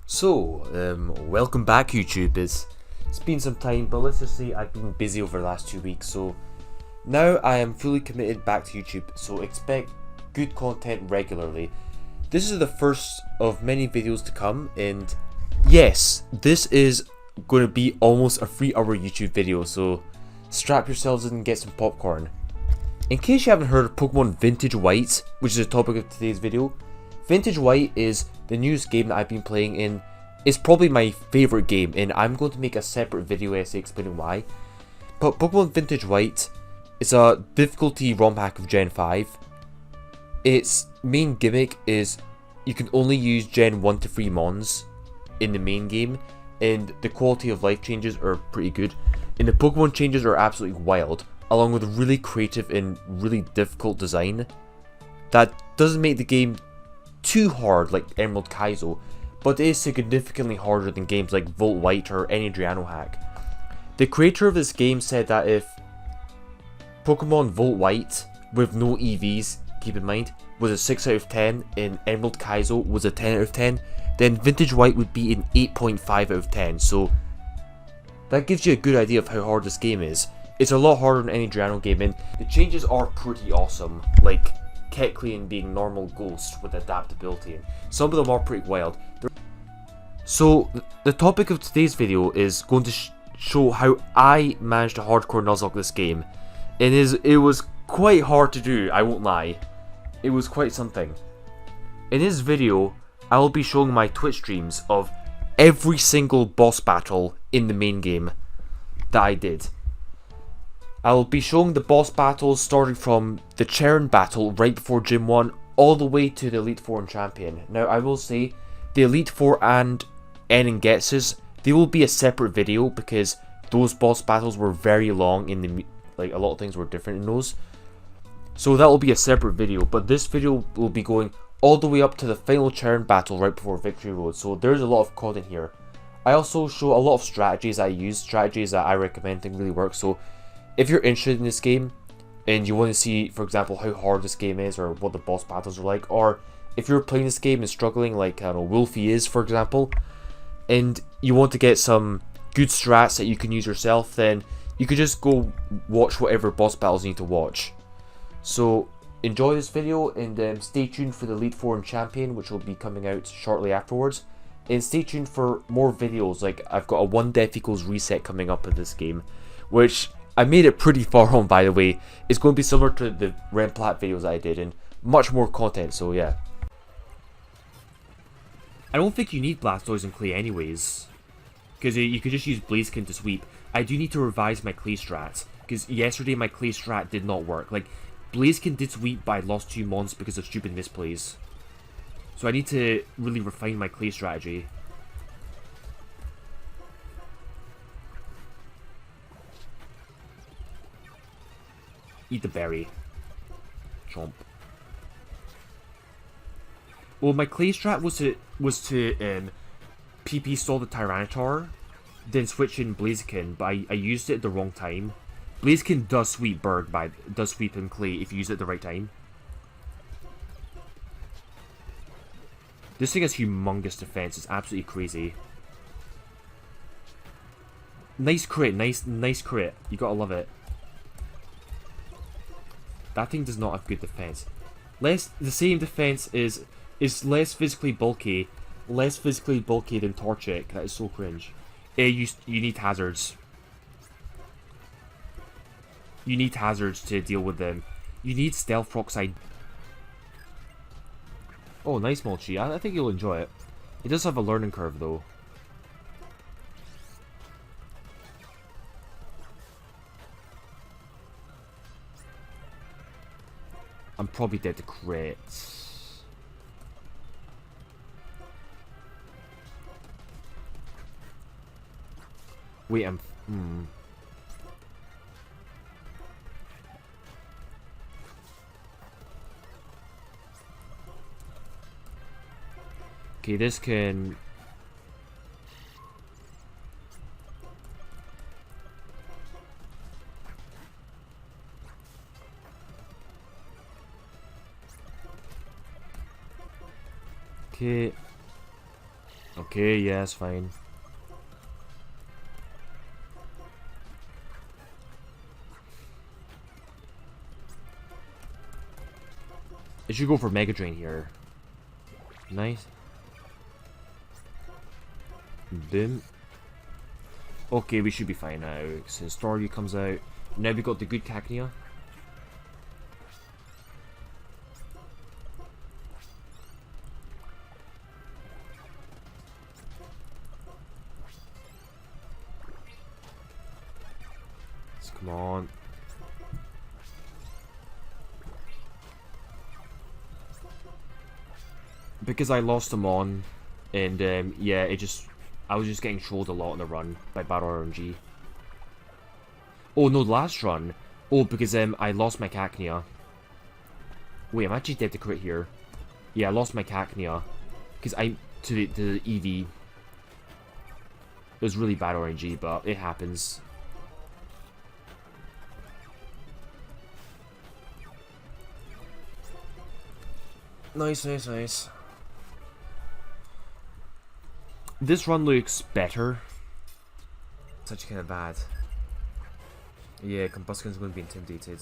Welcome back YouTube. It's been some time, but let's just say I've been busy over the last 2 weeks, so now I am fully committed back to YouTube, so expect good content regularly. This is the first of many videos to come, and yes, this is going to be almost a 3-hour YouTube video, so strap yourselves in and get some popcorn. In case you haven't heard of Pokemon Vintage White, which is the topic of today's video, Vintage White is the newest game that I've been playing in. It's probably my favourite game, and I'm going to make a separate video essay explaining why. But Pokemon Vintage White is a difficulty ROM hack of Gen 5. Its main gimmick is you can only use Gen 1 to 3 Mons in the main game, and the quality of life changes are pretty good. And the Pokemon changes are absolutely wild, along with really creative and really difficult design. That doesn't make the game too hard like Emerald Kaizo, but it is significantly harder than games like Volt White or any Adriano hack. The creator of this game said that if Pokemon Volt White, with no EVs, keep in mind, was a 6 out of 10 and Emerald Kaizo was a 10 out of 10, then Vintage White would be an 8.5 out of 10, so that gives you a good idea of how hard this game is. It's a lot harder than any Adriano game, and the changes are pretty awesome, like Kecleon being normal ghost with adaptability, and some of them are pretty wild. So the topic of today's video is going to show how I managed to hardcore Nuzlocke this game. It was quite hard to do, I won't lie. It was quite something. In this video, I will be showing my Twitch streams of every single boss battle in the main game that I did. I'll be showing the boss battles starting from the Chern battle right before Gym 1 all the way to the Elite Four and Champion. Now I will say, the Elite Four and Enengetsus, they will be a separate video because those boss battles were very long in the, like a lot of things were different in those. So that will be a separate video, but this video will be going all the way up to the final Chern battle right before Victory Road, so there's a lot of content here. I also show a lot of strategies I use, strategies that I recommend think really work, so if you're interested in this game and you want to see, for example, how hard this game is or what the boss battles are like, or if you're playing this game and struggling like, I don't know, Wolfie is, for example, and you want to get some good strats that you can use yourself, then you could just go watch whatever boss battles you need to watch. So enjoy this video, and stay tuned for the Elite Four and Champion, which will be coming out shortly afterwards. And stay tuned for more videos, like I've got a 1 Death Equals reset coming up in this game, which I made it pretty far on, by the way. It's going to be similar to the Remplat videos I did, and much more content, so yeah. I don't think you need Blastoise and Clay anyways, because you could just use Blaziken to sweep. I do need to revise my Clay strat, because yesterday my Clay strat did not work. Like, Blaziken did sweep, but I lost 2 mons because of stupid misplays. So I need to really refine my Clay strategy. Eat the berry. Chomp. Well, my Clay strat was to PP stall the Tyranitar, then switch in Blaziken, but I used it at the wrong time. Blaziken does sweep Berg, does sweep in Clay if you use it at the right time. This thing has humongous defense. It's absolutely crazy. Nice crit, nice crit. You gotta love it. That thing does not have good defense. The same defense is less physically bulky than Torchic. That is so cringe. You need hazards. You need hazards to deal with them. You need Stealth Rockslide. Oh, nice Molchi. I think you'll enjoy it. It does have a learning curve though. I'm probably dead to crits. Wait, Okay, this can... Okay. Okay, yeah, that's fine. It should go for Mega Drain here. Nice. Boom. Okay, we should be fine now. Since Staryu comes out. Now we got the good Cacnea. Come on. Because I lost him on, and yeah, I was just getting trolled a lot on the run by Battle RNG. Oh no, the last run. Oh, because I lost my Cacnea. Wait, I'm actually dead to crit here. Yeah, I lost my Cacnea because to the EV. It was really bad RNG, but it happens. Nice, nice, nice. This run looks better. It's actually kind of bad. Yeah, Combustion's going to be intimidated.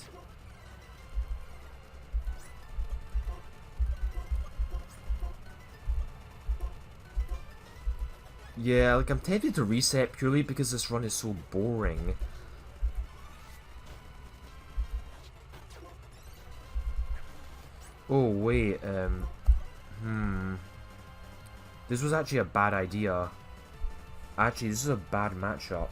Yeah, like I'm tempted to reset purely because this run is so boring. Oh wait, this was actually a bad idea. Actually, this is a bad matchup.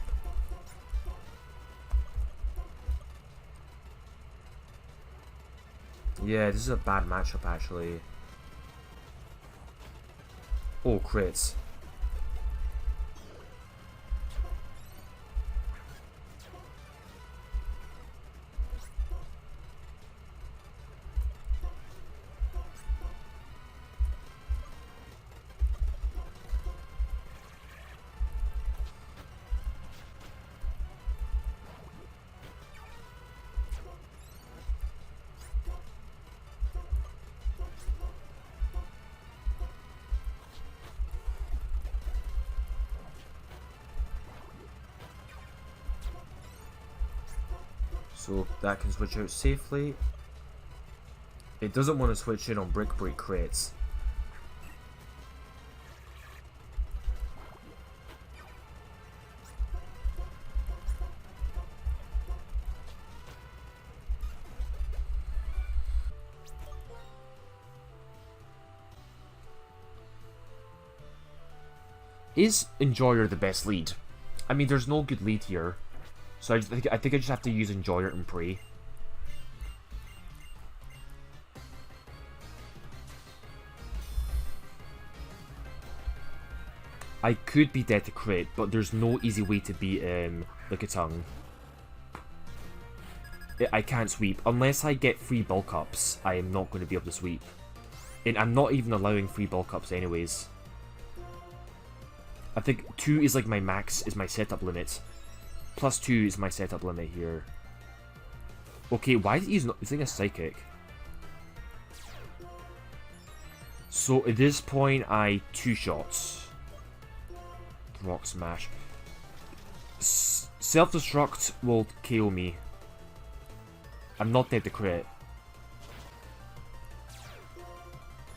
Yeah, this is a bad matchup actually. Oh, crits. So that can switch out safely. It doesn't want to switch in on Brick Break crits. Is Enjoyer the best lead? I mean, there's no good lead here. So I think I just have to use Enjoyer and pray. I could be dead to crit, but there's no easy way to beat Lickitung. I can't sweep. Unless I get free bulk ups, I am not going to be able to sweep. And I'm not even allowing free bulk ups anyways. I think 2 is like my max, is my setup limit. Plus 2 is my setup limit here. Okay, why is he using a Psychic? So at this point, I 2 shots. Rock Smash. Self-destruct will KO me. I'm not dead to crit.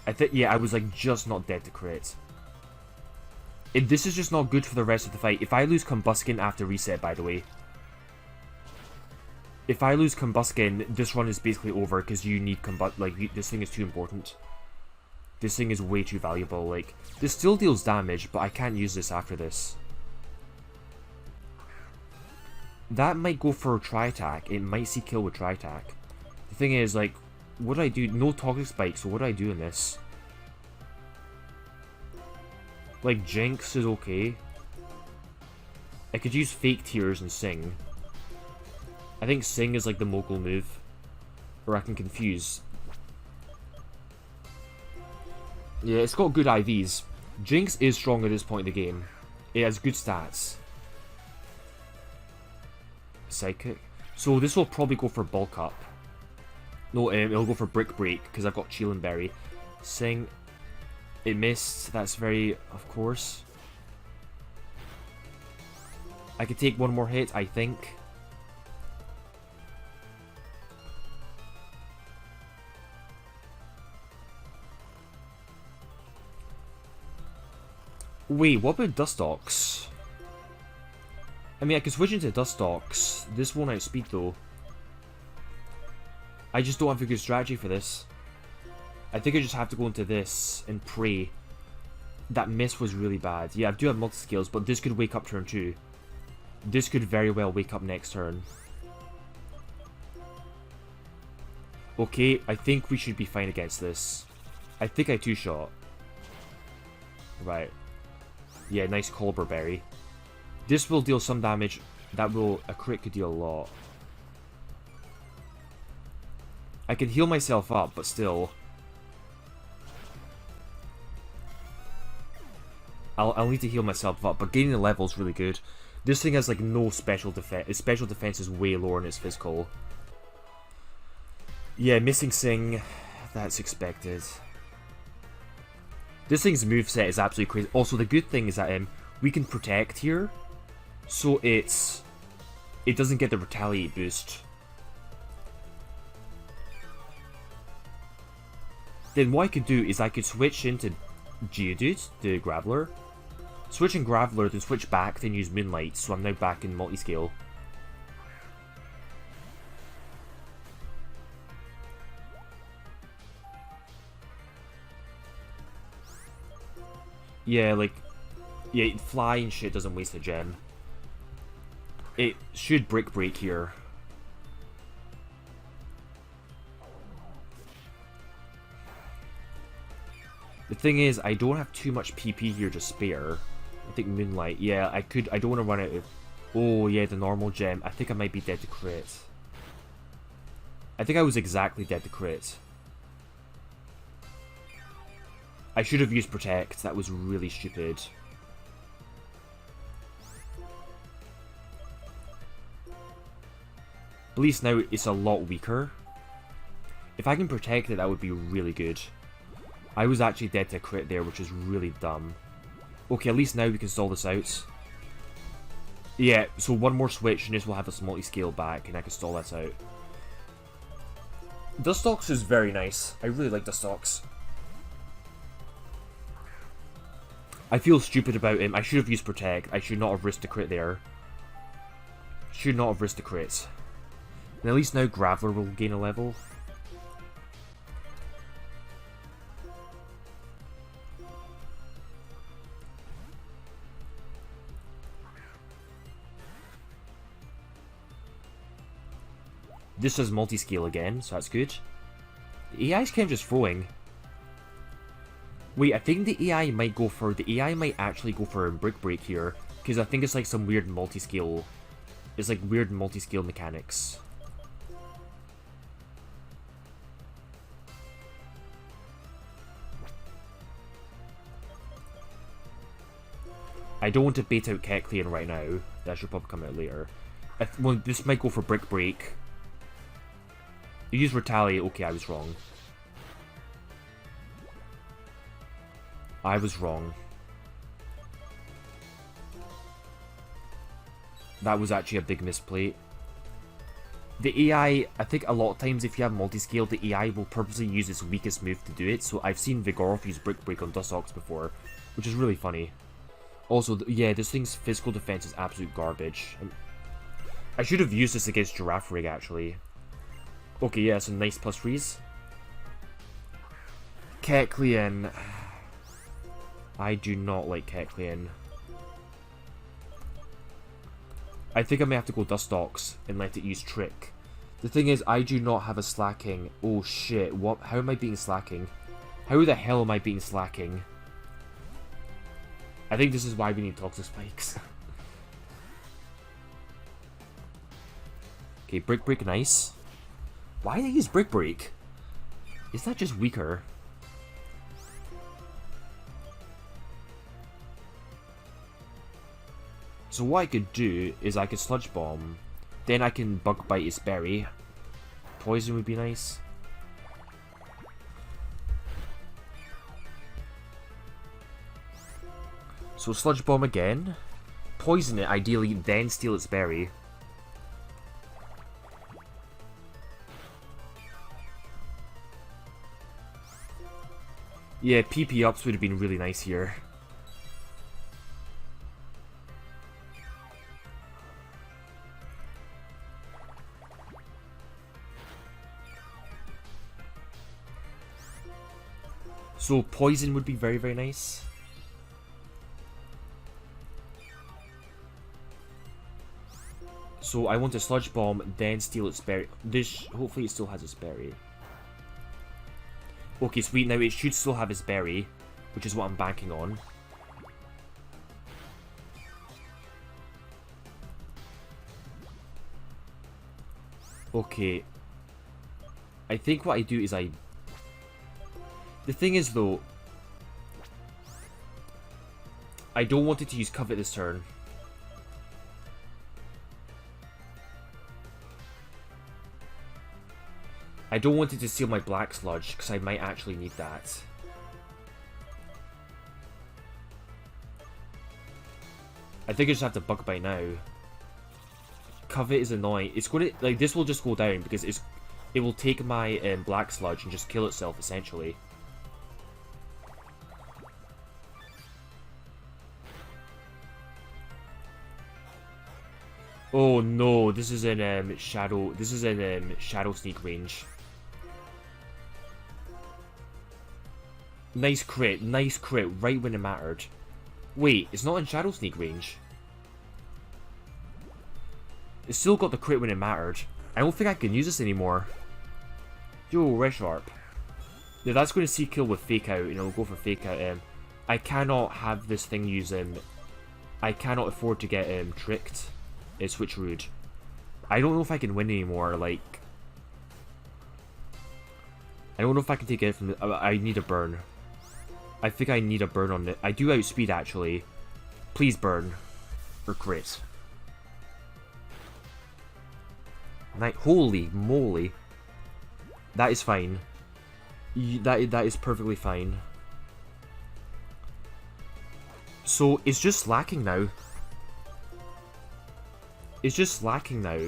I think, yeah, I was like just not dead to crit. This is just not good for the rest of the fight. If I lose Combuskin after reset, by the way. If I lose Combuskin, this run is basically over because you need this thing is too important. This thing is way too valuable. Like, this still deals damage, but I can't use this after this. That might go for Tri-Attack. It might see kill with Tri-Attack. The thing is, like, what do I do? No Toxic Spike, so what do I do in this? Like, Jinx is okay. I could use Fake Tears and Sing. I think Sing is like the Mogul move. Or I can confuse. Yeah, it's got good IVs. Jinx is strong at this point in the game. It has good stats. Psychic. So this will probably go for Bulk Up. No, it'll go for Brick Break, because I've got Chill and Berry. Sing. It missed. That's very, of course. I could take one more hit, I think. Wait, what about Dustox? I mean, I could switch into Dustox. This won't outspeed though. I just don't have a good strategy for this. I think I just have to go into this and pray. That miss was really bad. Yeah, I do have multi-skills, but this could wake up turn 2. This could very well wake up next turn. Okay, I think we should be fine against this. I think I two-shot. Right. Yeah, nice Colbur Berry. This will deal some damage. A crit could deal a lot. I can heal myself up, but still. I'll need to heal myself up, but gaining the level is really good. This thing has like no special defense. Its special defense is way lower than its physical. Yeah, missing Sing. That's expected. This thing's moveset is absolutely crazy. Also, the good thing is that we can protect here, so it doesn't get the retaliate boost. Then what I could do is I could switch into Geodude, the Graveler. Switch in Graveler, then switch back, then use Moonlight, so I'm now back in multi-scale. Yeah, like, yeah, fly and shit doesn't waste a gem. It should Brick Break here. The thing is, I don't have too much PP here to spare. I think Moonlight, yeah, I don't want to run out of... Oh, yeah, the normal gem. I think I might be dead to crit. I think I was exactly dead to crit. I should have used Protect. That was really stupid. At least now it's a lot weaker. If I can protect it, that would be really good. I was actually dead to crit there, which is really dumb. Okay, at least now we can stall this out. Yeah, so one more switch and this will have us multi-scale back and I can stall this out. Dustox is very nice. I really like Dustox. I feel stupid about him. I should have used Protect. I should not have risked a crit there. Should not have risked a crit. And at least now Graveler will gain a level. This is multi-scale again, so that's good. The AI's kind of just throwing. Wait, I think the AI might go for... The AI might actually go for a Brick Break here. Because I think it's like some weird multi-scale... It's like weird multi-scale mechanics. I don't want to bait out Kecleon right now. That should probably come out later. Well, this might go for Brick Break. You use Retaliate. Okay, I was wrong. I was wrong. That was actually a big misplay. The AI, I think a lot of times if you have multi-scale, the AI will purposely use its weakest move to do it. So I've seen Vigoroth use Brick Break on Dustox before, which is really funny. Also, yeah, this thing's physical defense is absolute garbage. I should have used this against Giraffe Rig, actually. Okay, yeah, some nice plus freeze. Kecleon. I do not like Kecleon. I think I may have to go Dustox and let it use Trick. The thing is, I do not have a slacking. Oh shit, what? How am I being slacking? How the hell am I being slacking? I think this is why we need Toxic Spikes. Okay, Brick Break, nice. Why did I use Brick Break? Is that just weaker? So what I could do is I could Sludge Bomb, then I can Bug Bite its berry. Poison would be nice. So Sludge Bomb again. Poison it, ideally, then steal its berry. Yeah, PP ups would have been really nice here. So poison would be very, very nice. So I want a Sludge Bomb, then steal its berry. This, hopefully it still has its berry. Okay, sweet, now it should still have its berry, which is what I'm banking on. Okay. I think what I do is the thing is though, I don't want it to use Covet this turn. I don't want it to steal my Black Sludge, because I might actually need that. I think I just have to Bug Bite now. Covet is annoying. It's going to, like, this will just go down, because it will take my Black Sludge and just kill itself, essentially. Oh no, this is in Shadow Sneak range. Nice crit, right when it mattered. Wait, it's not in Shadow Sneak range. It's still got the crit when it mattered. I don't think I can use this anymore. Yo, Resharp. Yeah, that's going to see kill with Fake Out, and I'll go for Fake Out. I cannot have this thing use I cannot afford to get tricked. Switch Rude. I don't know if I can win anymore, like... I don't know if I can take it from the... I need a burn. I think I need a burn on it. I do outspeed, actually. Please burn. Or crit. Holy moly. That is fine. That is perfectly fine. So, it's just slacking now. It's just slacking now.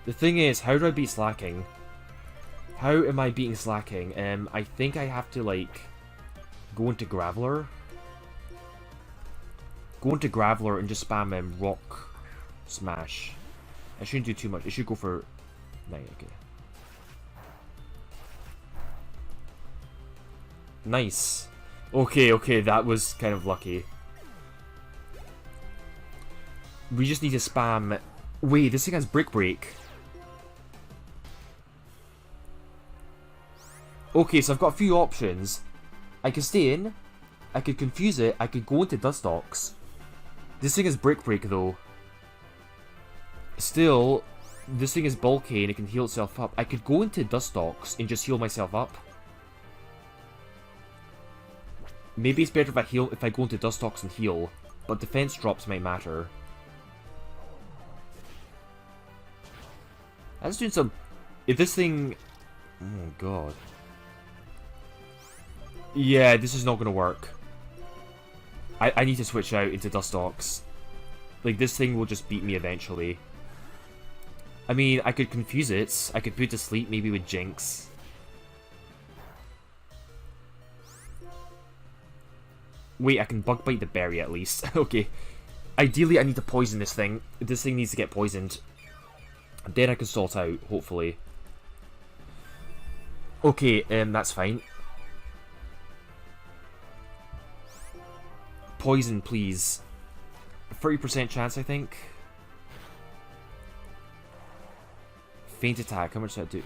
The thing is, how do I beat slacking? How am I beating slacking? I think I have to, like, go into Graveler. Go into Graveler and just spam Rock Smash. I shouldn't do too much. I should go for... No, okay. Nice. Okay, that was kind of lucky. We just need to spam... Wait, this thing has Brick Break. Okay, so I've got a few options. I could stay in. I could confuse it. I could go into Dustox. This thing is Brick Break, though. Still, this thing is bulky and it can heal itself up. I could go into Dustox and just heal myself up. Maybe it's better if I go into Dustox and heal, but defense drops might matter. That's doing some... If this thing... Oh god. Yeah, this is not going to work. I need to switch out into Dustox. Like, this thing will just beat me eventually. I mean, I could confuse it. I could put it to sleep maybe with Jinx. Wait, I can Bug Bite the berry at least. Okay. Ideally, I need to poison this thing. This thing needs to get poisoned. Then I can sort out, hopefully. Okay, that's fine. Poison, please. 30% chance, I think. Faint attack, how much does that do?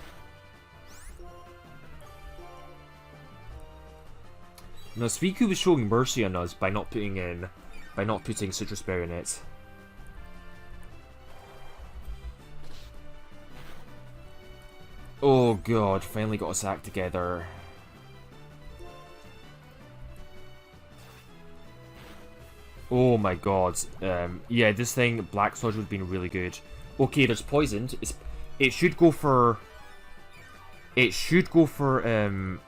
No, Suicune was showing mercy on us by not putting Citrus Berry in it. Oh god, finally got us act together. Oh my god. Yeah, this thing, Black Sludge, would have been really good. Okay, there's poisoned. It should go for... It should go for,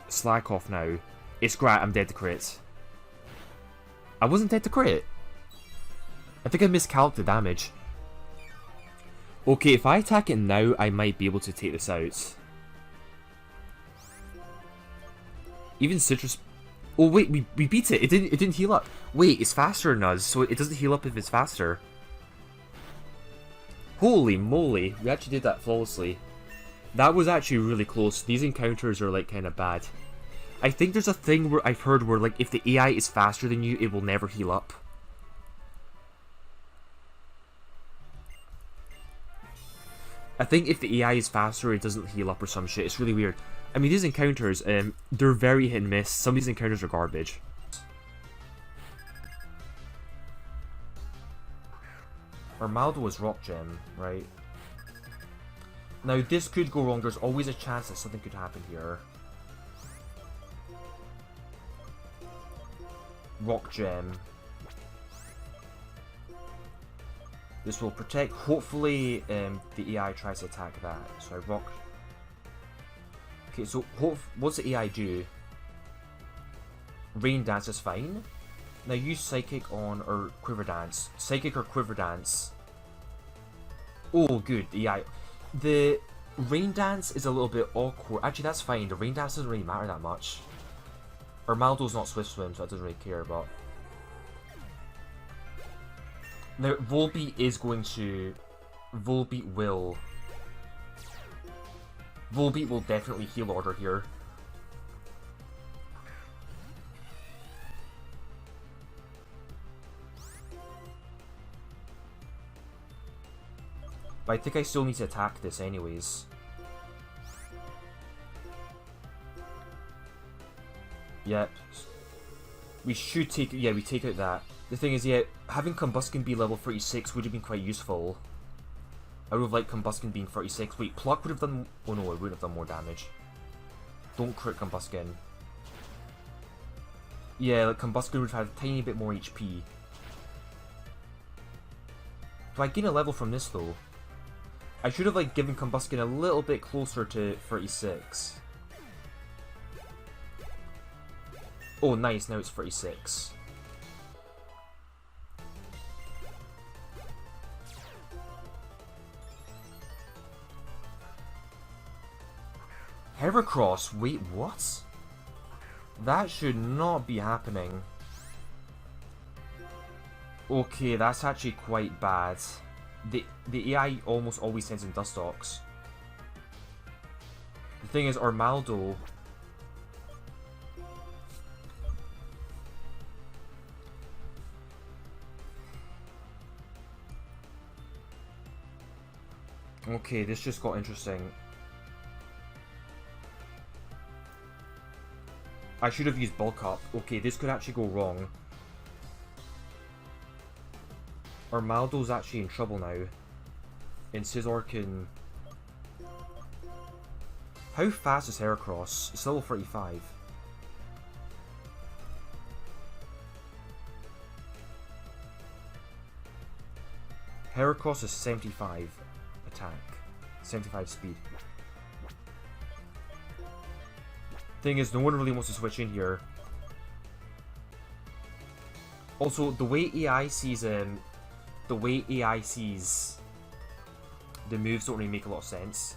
slack off now. It's great, I'm dead to crit. I wasn't dead to crit. I think I miscalculated the damage. Okay, if I attack it now, I might be able to take this out. Even Citrus... Oh wait, we beat it. It didn't heal up. Wait, it's faster than us, so it doesn't heal up if it's faster. Holy moly, we actually did that flawlessly. That was actually really close. These encounters are like kind of bad. I think there's a thing where I've heard where like if the AI is faster than you, it will never heal up. I think if the AI is faster, it doesn't heal up or some shit. It's really weird. I mean, these encounters, they're very hit and miss. Some of these encounters are garbage. Armaldo is Rock Gem, right? Now, this could go wrong. There's always a chance that something could happen here. Rock Gem. This will protect. Hopefully, the AI tries to attack that. So I rock. Okay, so what's the AI do? Rain Dance is fine. Now use Psychic on or Quiver Dance. Psychic or Quiver Dance. Oh, good. The AI. The Rain Dance is a little bit awkward. Actually, that's fine. The Rain Dance doesn't really matter that much. Armaldo's not Swift Swim, so I doesn't really care. But now Volbeat is going to. Volbeat will definitely heal order here. But I think I still need to attack this anyways. Yep. We should take... Yeah, we take out that. The thing is, yeah, having Combuskin be level 36 would have been quite useful. I would have liked Combuskin being 36. Wait, Pluck would have done... Oh no, it would have done more damage. Don't crit Combuskin. Yeah, like Combuskin would have had a tiny bit more HP. Do I gain a level from this though? I should have like given Combuskin a little bit closer to 36. Oh nice, now it's 36. Heracross, wait, what? That should not be happening. Okay, that's actually quite bad. The AI almost always sends in Dustox. The thing is, Armaldo... Okay, this just got interesting. I should have used Bulk Up. Okay, this could actually go wrong. Armaldo's actually in trouble now. And Scizor can... How fast is Heracross? It's level 35. Heracross is 75 attack. 75 speed. Thing is, no one really wants to switch in here. Also, the way AI sees the moves don't really make a lot of sense.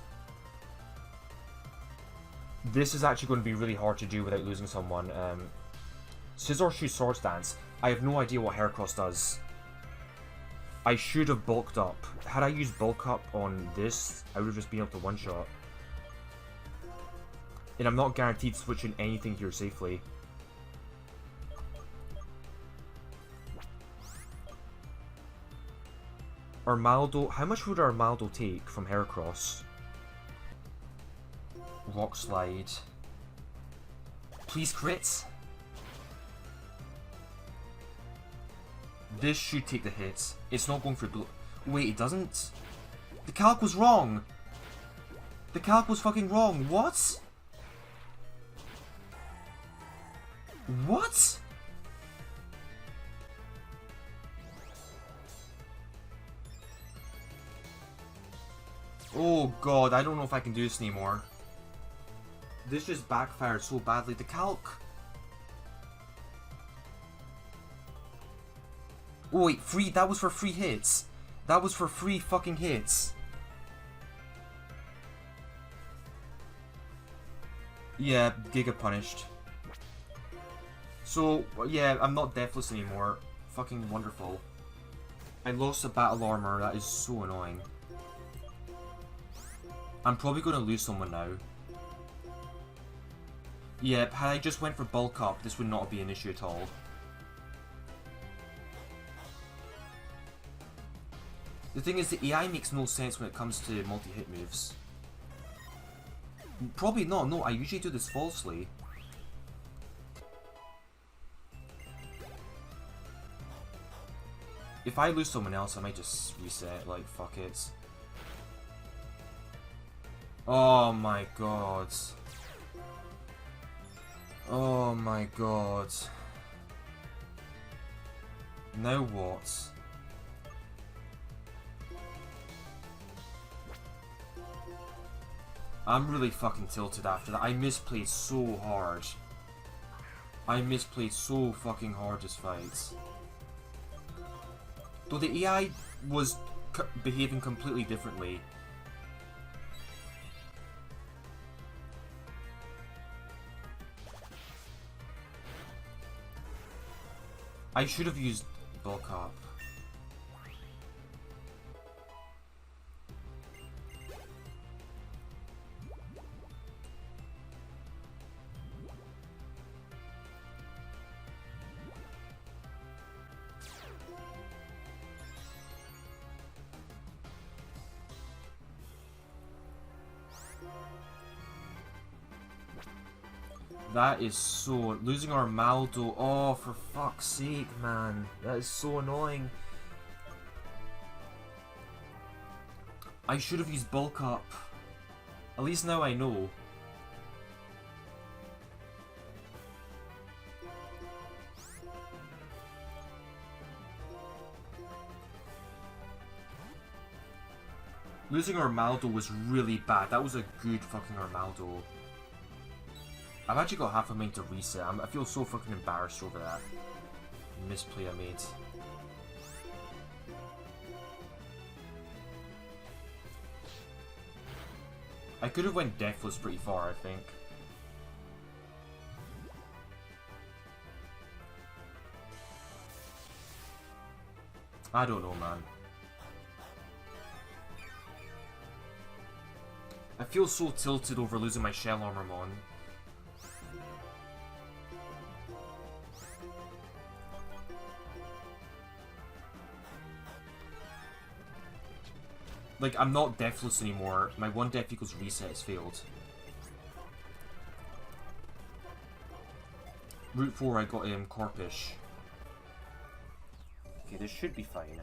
This is actually going to be really hard to do without losing someone. Scizor shoots Swords Dance. I have no idea what Heracross does. I should have bulked up. Had I used bulk up on this, I would have just been able to one-shot. And I'm not guaranteed switching anything here safely. Armaldo, how much would Armaldo take from Heracross? Rock Slide. Please crit. This should take the hit. It's not going for blue. Wait, it doesn't? The calc was wrong! The calc was fucking wrong. What? What? Oh god, I don't know if I can do this anymore. This just backfired so badly. The calc. Oh wait, free. That was for free hits. That was for free fucking hits. Yeah, Giga punished. So, yeah, I'm not deathless anymore. Fucking wonderful. I lost a battle armor, that is so annoying. I'm probably going to lose someone now. Yep, had I just went for bulk up, this would not be an issue at all. The thing is, the AI makes no sense when it comes to multi-hit moves. Probably not, no, I usually do this falsely. If I lose someone else, I might just reset, like, fuck it. Oh my god. Oh my god. Now what? I'm really fucking tilted after that. I misplayed so hard. I misplayed so fucking hard this fight. Though the AI was behaving completely differently. I should have used bulk up. That is so... Losing Armaldo. Oh, for fuck's sake, man. That is so annoying. I should have used bulk up. At least now I know. Losing Armaldo was really bad. That was a good fucking Armaldo. I've actually got half a mind to reset. I feel so fucking embarrassed over that misplay I made. I could have went deathless pretty far, I think. I don't know, man. I feel so tilted over losing my Shell Armormon. Like, I'm not deathless anymore. My one death equals reset has failed. Route 4, I got Corpish. Okay, this should be fine.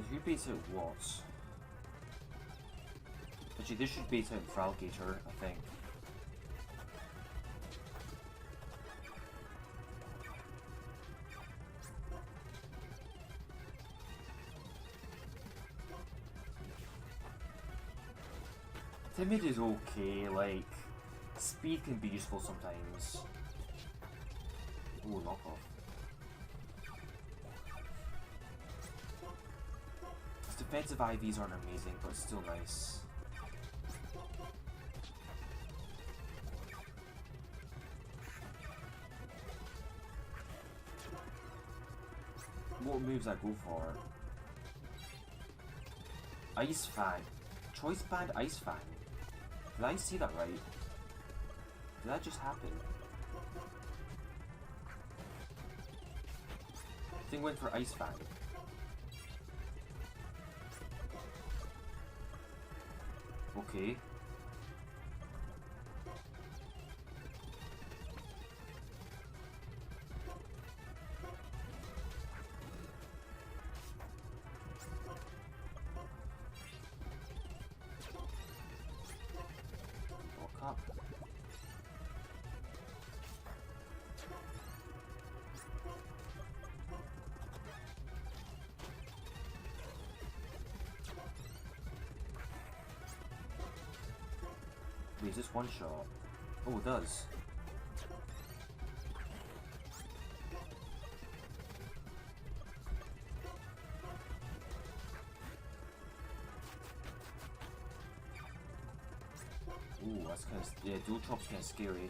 Who beats out what? Actually, this should beat out Fralgator, I think. Timid is okay, like, speed can be useful sometimes. Ooh, knockoff. Defensive IVs aren't amazing, but still nice. What moves I go for? Ice Fang. Choice Band Ice Fang. Did I see that right? Did that just happen? I think I went for Ice Fang. Okay. up. Wait, is this one shot? Oh, it does. Ooh, that's kind of, yeah, dual chop's kind of scary.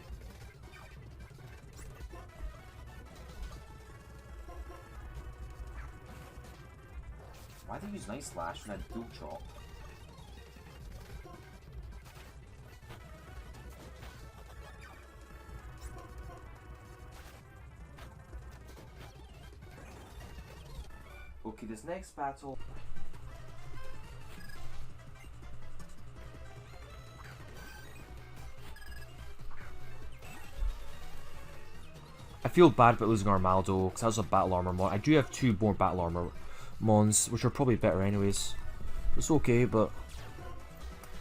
Why do they use Night Slash when I dual chop? Okay, this next battle. I feel bad about losing Armaldo because that was a battle armor mon. I do have 2 more battle armor mons, which are probably better anyways. It's okay, but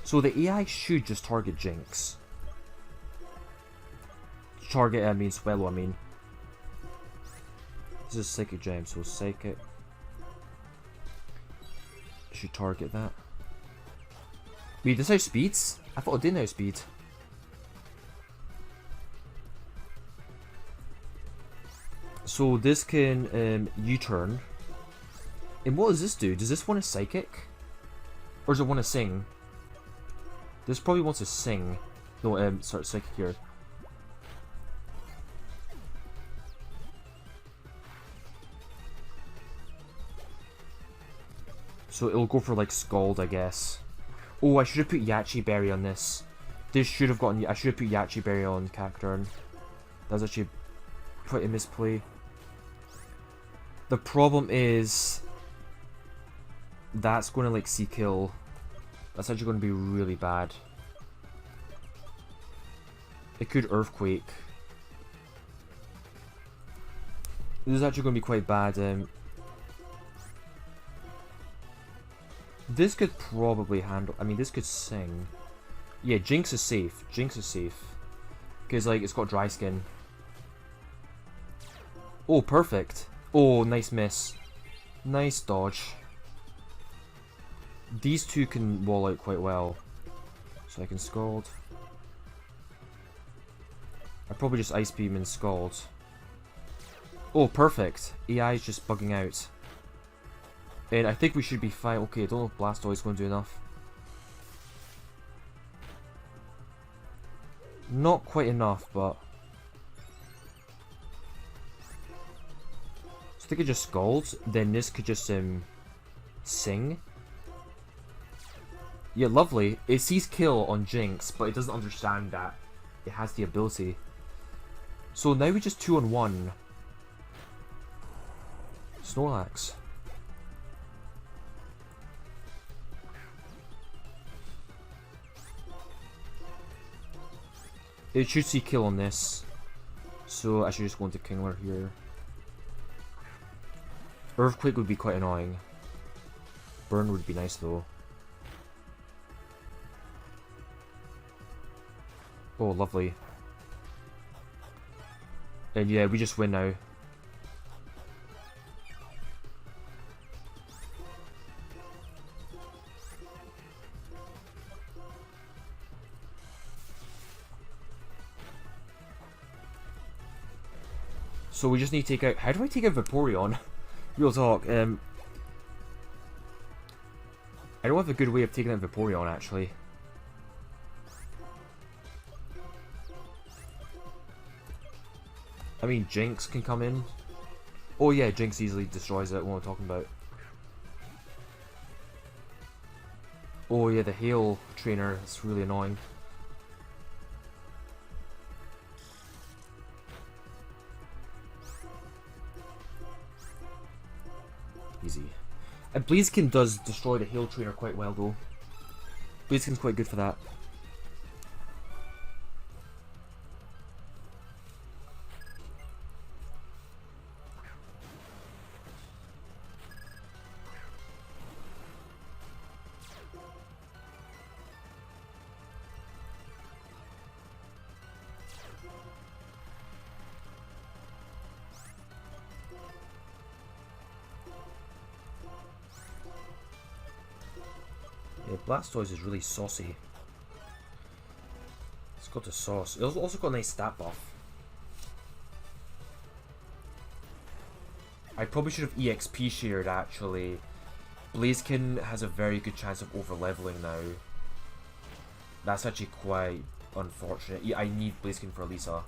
so the AI should just target Jinx. Target, I mean Swellow. I mean, this is Psychic Gem, so Psychic should target that. Wait, this has speeds? I thought it didn't have speed. So this can U-turn. And what does this do? Does this want to Psychic? Or does it want to Sing? This probably wants to Sing. No, sorry, Psychic here. So it'll go for like Scald, I guess. Oh, I should have put Yachi Berry on this. This should have gotten. I should have put Yachi Berry on Cacturn. That's actually pretty misplay. The problem is that's going to like C-kill. That's actually going to be really bad. It could Earthquake. This is actually going to be quite bad. This could probably handle. I mean, this could Sing. Yeah, Jinx is safe. Jinx is safe. Because, like, it's got Dry Skin. Oh, perfect. Oh, nice miss. Nice dodge. These two can wall out quite well. So I can Scald. I probably just Ice Beam and Scald. Oh, perfect. AI is just bugging out. And I think we should be fine. Okay, I don't know if Blastoise is going to do enough. Not quite enough, but... So they could just Scald, then this could just Sing. Yeah, lovely. It sees kill on Jinx, but it doesn't understand that it has the ability. So now we just 2-on-1. Snorlax. It should see kill on this. So I should just go into Kingler here. Earthquake would be quite annoying. Burn would be nice though. Oh, lovely. And yeah, we just win now. So we just need to take out... How do I take out Vaporeon? Real talk. I don't have a good way of taking out Vaporeon, actually. I mean, Jinx can come in. Oh yeah, Jinx easily destroys it. What am I talking about? Oh yeah, the Hail Trainer. It's really annoying. Easy. And Blaziken does destroy the Hail Trainer quite well though. Blaziken's quite good for that. Blastoise is really saucy. It's got the sauce. It's also got a nice stat buff. I probably should have EXP shared actually. Blaziken has a very good chance of over leveling now. That's actually quite unfortunate. Yeah, I need Blaziken for Lisa.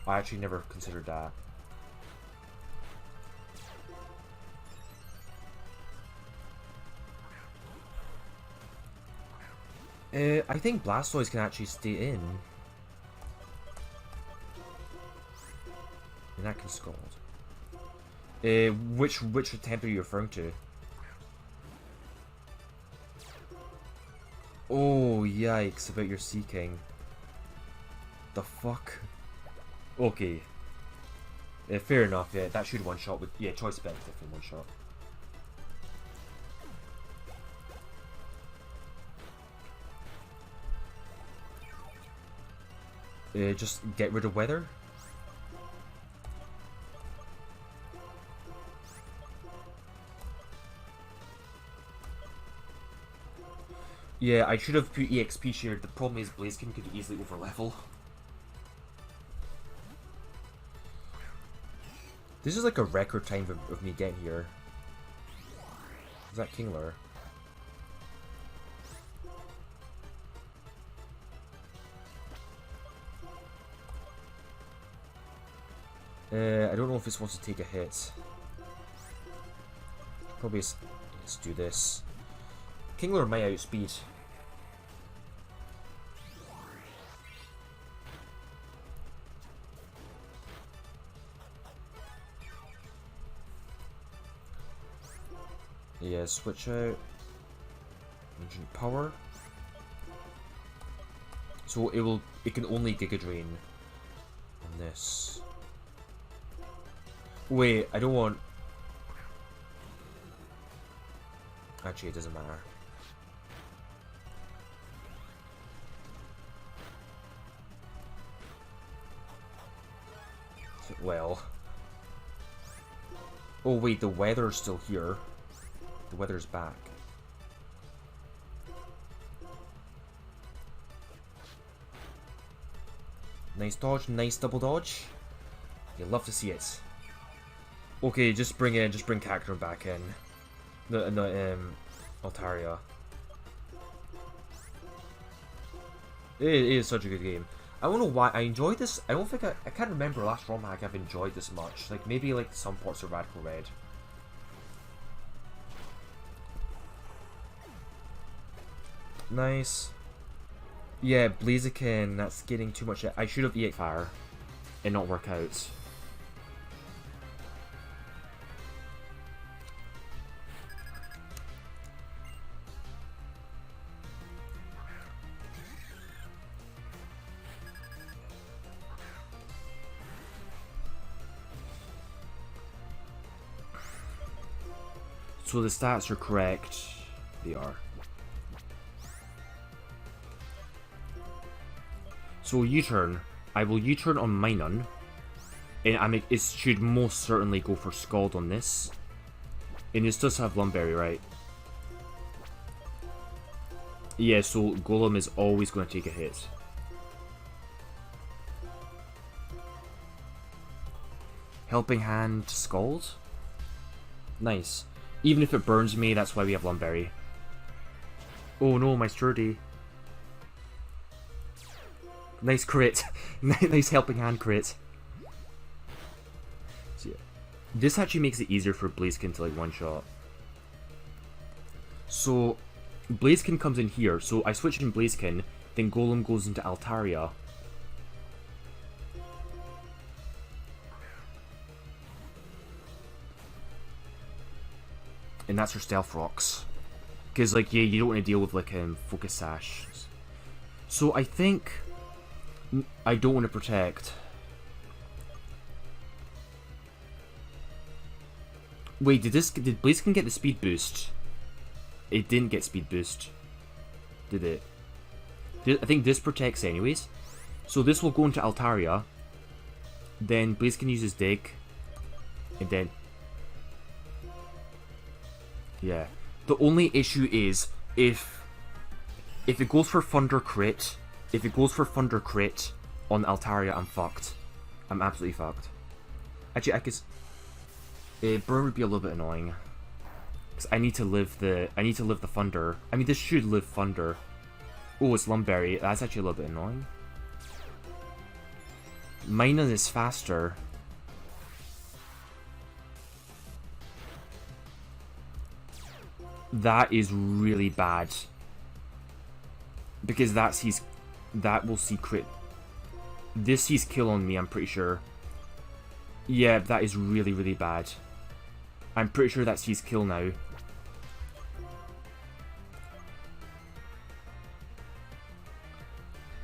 I actually never considered that. I think Blastoise can actually stay in. And that can Scald. Which attempt are you referring to? Oh, yikes, about your Seeking. The fuck? Okay. Fair enough, yeah, that should one-shot with... Yeah, choice spec definitely one-shot. Just get rid of weather? Yeah, I should have put EXP shared. The problem is Blaziken could easily overlevel. This is like a record time of me getting here. Is that Kingler? I don't know if this wants to take a hit. Probably let's do this. Kingler might outspeed. Yeah, switch out. Engine power. So it can only Giga Drain on this. Wait, I don't want... Actually, it doesn't matter. Well... Oh wait, the weather's still here. The weather's back. Nice dodge, nice double dodge. You love to see it. Okay, just bring Cacturne back in. Altaria. It is such a good game. I don't know why I enjoyed this. I don't think I can't remember last ROM hack I've enjoyed this much. Like maybe like some parts of Radical Red. Nice. Yeah, Blaziken, that's getting too much. I should have EX Fire and not work out. So the stats are correct. They are. So U-turn. I will U-turn on Minun. And it should most certainly go for Scald on this. And this does have Lumberry, right? Yeah, so Golem is always going to take a hit. Helping Hand to Scald? Nice. Even if it burns me, that's why we have Lumberry. Oh no, my Sturdy. Nice crit. Nice Helping Hand crit. So, yeah. This actually makes it easier for Blaziken to like one-shot. So, Blaziken comes in here. So I switch in Blaziken, then Golem goes into Altaria. And that's her Stealth Rocks. Because, like, yeah, you don't want to deal with, like, Focus Sash. So I think... I don't want to protect. Wait, did Blaziken get the speed boost? It didn't get speed boost. Did it? I think this protects anyways. So this will go into Altaria. Then Blaziken uses Dig. And then... Yeah. The only issue is if it goes for Thunder crit, on Altaria, I'm fucked. I'm absolutely fucked. Actually, I guess Burn would be a little bit annoying. Because I need to live the Thunder. I mean, this should live Thunder. Oh, it's Lumberry. That's actually a little bit annoying. Minun is faster. That is really bad. Because that will see crit. This sees kill on me, I'm pretty sure. Yeah, that is really, really bad. I'm pretty sure that sees kill now.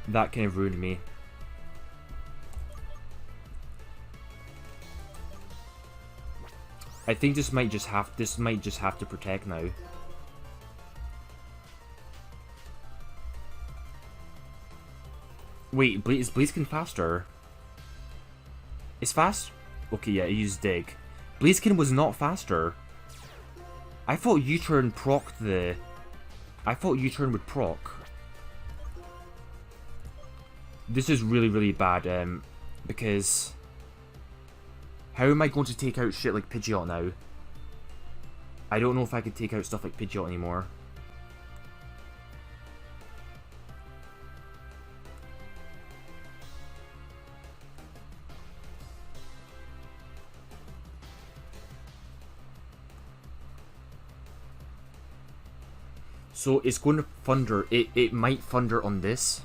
That kind of ruined me. I think this might just have to protect now. Wait, is Blaziken faster? It's fast? Okay, yeah, he used Dig. Blaziken was not faster. I thought U-turn procced the... I thought U-turn would proc. This is really, really bad, because... How am I going to take out shit like Pidgeot now? I don't know if I can take out stuff like Pidgeot anymore. So it's going to Thunder. It might Thunder on this.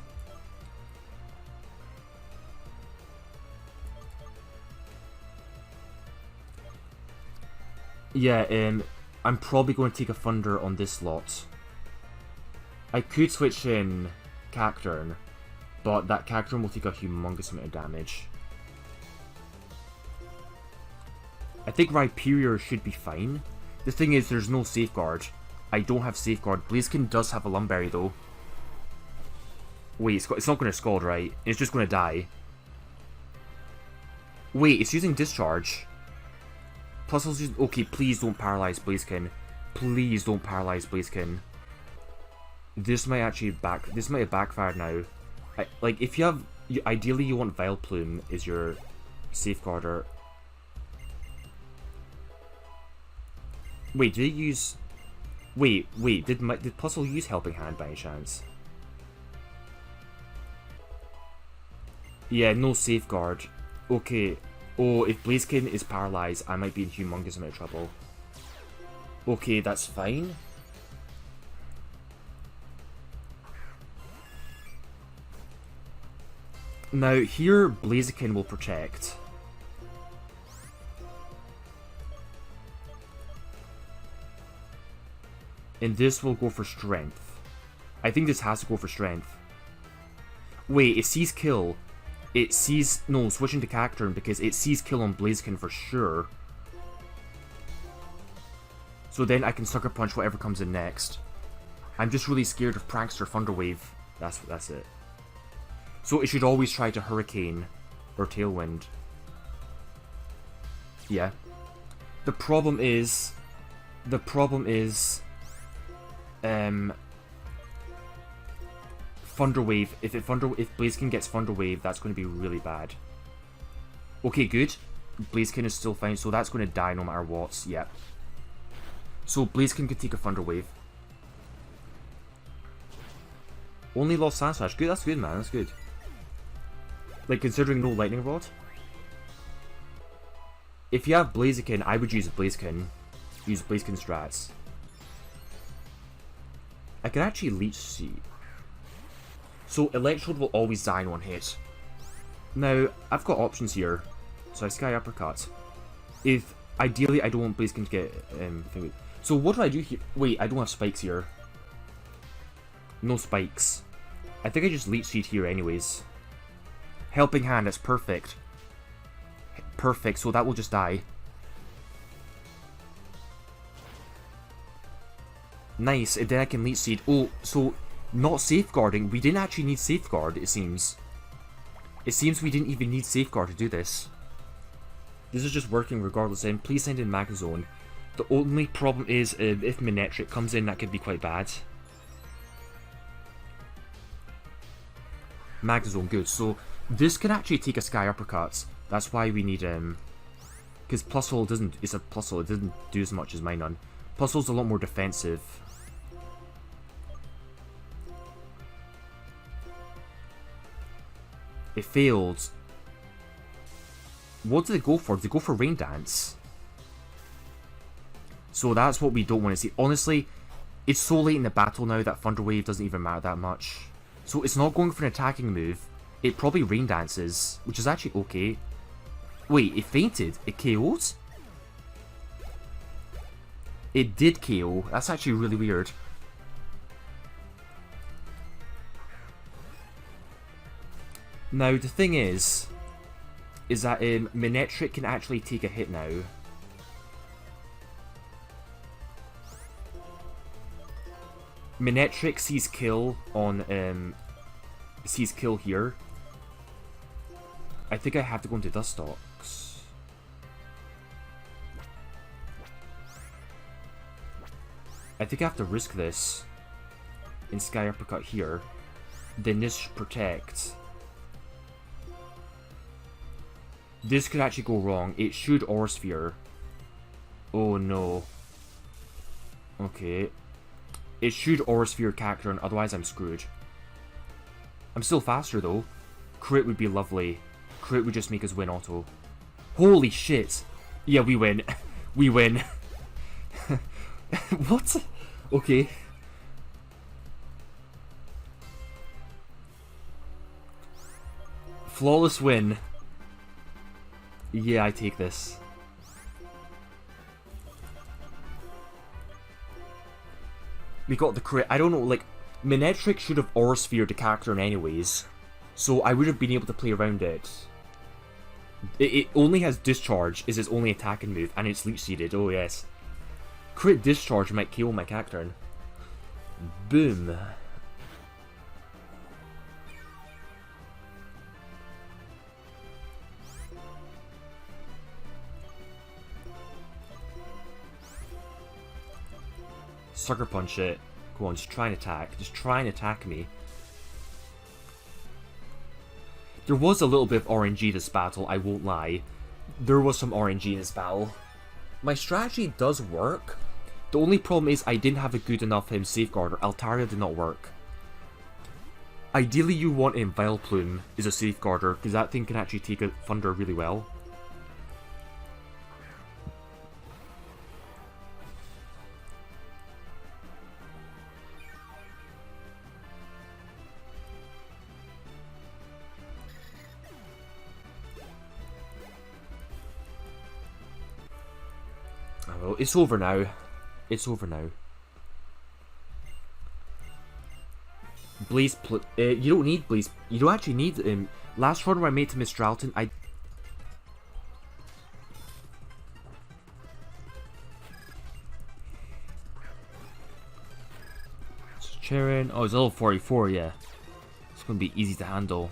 Yeah, I'm probably going to take a Thunder on this lot. I could switch in Cacturn, but that Cacturn will take a humongous amount of damage. I think Rhyperior should be fine. The thing is, there's no Safeguard. I don't have Safeguard. Blaziken does have a Lumberry though. Wait, it's not going to Scald, right? It's just going to die. Wait, it's using Discharge. Plus, it's using... Okay, please don't paralyze Blaziken. Please don't paralyze Blaziken. This might actually This might have backfired now. Like, if you have... Ideally, you want Vileplume as your Safeguarder. Wait, did it use... Wait, did Puzzle use Helping Hand by any chance? Yeah, no Safeguard. Okay. Oh, if Blaziken is paralyzed, I might be in humongous amount of trouble. Okay, that's fine. Now, here, Blaziken will protect. And this will go for Strength. I think this has to go for Strength. Wait, it sees kill. It sees... No, switching to Cacturn because it sees kill on Blaziken for sure. So then I can Sucker Punch whatever comes in next. I'm just really scared of Prankster Thunderwave. That's it. So it should always try to Hurricane or Tailwind. Yeah. The problem is... Thunderwave. If Blaziken gets Thunderwave, that's going to be really bad. Okay, good. Blaziken is still fine, so that's going to die no matter what. Yep. So Blaziken could take a Thunderwave. Only lost Sandslash. Good, that's good, man. That's good. Like, considering no Lightning Rod. If you have Blaziken, I would use Blaziken. Use Blaziken strats. I could actually Leech Seed. So Electrode will always die in one hit. Now, I've got options here. So I Sky Uppercut. If, ideally, I don't want Blaziken to get... so what do I do here? Wait, I don't have spikes here. No spikes. I think I just Leech Seed here anyways. Helping Hand, that's perfect. Perfect, so that will just die. Nice, and then I can Leech Seed. Oh, so not Safeguarding. We didn't actually need Safeguard, it seems. It seems we didn't even need Safeguard to do this. This is just working regardless, and please send in Magazone. The only problem is if Minetric comes in, that could be quite bad. Magnezone, good. So this could actually take a Sky Uppercut. That's why we need because Plus Hole doesn't. It's a Plus Hole. It doesn't do as much as Minun. Plus Hole's a lot more defensive. It failed. What did it go for? Did it go for Rain Dance? So that's what we don't want to see. Honestly, it's so late in the battle now that Thunder Wave doesn't even matter that much. So it's not going for an attacking move. It probably Rain Dances, which is actually okay. Wait, it fainted. It KO'd? It did KO. That's actually really weird. Now, the thing is that Minetric can actually take a hit now. Minetric sees kill on, sees kill here. I think I have to go into Dustox. I think I have to risk this in Sky Uppercut here. Then this should protect. This could actually go wrong. It should Aura Sphere. Oh no. Okay. It should Aura Sphere Cacturne, otherwise I'm screwed. I'm still faster though. Crit would be lovely. Crit would just make us win auto. Holy shit! Yeah, we win. We win. What? Okay. Flawless win. Yeah, I take this. We got the crit. I don't know, like, Minetric should have Aura Sphered the Cacturne anyways, so I would have been able to play around it. It only has Discharge, is its only attacking move, and it's Leech Seeded, oh yes. Crit Discharge might KO my Cacturne. Boom. Sucker Punch it. Go on, just try and attack. Just try and attack me. There was a little bit of RNG this battle, I won't lie. There was some RNG in this battle. My strategy does work. The only problem is I didn't have a good enough safeguarder. Altaria did not work. Ideally you want Vileplume as a safeguarder, because that thing can actually take a Thunder really well. Well, it's over now. It's over now. Blaze, you don't need Blaze. You don't actually need last run where I made to Miss Dralton, I. Charin. Oh, it's level 44. Yeah, it's gonna be easy to handle.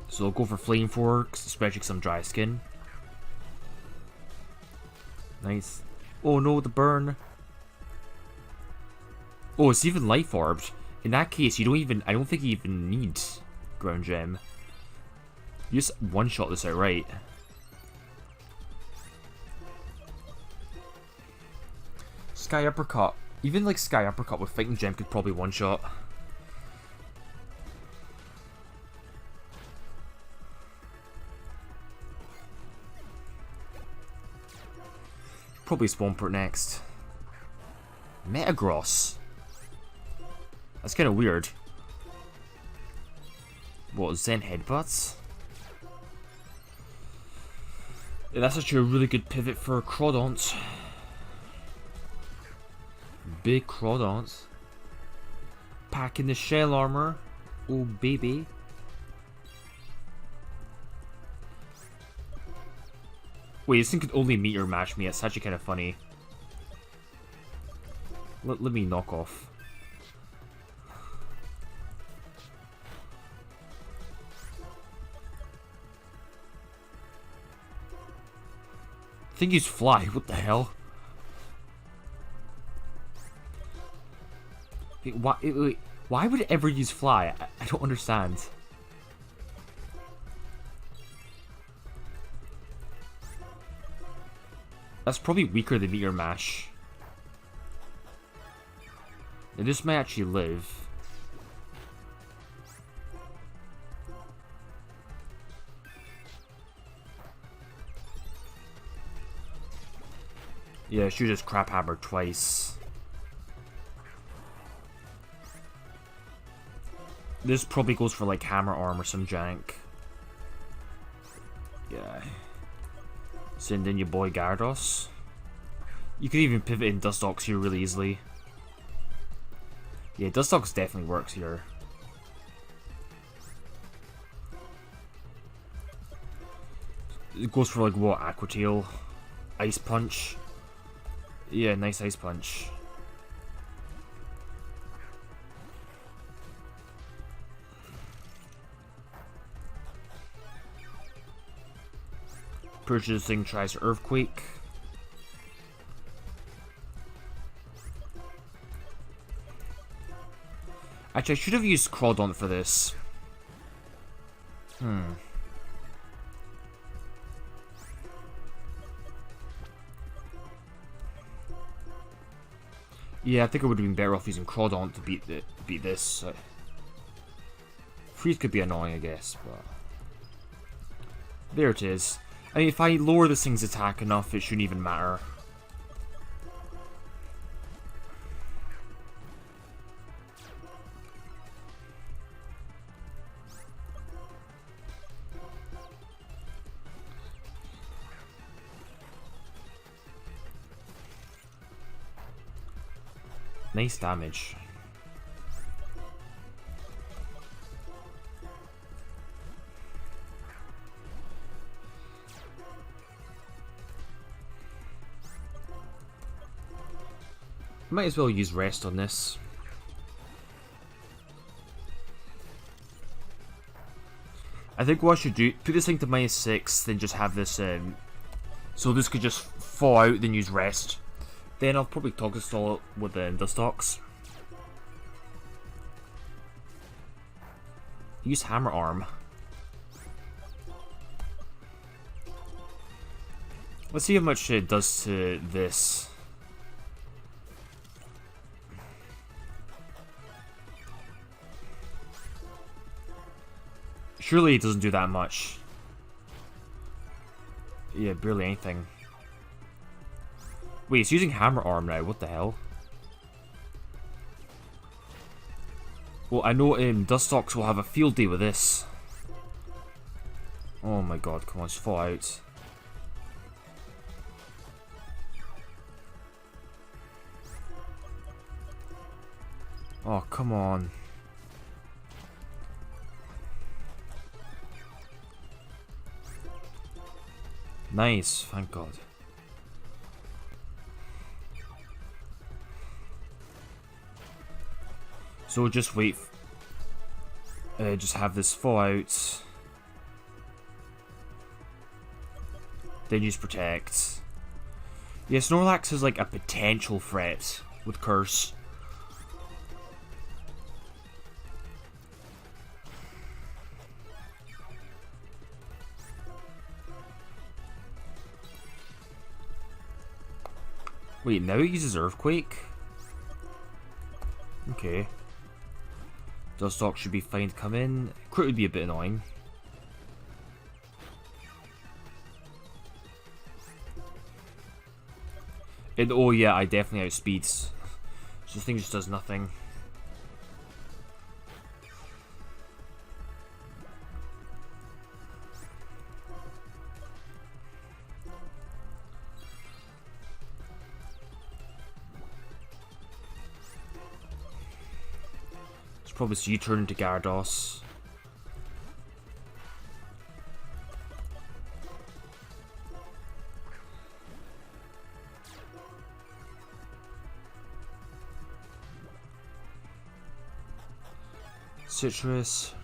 So I'll go for Flame Forks, especially some dry skin. Nice. Oh no, the burn. Oh, it's even Life Orbed. In that case, you don't even. I don't think you even need Ground Gem. You just one-shot this outright. Sky Uppercut. Even like Sky Uppercut with Fighting Gem could probably one-shot. Probably Swampert next. Metagross. That's kind of weird. What, Zen Headbutts? Yeah, that's actually a really good pivot for Crawdont. Big Crawdont. Packing the shell armor. Oh baby. Wait, this thing could only meteor match me. It's actually kind of funny. Let me knock off. think he's fly. What the hell? Why would it ever use fly? I don't understand. That's probably weaker than Meteor Mash. And this might actually live. Yeah, shoot his crap hammer twice. This probably goes for like hammer arm or some jank. Yeah. Send in your boy Gyarados. You could even pivot in Dustox here really easily. Yeah, Dustox definitely works here. It goes for like what? Aqua Tail? Ice Punch? Yeah, nice Ice Punch. Purchasing tries Earthquake. Actually, I should have used Crawdaunt for this. Yeah, I think I would have been better off using Crawdaunt to beat this. Freeze could be annoying, I guess, but there it is. I mean, if I lower this thing's attack enough, it shouldn't even matter. Nice damage. Might as well use rest on this. I think what I should do, put this thing to -6, then just have this so this could just fall out, then use rest. Then I'll probably Toxic Stall it with the Dustox. Use Hammer Arm. Let's see how much it does to this. Surely it doesn't do that much. Yeah, barely anything. Wait, it's using Hammer Arm now, what the hell? Well, I know Dustox will have a field day with this. Oh my god, come on, just fall out. Oh, come on. Nice, thank god. So just wait. Just have this fall out. Then use Protect. Yeah, Snorlax is like a potential threat with Curse. Wait, now it uses Earthquake? Okay. Dustox should be fine to come in. Crit would be a bit annoying. Oh yeah, I definitely outspeed. So this thing just does nothing. Probably see you turn into Gyarados. Citrus.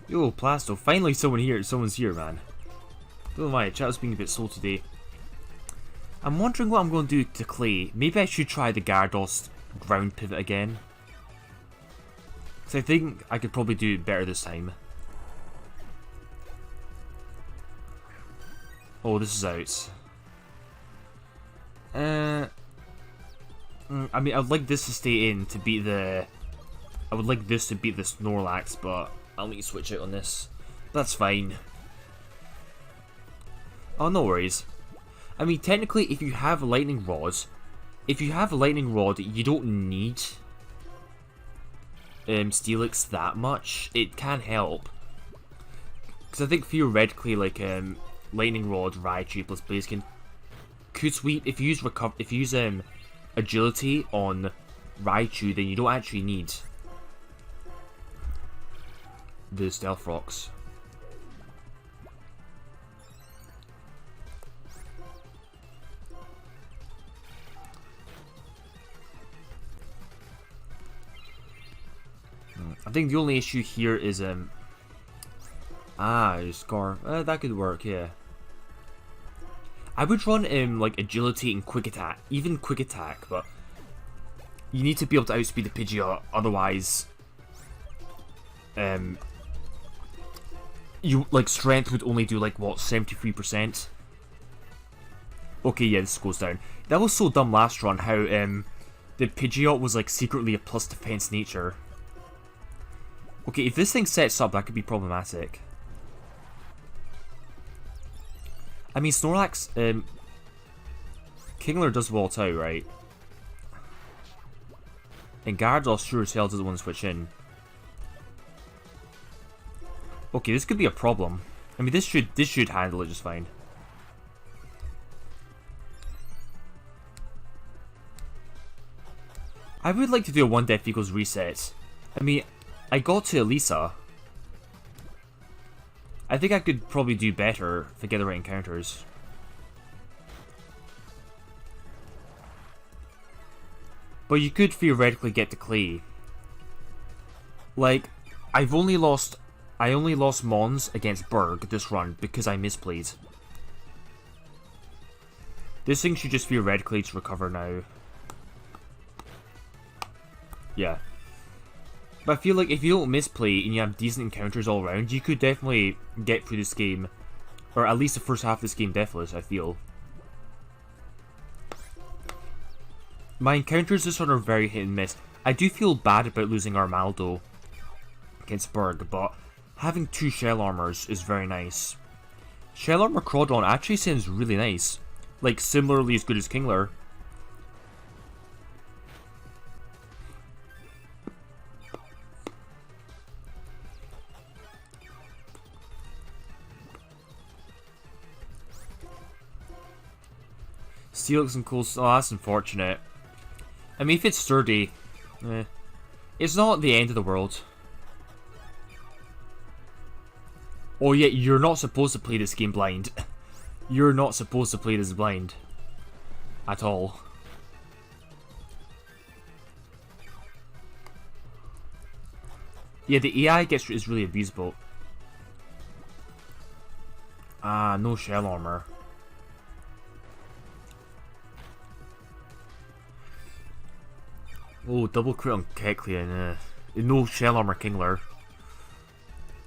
Yo, Plasto, finally someone's here, man. Don't know why, chat's being a bit slow today. I'm wondering what I'm going to do to Clay. Maybe I should try the Gyarados ground pivot again. Because I think I could probably do better this time. Oh, this is out. I mean, I'd like this to stay in to beat the... I would like this to beat the Snorlax, but I'll need to switch out on this. That's fine. Oh, no worries. I mean, technically, if you have a Lightning Rod, you don't need Steelix that much. It can help. Because I think theoretically, like, Lightning Rod, Raichu plus Blaziken could sweep. If you use Agility on Raichu, then you don't actually need the Stealth Rocks. I think the only issue here is Scar. That could work, yeah. I would run like Agility and Quick Attack, even Quick Attack, but you need to be able to outspeed the Pidgeot, otherwise you like Strength would only do like what, 73%. Okay, yeah, this goes down. That was so dumb last run how the Pidgeot was like secretly a plus defense nature. Okay, if this thing sets up, that could be problematic. I mean, Snorlax, Kingler does Volt out, right? And Gyarados sure as hell doesn't want to switch in. Okay, this could be a problem. I mean, this should handle it just fine. I would like to do a 1 death equals reset. I mean, I got to Elisa. I think I could probably do better if I get the right encounters. But you could theoretically get to Clay. Like, I only lost Mons against Berg this run because I misplayed. This thing should just theoretically just recover now. Yeah. But I feel like if you don't misplay and you have decent encounters all around, you could definitely get through this game. Or at least the first half of this game definitely, I feel. My encounters this run are very hit and miss. I do feel bad about losing Armaldo against Berg, but having 2 Shell Armors is very nice. Shell Armor Crawdon actually sounds really nice. Like, similarly as good as Kingler. Steelix and Cold... Oh, that's unfortunate. I mean, if it's sturdy, it's not the end of the world. Oh yeah, you're not supposed to play this game blind. You're not supposed to play this blind. At all. Yeah, the AI is really abusable. Ah, no Shell Armor. Oh, double crit on Kecleon. No Shell Armor Kingler.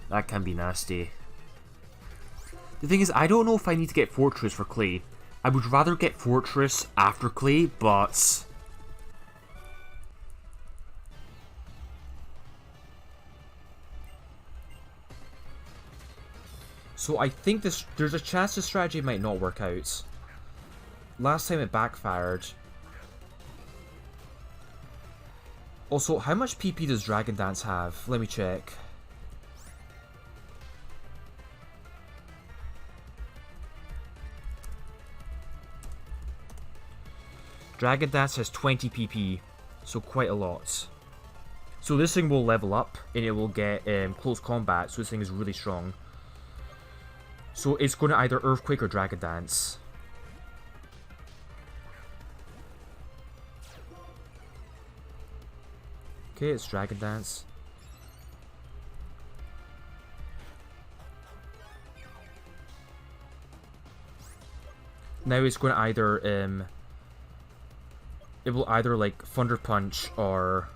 That can be nasty. The thing is, I don't know if I need to get Fortress for Clay. I would rather get Fortress after Clay, but... So I think there's a chance this strategy might not work out. Last time it backfired. Also, how much PP does Dragon Dance have? Let me check. Dragon Dance has 20 PP, so quite a lot. So this thing will level up, and it will get close combat, so this thing is really strong. So it's going to either Earthquake or Dragon Dance. Okay, it's Dragon Dance. Now it's going to either it will either like Thunder Punch or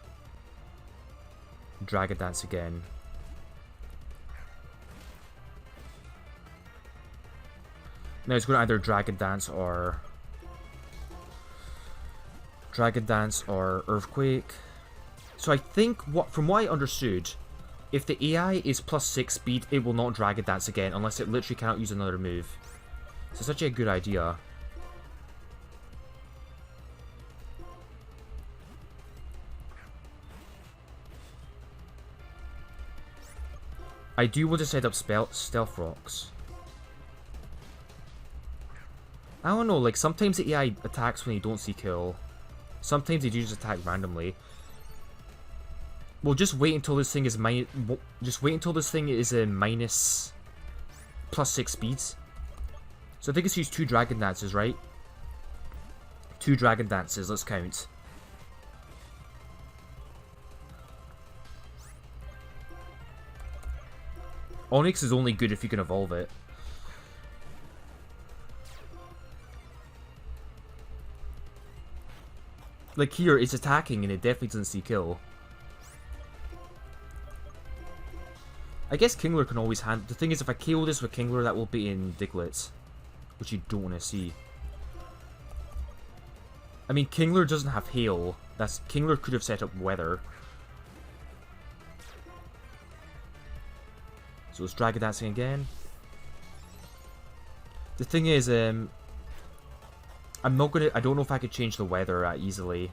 Dragon Dance again. Now it's going to either Dragon Dance or Earthquake. So I think from what I understood, if the AI is +6 speed, it will not Dragon Dance again unless it literally cannot use another move. So it's actually a good idea. I do want to set up Stealth Rocks. I don't know, like sometimes the AI attacks when you don't see kill. Sometimes they do just attack randomly. Well, just wait until this thing is minus +6 speeds. So I think it's used 2 Dragon Dances, right? 2 Dragon Dances, let's count. Onyx is only good if you can evolve it. Like here, it's attacking and it definitely doesn't see kill. I guess Kingler can always handle... The thing is, if I KO this with Kingler, that will be in Diglett, which you don't want to see. I mean, Kingler doesn't have Hail. Kingler could have set up Weather. So it's Dragon Dancing again. The thing is, I don't know if I could change the weather easily.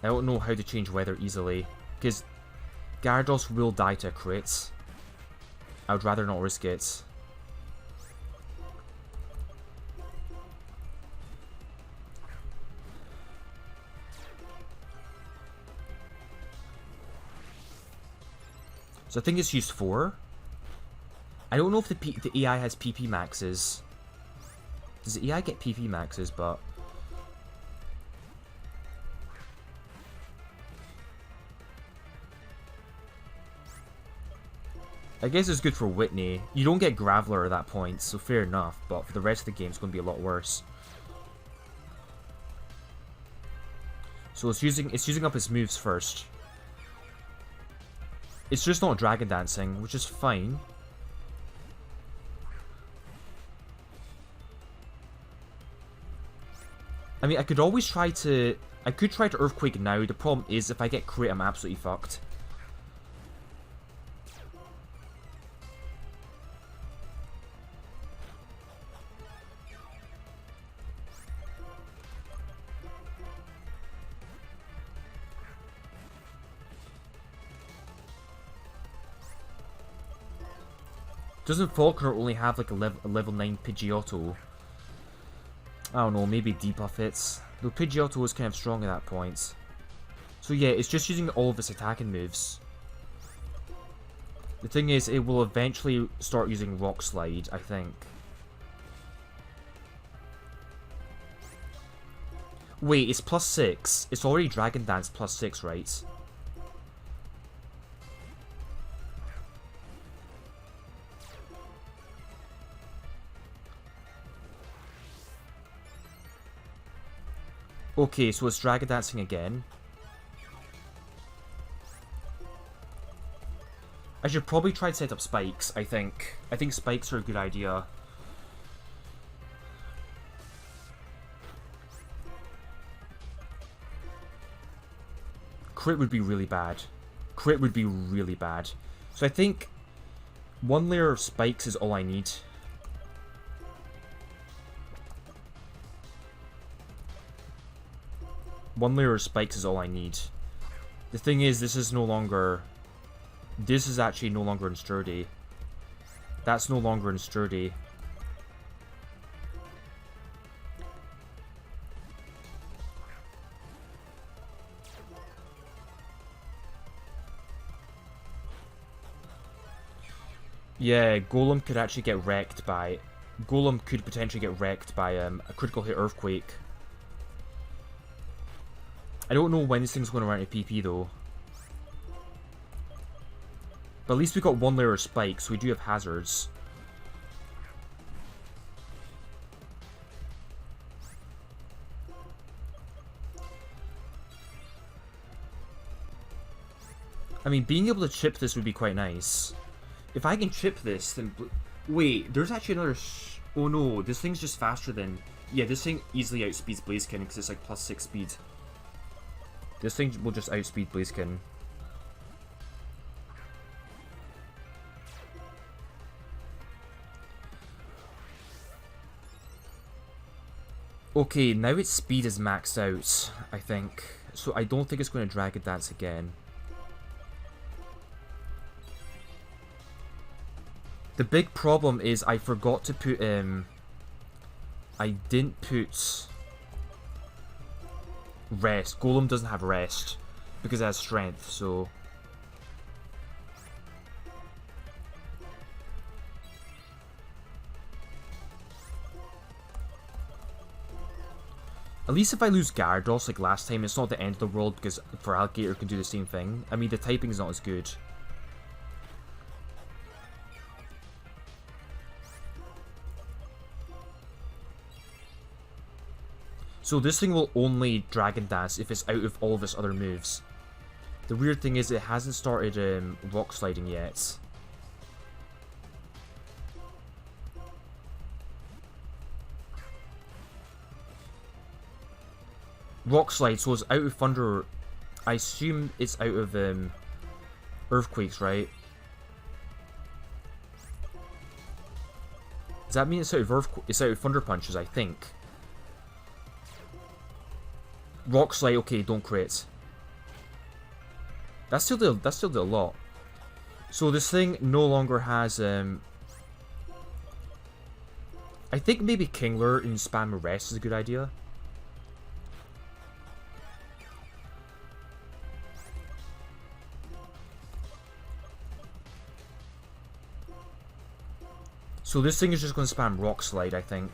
I don't know how to change weather easily. Because Gyarados will die to crits. I would rather not risk it. So I think it's used 4. I don't know if the AI has PP maxes. Does the AI get PP maxes, but... I guess it's good for Whitney. You don't get Graveler at that point, so fair enough, but for the rest of the game it's going to be a lot worse. So it's using up its moves first. It's just not Dragon Dancing, which is fine. I mean, I could try to Earthquake now. The problem is, if I get crit, I'm absolutely fucked. Doesn't Faulkner only have like a level 9 Pidgeotto? I don't know, maybe debuff it. Though Pidgeotto was kind of strong at that point. So yeah, it's just using all of its attacking moves. The thing is, it will eventually start using Rock Slide, I think. Wait, it's +6. It's already Dragon Dance +6, right? Okay, so it's Dragon Dancing again. I should probably try to set up spikes, I think. I think spikes are a good idea. Crit would be really bad. Crit would be really bad. So I think 1 layer of spikes is all I need. One layer of spikes is all I need. The thing is, this is actually no longer in Sturdy. That's no longer in Sturdy. Yeah, Golem could actually get wrecked by... Golem could potentially get wrecked by a critical hit Earthquake. I don't know when this thing's going to run out of PP though. But at least we got 1 layer of spikes, so we do have hazards. I mean, being able to chip this would be quite nice. If I can chip this, then... Wait, there's actually another... Oh no, this thing's just faster than... Yeah, this thing easily outspeeds Blaziken because it's like +6 speed. This thing will just outspeed Blaziken. Okay, now its speed is maxed out, I think. So I don't think it's going to Dragon Dance again. The big problem is I forgot to put I didn't put rest. Golem doesn't have rest because it has strength, so at least if I lose Gyarados like last time, it's not the end of the world because for Alligator can do the same thing. I mean, the typing's not as good. So this thing will only Dragon Dance if it's out of all of its other moves. The weird thing is it hasn't started Rock Sliding yet. Rock Slide, so it's out of Thunder. I assume it's out of Earthquakes, right? Does that mean it's out of it's out of Thunder Punches, I think. Rock Slide, okay, don't crit. That still did a lot. So this thing no longer has I think maybe Kingler and spam Rest is a good idea. So this thing is just going to spam Rock Slide, I think.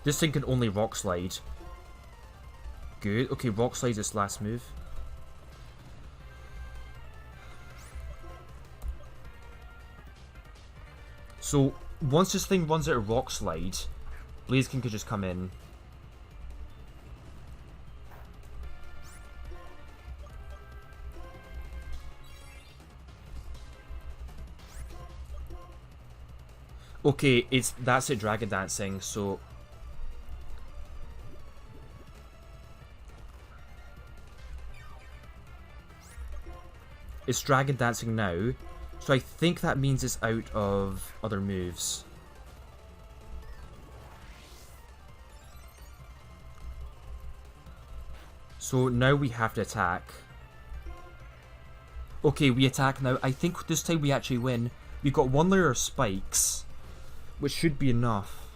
This thing can only Rock Slide. Good. Okay, Rock Slide is its last move. So, once this thing runs out of Rock Slide, Blaziken could just come in. Okay, that's it Dragon Dancing, so... It's Dragon Dancing now, so I think that means it's out of other moves. So now we have to attack. Okay, we attack now. I think this time we actually win. We've got one layer of spikes, which should be enough.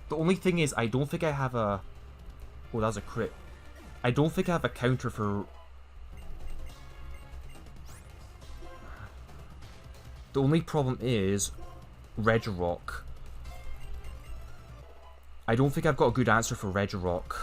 The only thing is, I don't think I have a... Oh, that was a crit. I don't think I have a counter for... The only problem is Regirock. I don't think I've got a good answer for Regirock.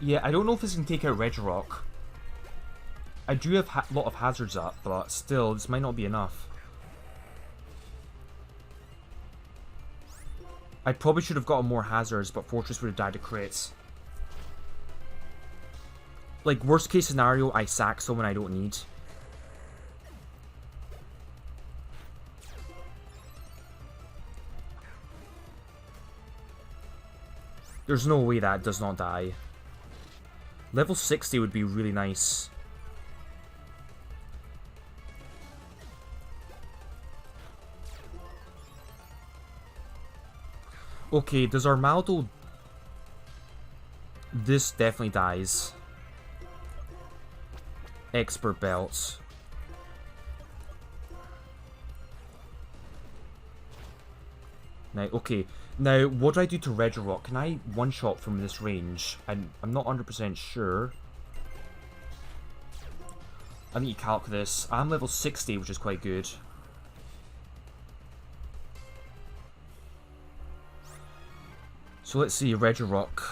Yeah, I don't know if this can take out Regirock. I do have a lot of hazards up, but still, this might not be enough. I probably should have gotten more hazards, but Fortress would have died to crits. Like, worst case scenario, I sack someone I don't need. There's no way that does not die. Level 60 would be really nice. Okay, does Armaldo... This definitely dies. Expert Belt. Now, okay. Now, what do I do to Regirock? Can I one-shot from this range? I'm not 100% sure. I need to calc this. I'm level 60, which is quite good. So let's see, Regirock.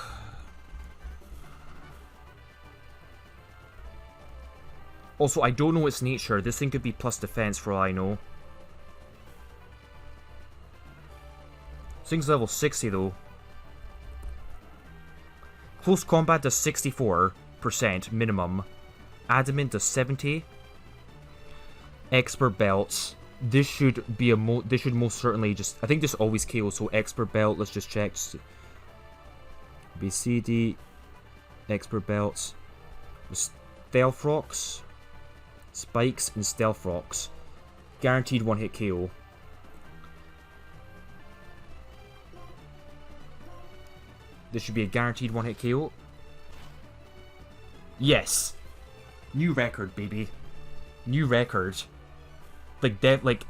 Also, I don't know its nature. This thing could be plus defense for all I know. This thing's level 60 though. Close combat does 64% minimum. Adamant does 70. Expert belts. This should be this should most certainly just, I think this always KO. So expert belt. Let's just check. BCD. Expert belts. Stealth rocks. Spikes and stealth rocks. Guaranteed one hit KO. This should be a guaranteed one hit KO. Yes. New record, baby. New record. Like,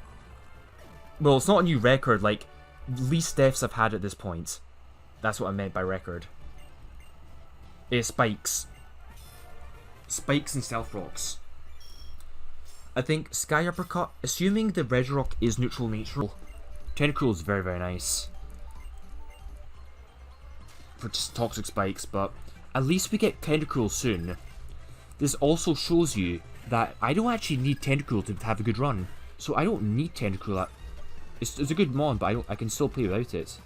well, it's not a new record, like, least deaths I've had at this point. That's what I meant by record. Spikes. Spikes and stealth rocks. I think Sky Uppercut, assuming the Regirock is neutral. Tentacruel is very, very nice. For just toxic spikes, but at least we get Tentacruel soon. This also shows you that I don't actually need Tentacruel to have a good run. So I don't need Tentacruel. It's a good mon, but I can still play without it.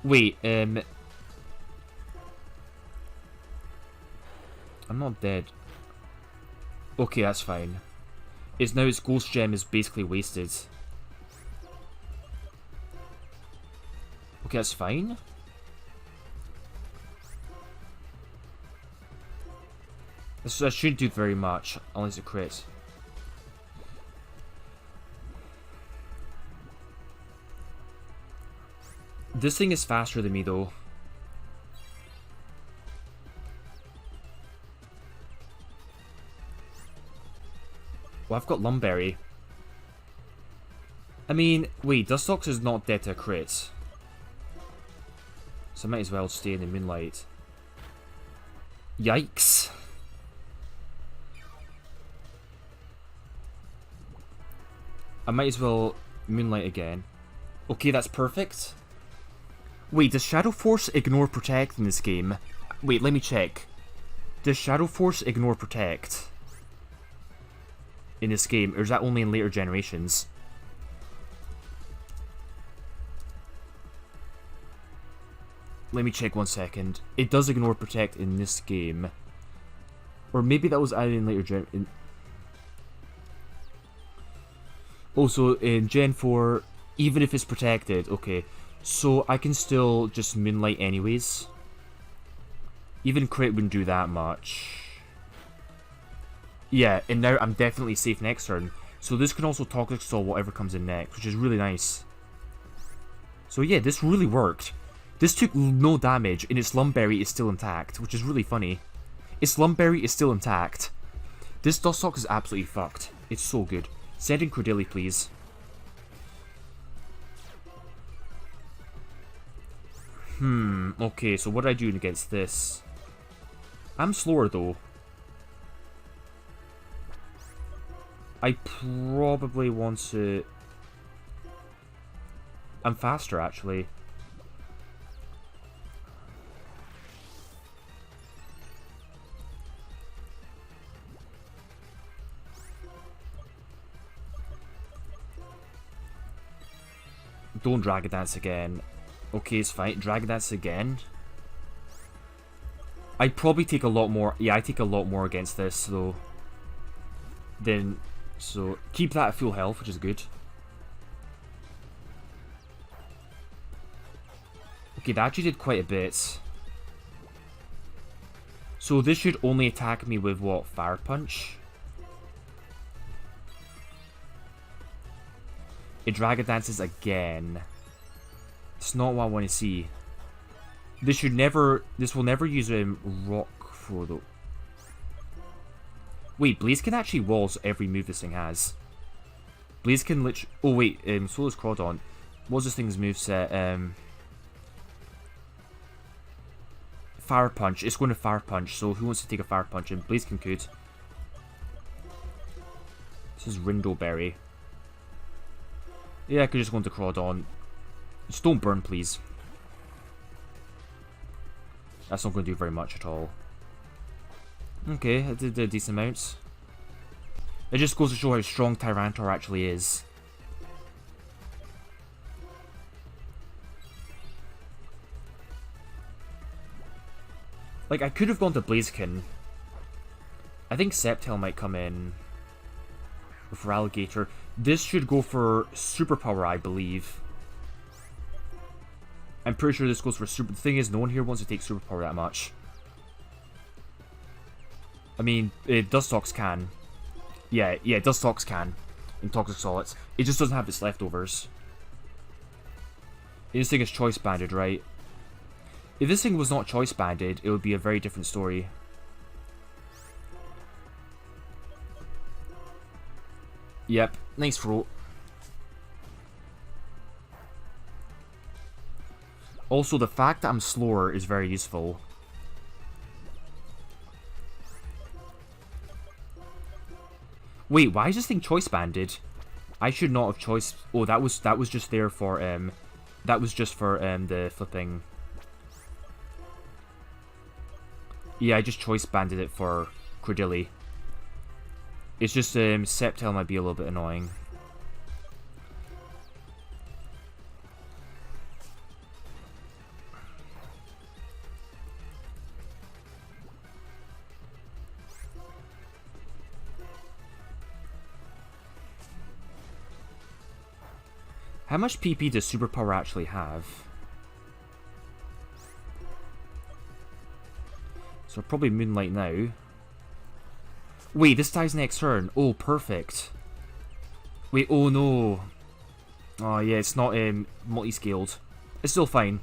Wait, I'm not dead. Okay, that's fine. It's now its Ghost Gem is basically wasted. Okay, that's fine. This shouldn't do very much, unless it crits. This thing is faster than me, though. Well, I've got Lumberry. I mean, wait, Dustox is not dead to a crit. So I might as well stay in the Moonlight. Yikes. I might as well Moonlight again. Okay, that's perfect. Wait, does Shadow Force ignore Protect in this game? Wait, let me check. Does Shadow Force ignore Protect in this game, or is that only in later generations? Let me check 1 second. It does ignore Protect in this game. Or maybe that was added in later gen... Also, in Gen 4, even if it's protected, okay. So, I can still just Moonlight anyways. Even crit wouldn't do that much. Yeah, and now I'm definitely safe next turn. So this can also Toxic Stall whatever comes in next, which is really nice. So yeah, this really worked. This took no damage, and its Lumberry is still intact, which is really funny. Its Lumberry is still intact. This Dustox is absolutely fucked. It's so good. Send in Cordeli, please. Okay, so what do I do against this? I'm slower, though. I probably want to... I'm faster, actually. Don't Dragon Dance again. Okay, it's fine. Dragon Dance again. I'd probably take a lot more. Yeah, I take a lot more against this, though. Then, so keep that at full health, which is good. Okay, that actually did quite a bit. So this should only attack me with what? Fire Punch? It Dragon Dances again. It's not what I want to see. This will never use Rock Throw though. Wait, Blaziken actually walls every move this thing has. Blaziken literally... Oh wait, Solar's Crawdon. What's this thing's moveset? Fire Punch. It's going to Fire Punch, so who wants to take a Fire Punch? And Blaziken could. This is Rindleberry. Yeah, I could just go into Crawdon. Just don't burn, please. That's not going to do very much at all. Okay, I did a decent amount. It just goes to show how strong Tyranitar actually is. Like, I could have gone to Blaziken. I think Sceptile might come in. For Alligator. This should go for Superpower, I believe. I'm pretty sure this goes for Super... The thing is, no one here wants to take Superpower that much. I mean, Dustox can. Yeah, Dustox can. In Toxic Solids. It just doesn't have its leftovers. This thing is Choice Banded, right? If this thing was not Choice Banded, it would be a very different story. Yep, nice throat. Also, the fact that I'm slower is very useful. Wait, why is this thing Choice Banded? I should not have choice. Oh, that was just there for that was just for the flipping. Yeah, I just Choice Banded it for Cordilli. It's just Sceptile might be a little bit annoying. How much PP does Superpower actually have? So probably Moonlight now. Wait, this dies next turn. Oh, perfect. Wait, oh no. Oh yeah, it's not multi-scaled. It's still fine.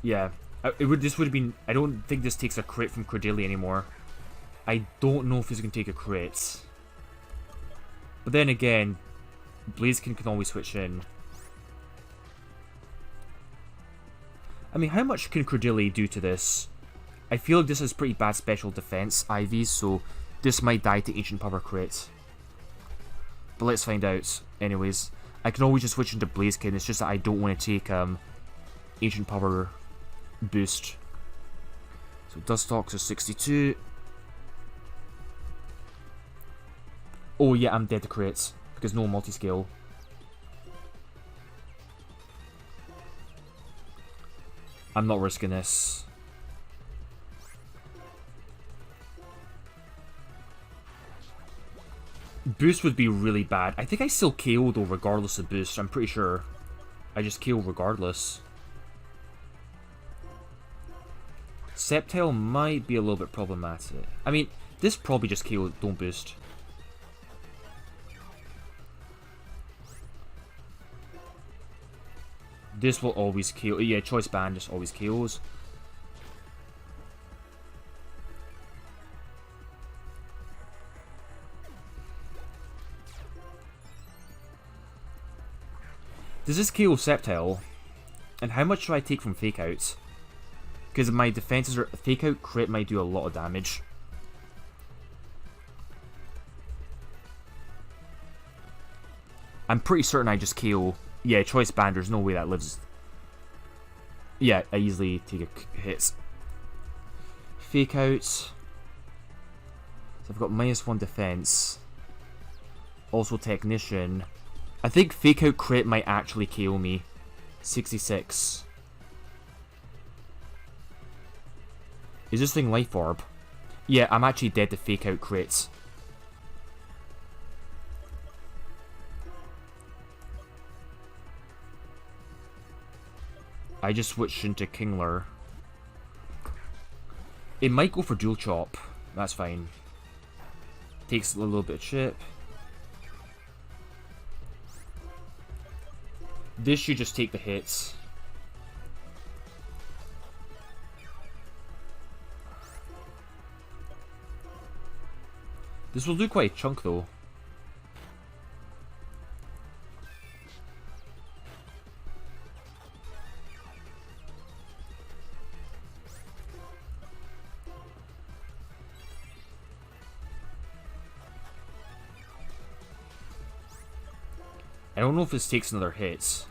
Yeah, this would have been. I don't think this takes a crit from Cordilli anymore. I don't know if this can take a crit. But then again, Blaziken can always switch in. I mean, how much can Cordilli do to this? I feel like this is pretty bad special defense, IVs, so this might die to Ancient Power crit. But let's find out. Anyways, I can always just switch into Blaziken, it's just that I don't want to take Ancient Power boost. So Dustox is 62. Oh yeah, I'm dead to crits, because no multi-scale. I'm not risking this. Boost would be really bad. I think I still KO though regardless of boost. I'm pretty sure. I just KO regardless. Sceptile might be a little bit problematic. I mean, this probably just KO, don't boost. This will always KO. Yeah, Choice Band just always KOs. Does this KO Sceptile? And how much should I take from Fake Out? Because my defenses are... Fake Out crit might do a lot of damage. I'm pretty certain I just KO. Yeah, Choice Band, there's no way that lives. Yeah, I easily take a hit. Fake Out. So I've got -1 defense. Also Technician. I think Fake Out crit might actually KO me. 66. Is this thing Life Orb? Yeah, I'm actually dead to Fake Out crits. I just switched into Kingler. It might go for Dual Chop. That's fine. Takes a little bit of chip. This should just take the hits. This will do quite a chunk though. I don't know if this takes another hit,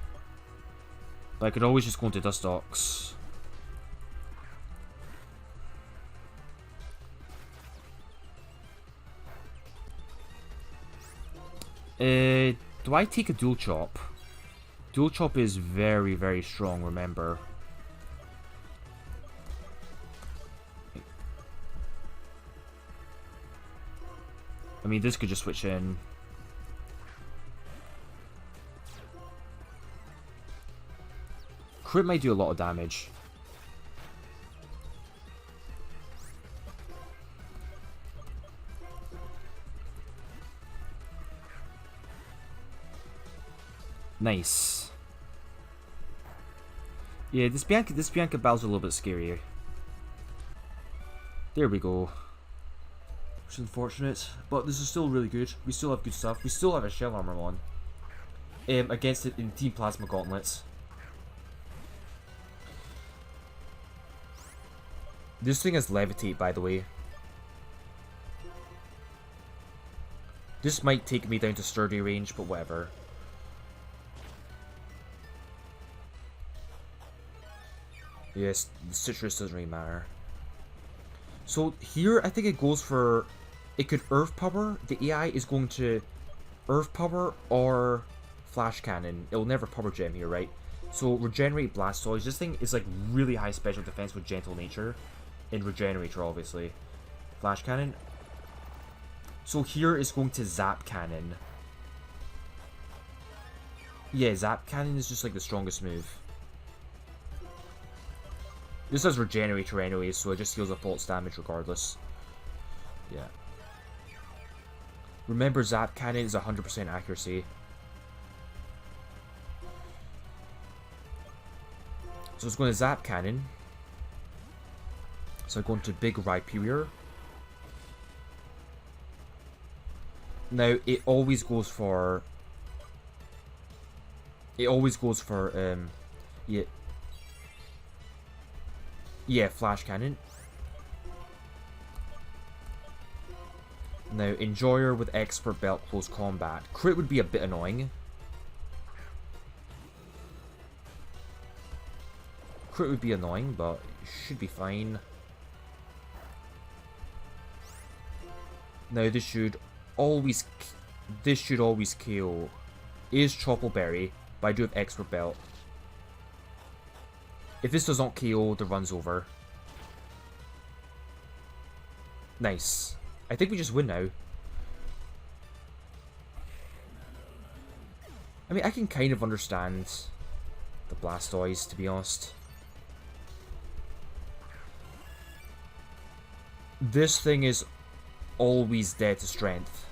but I could always just go into Nuzlocke. Do I take a dual chop? Dual chop is very, very strong, remember. I mean, this could just switch in. Crit might do a lot of damage. Nice. Yeah, this Bianca battle's a little bit scarier. There we go. Which is unfortunate, but this is still really good. We still have good stuff. We still have a shell armor on. Against it in Team Plasma Gauntlets. This thing has levitate, by the way. This might take me down to sturdy range, but whatever. Yes, the citrus doesn't really matter. So here, I think it goes for... It could Earth Power. The AI is going to Earth Power or Flash Cannon. It'll never Power Gem here, right? So Regenerate Blastoise. This thing is like really high special defense with Gentle Nature. And Regenerator, obviously. Flash Cannon. So here is going to Zap Cannon. Yeah, Zap Cannon is just like the strongest move. This has Regenerator anyway, so it just heals up all its damage regardless. Yeah. Remember, Zap Cannon is 100% accuracy. So it's going to Zap Cannon. So I'm going to Big Rhyperior. Now, it always goes for... Yeah. Yeah, Flash Cannon. Now, Enjoyer with Expert Belt Close Combat. Crit would be a bit annoying. Crit would be annoying, but it should be fine. Now, this should always KO. It is Choppleberry, but I do have Expert Belt. If this does not KO, the run's over. Nice. I think we just win now. I mean, I can kind of understand the Blastoise, to be honest. This thing is always dead to Strength.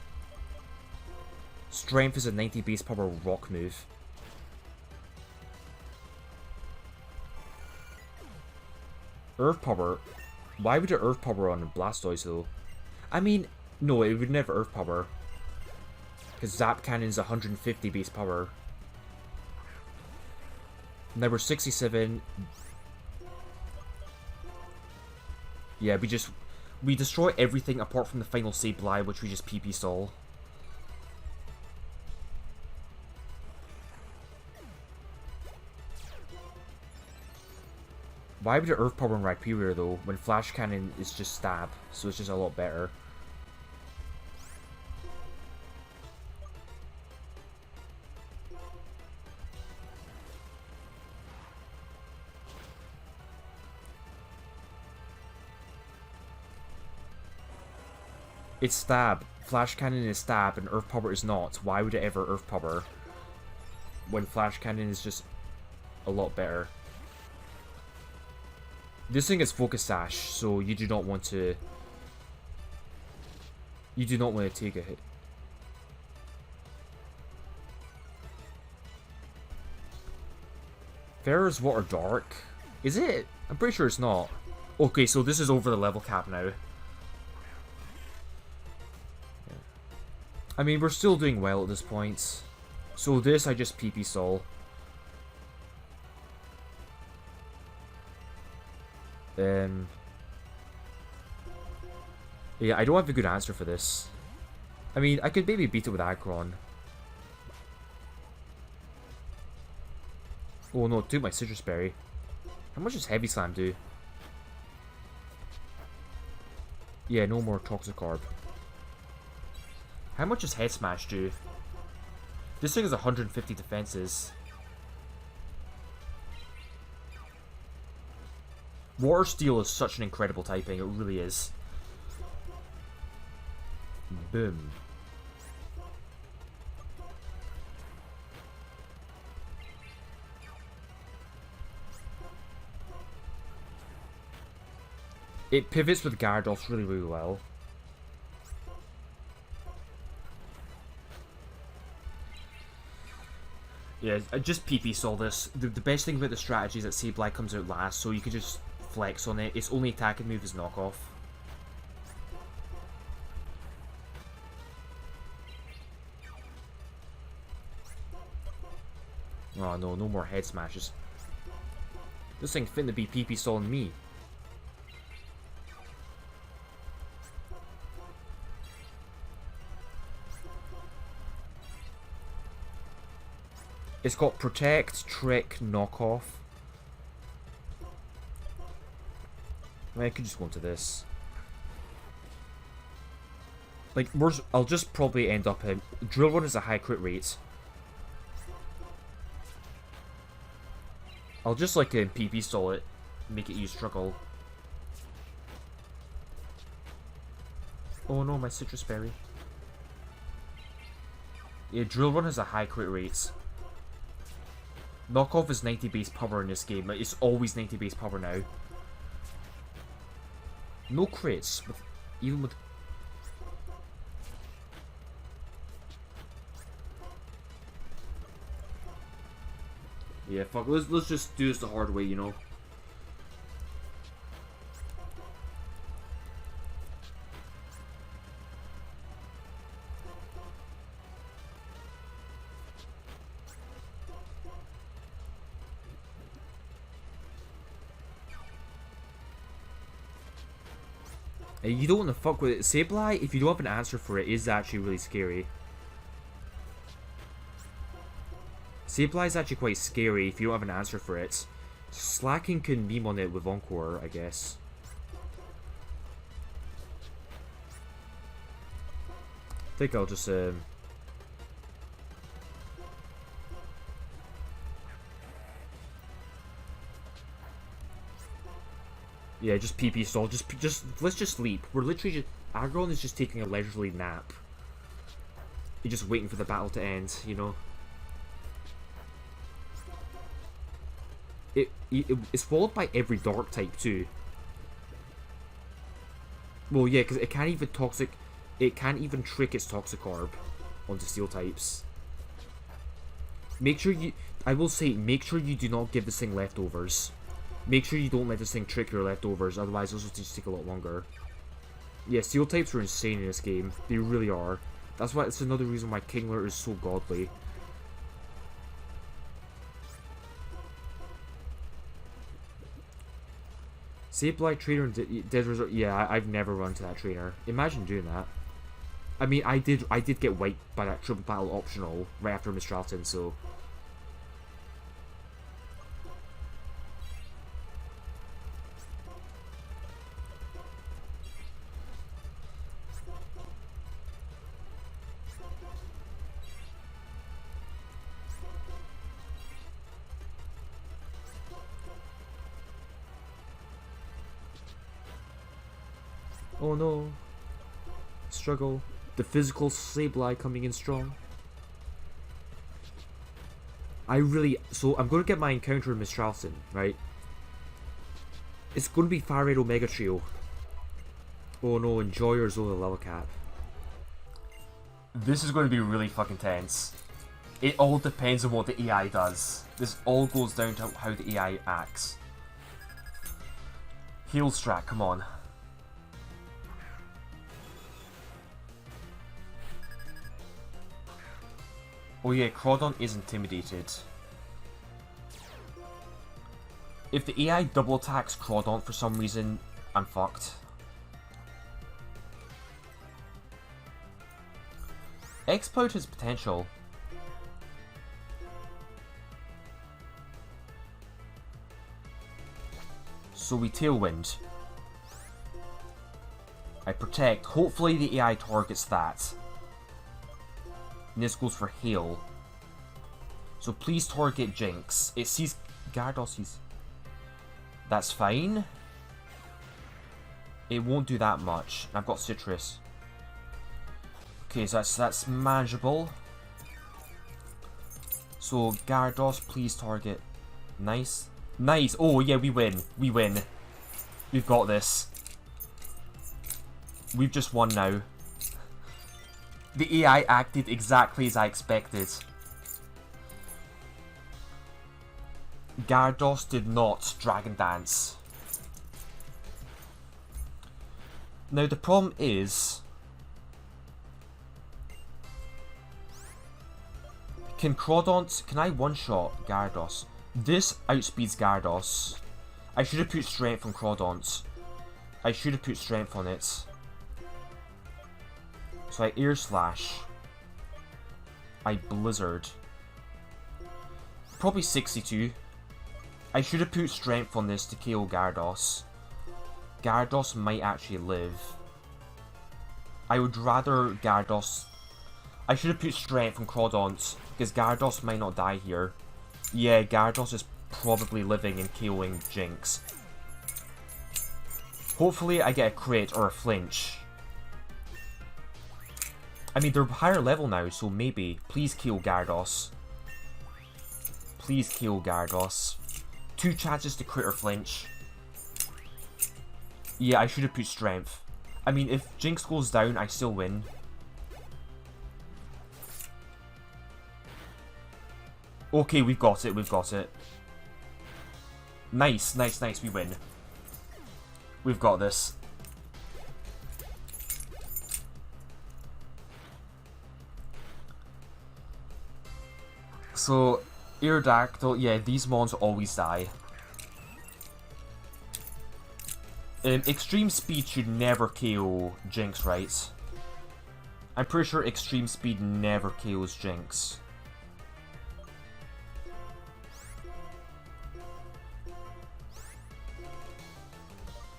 Strength is a 90 base power rock move. Earth Power? Why would it Earth Power on Blastoise though? I mean, no, it would never Earth Power. Because Zap Cannon is 150 base power. Now we're 67. Yeah, we destroy everything apart from the final Sableye, which we just PP stall. Why would it Earth Power on Rhyperior though, when Flash Cannon is just stab, so it's just a lot better. It's stab. Flash Cannon is stab and Earth Power is not. Why would it ever Earth Power when Flash Cannon is just a lot better? This thing is Focus Sash, so you do not want to... You do not want to take a hit. Farrah's Water Dark? Is it? I'm pretty sure it's not. Okay, so this is over the level cap now. I mean, we're still doing well at this point. So this, I just PP stall. Yeah, I don't have a good answer for this. I mean, I could maybe beat it with Aggron. Oh no, do my citrus berry. How much does heavy slam do? Yeah, no more toxic orb. How much does head smash do? This thing is 150 defenses. Water steel is such an incredible typing, it really is. Boom. It pivots with Gyarados really, really well. Yeah, just PP stall this. The best thing about the strategy is that Sableye comes out last, so you can just flex on it. Its only attacking move is knockoff. Oh no, no more head smashes. This thing fitting to be PP stalling me. It's got Protect, Trick, Knockoff. I could just go into this. Like, I'll just probably end up in... Drill Run is a high crit rate. I'll just, like, PP stall it. Make it use Struggle. Oh no, my citrus berry. Yeah, Drill Run has a high crit rate. Knockoff is 90 base power in this game. It's always 90 base power now. No crits, even with... Yeah, fuck, let's just do this the hard way, you know? You don't want to fuck with it. Sableye, if you don't have an answer for it, is actually really scary. Sableye is actually quite scary if you don't have an answer for it. Slacking can meme on it with Encore, I guess. I think I'll just yeah, just PP stall. Let's just sleep. We're literally just... Aggron is just taking a leisurely nap. You're just waiting for the battle to end, you know? It's followed by every dark type too. Well, yeah, because it can't even toxic... It can't even trick its toxic orb onto steel types. Make sure you... I will say, make sure you do not give this thing leftovers. Make sure you don't let this thing trick your leftovers, otherwise those will just take a lot longer. Yeah, steel types are insane in this game. They really are. That's why it's another reason why Kingler is so godly. Sableye trainer and Dead Resort. Yeah, I've never run to that trainer. Imagine doing that. I mean, I did get wiped by that triple battle optional right after Mistralton, so... Oh no. Struggle. The physical Sableye coming in strong. So I'm going to get my encounter in Mistralton, right? It's going to be Fire Red Omega Trio. Oh no, Enjoyer's over the level cap. This is going to be really fucking tense. It all depends on what the AI does. This all goes down to how the AI acts. Heal strat, come on. Oh yeah, Crawdon is intimidated. If the AI double attacks Crawdon for some reason, I'm fucked. Exploit has potential. So we Tailwind. I Protect. Hopefully the AI targets that. And this goes for Hail. So please target Jinx. It sees Gyarados sees. That's fine. It won't do that much. I've got Citrus. Okay, so that's manageable. So Gyarados, please target. Nice. Nice. Oh yeah, we win. We win. We've got this. We've just won now. The AI acted exactly as I expected. Gyarados did not Dragon Dance. Now the problem is... Can I one-shot Gyarados? This outspeeds Gyarados. I should have put Strength on Crawdont. I should have put Strength on it. So I Air Slash. I Blizzard. Probably 62. I should have put Strength on this to KO Gyarados. Gyarados might actually live. I would rather Gyarados... I should have put Strength on Crawdont, because Gyarados might not die here. Yeah, Gyarados is probably living and KOing Jinx. Hopefully I get a crit or a flinch. I mean, they're higher level now, so maybe. Please kill Gyarados. Please kill Gyarados. 2 chances to crit or flinch. Yeah, I should have put Strength. I mean, if Jinx goes down, I still win. Okay, we've got it, we've got it. Nice, nice, nice, we win. We've got this. So, Aerodactyl, yeah, these mons always die. Extreme Speed should never KO Jinx, right? I'm pretty sure Extreme Speed never KOs Jinx.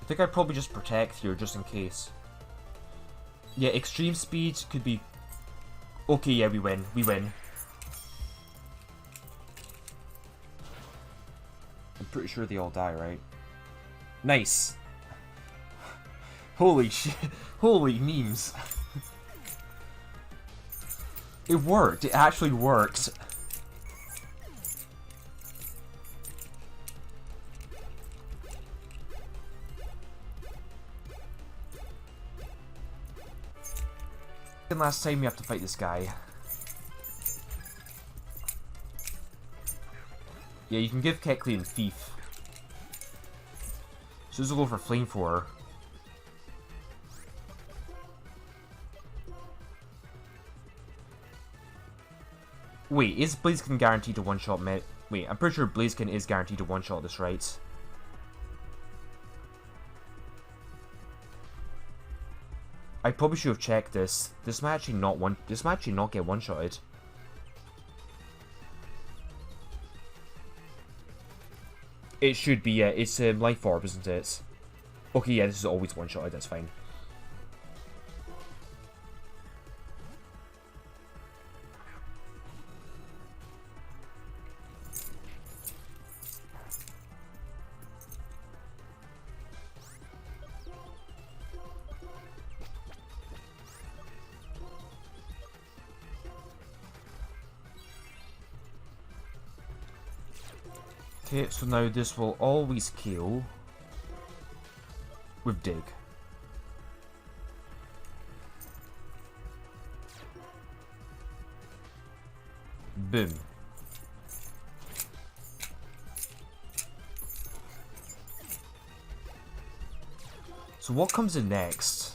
I think I'd probably just Protect here, just in case. Yeah, Extreme Speed could be... Okay, yeah, we win. We win. I'm pretty sure they all die, right? Nice! Holy shit. Holy memes. It worked. It actually worked. And last time we have to fight this guy. Yeah, you can give Kecleon and Thief. So this will go for Flamethrower. Wait, is Blaziken guaranteed to one-shot me? Wait, I'm pretty sure Blaziken is guaranteed to one-shot this, right? I probably should have checked this. This might actually not get one-shotted. It should be, yeah. It's Life Orb, isn't it? Okay, yeah, this is always one-shotted, that's fine. Okay, so now this will always kill with Dig. Boom. So what comes in next?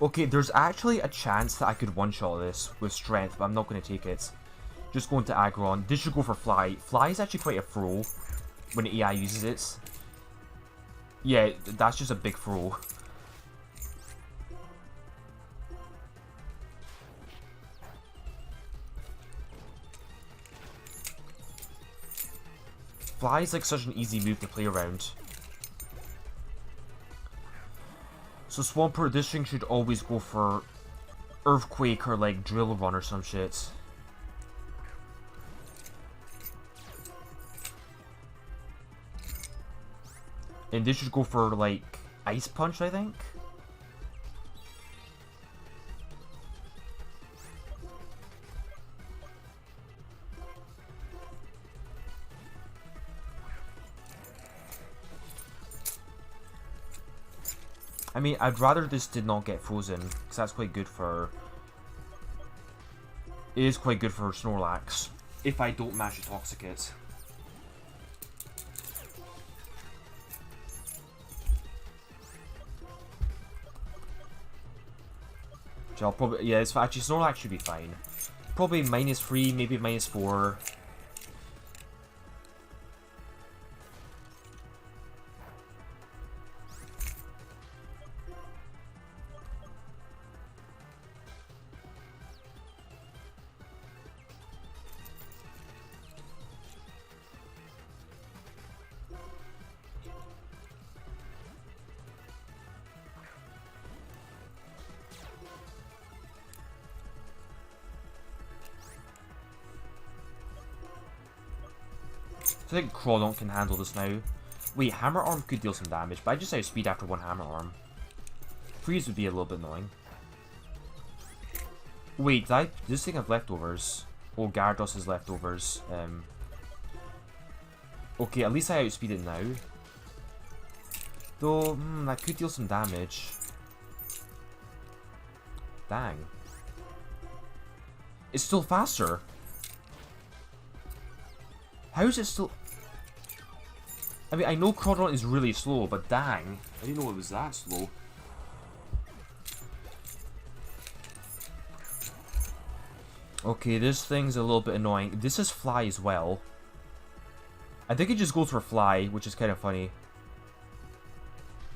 Okay, there's actually a chance that I could one-shot this with Strength, but I'm not going to take it. Just going to Aggron. This should go for Fly. Fly is actually quite a throw when the AI uses it. Yeah, that's just a big throw. Fly is like such an easy move to play around. So Swampert, this thing should always go for Earthquake or like Drill Run or some shit. And this should go for like Ice Punch, I think. I mean, I'd rather this did not get frozen, because that's quite good for... It is quite good for Snorlax, if I don't mash a Toxicate. Which I'll probably... Yeah, it's actually Snorlax should be fine. Probably -3, maybe -4. So I think Crawdont can handle this now. Wait, Hammer Arm could deal some damage, but I just outspeed after one Hammer Arm. Freeze would be a little bit annoying. Wait, does this thing have leftovers? Oh, Gyarados has leftovers. Okay, at least I outspeed it now. Though, that could deal some damage. Dang. It's still faster. How is it still... I mean, I know Crawdont is really slow, but dang. I didn't know it was that slow. Okay, this thing's a little bit annoying. This is Fly as well. I think it just goes for Fly, which is kind of funny.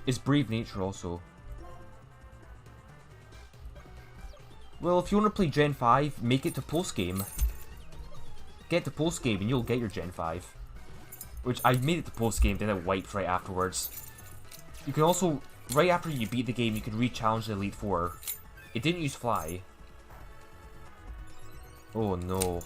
It's Brave Nature also. Well, if you want to play Gen 5, make it to post-game. Get to post-game and you'll get your Gen 5. Which, I made it to post-game, then it wiped right afterwards. You can also, right after you beat the game, you can re-challenge the Elite Four. It didn't use Fly. Oh no.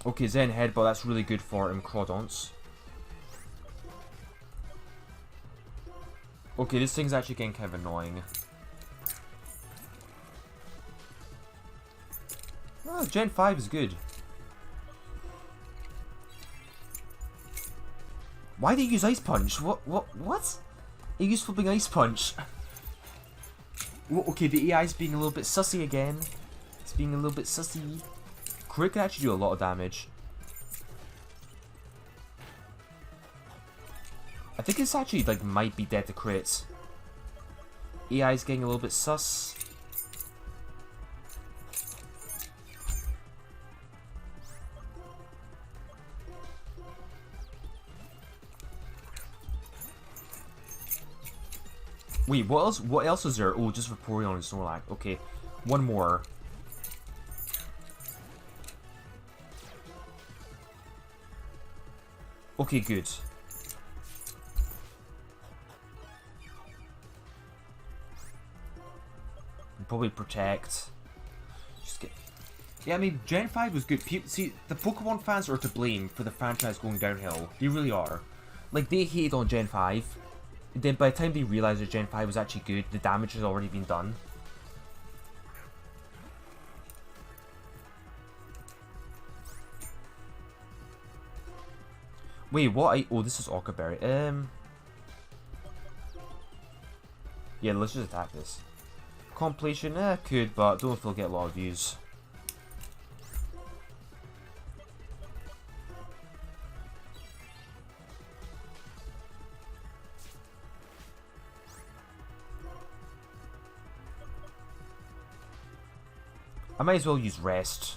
Okay, Zen Headbutt, that's really good for Crawdonts. Okay, this thing's actually getting kind of annoying. Oh, Gen 5 is good. Why did you use Ice Punch? What? You used flipping Ice Punch. Well, okay, the AI's being a little bit sussy again. It's being a little bit sussy. Crit can actually do a lot of damage. I think it's actually, like, might be dead to crits. AI's getting a little bit sus. Wait, what else? What else is there? Oh, just Vaporeon and Snorlax. Okay, one more. Okay, good. Probably protect. Just get. Yeah, I mean, Gen 5 was good. See, the Pokemon fans are to blame for the franchise going downhill. They really are. Like, they hated on Gen 5. Then by the time they realized that Gen 5 was actually good, the damage has already been done. Wait, what? Oh, this is Orca Berry. Yeah, let's just attack this. Completion, could, but don't know if it'll get a lot of views. I might as well use Rest.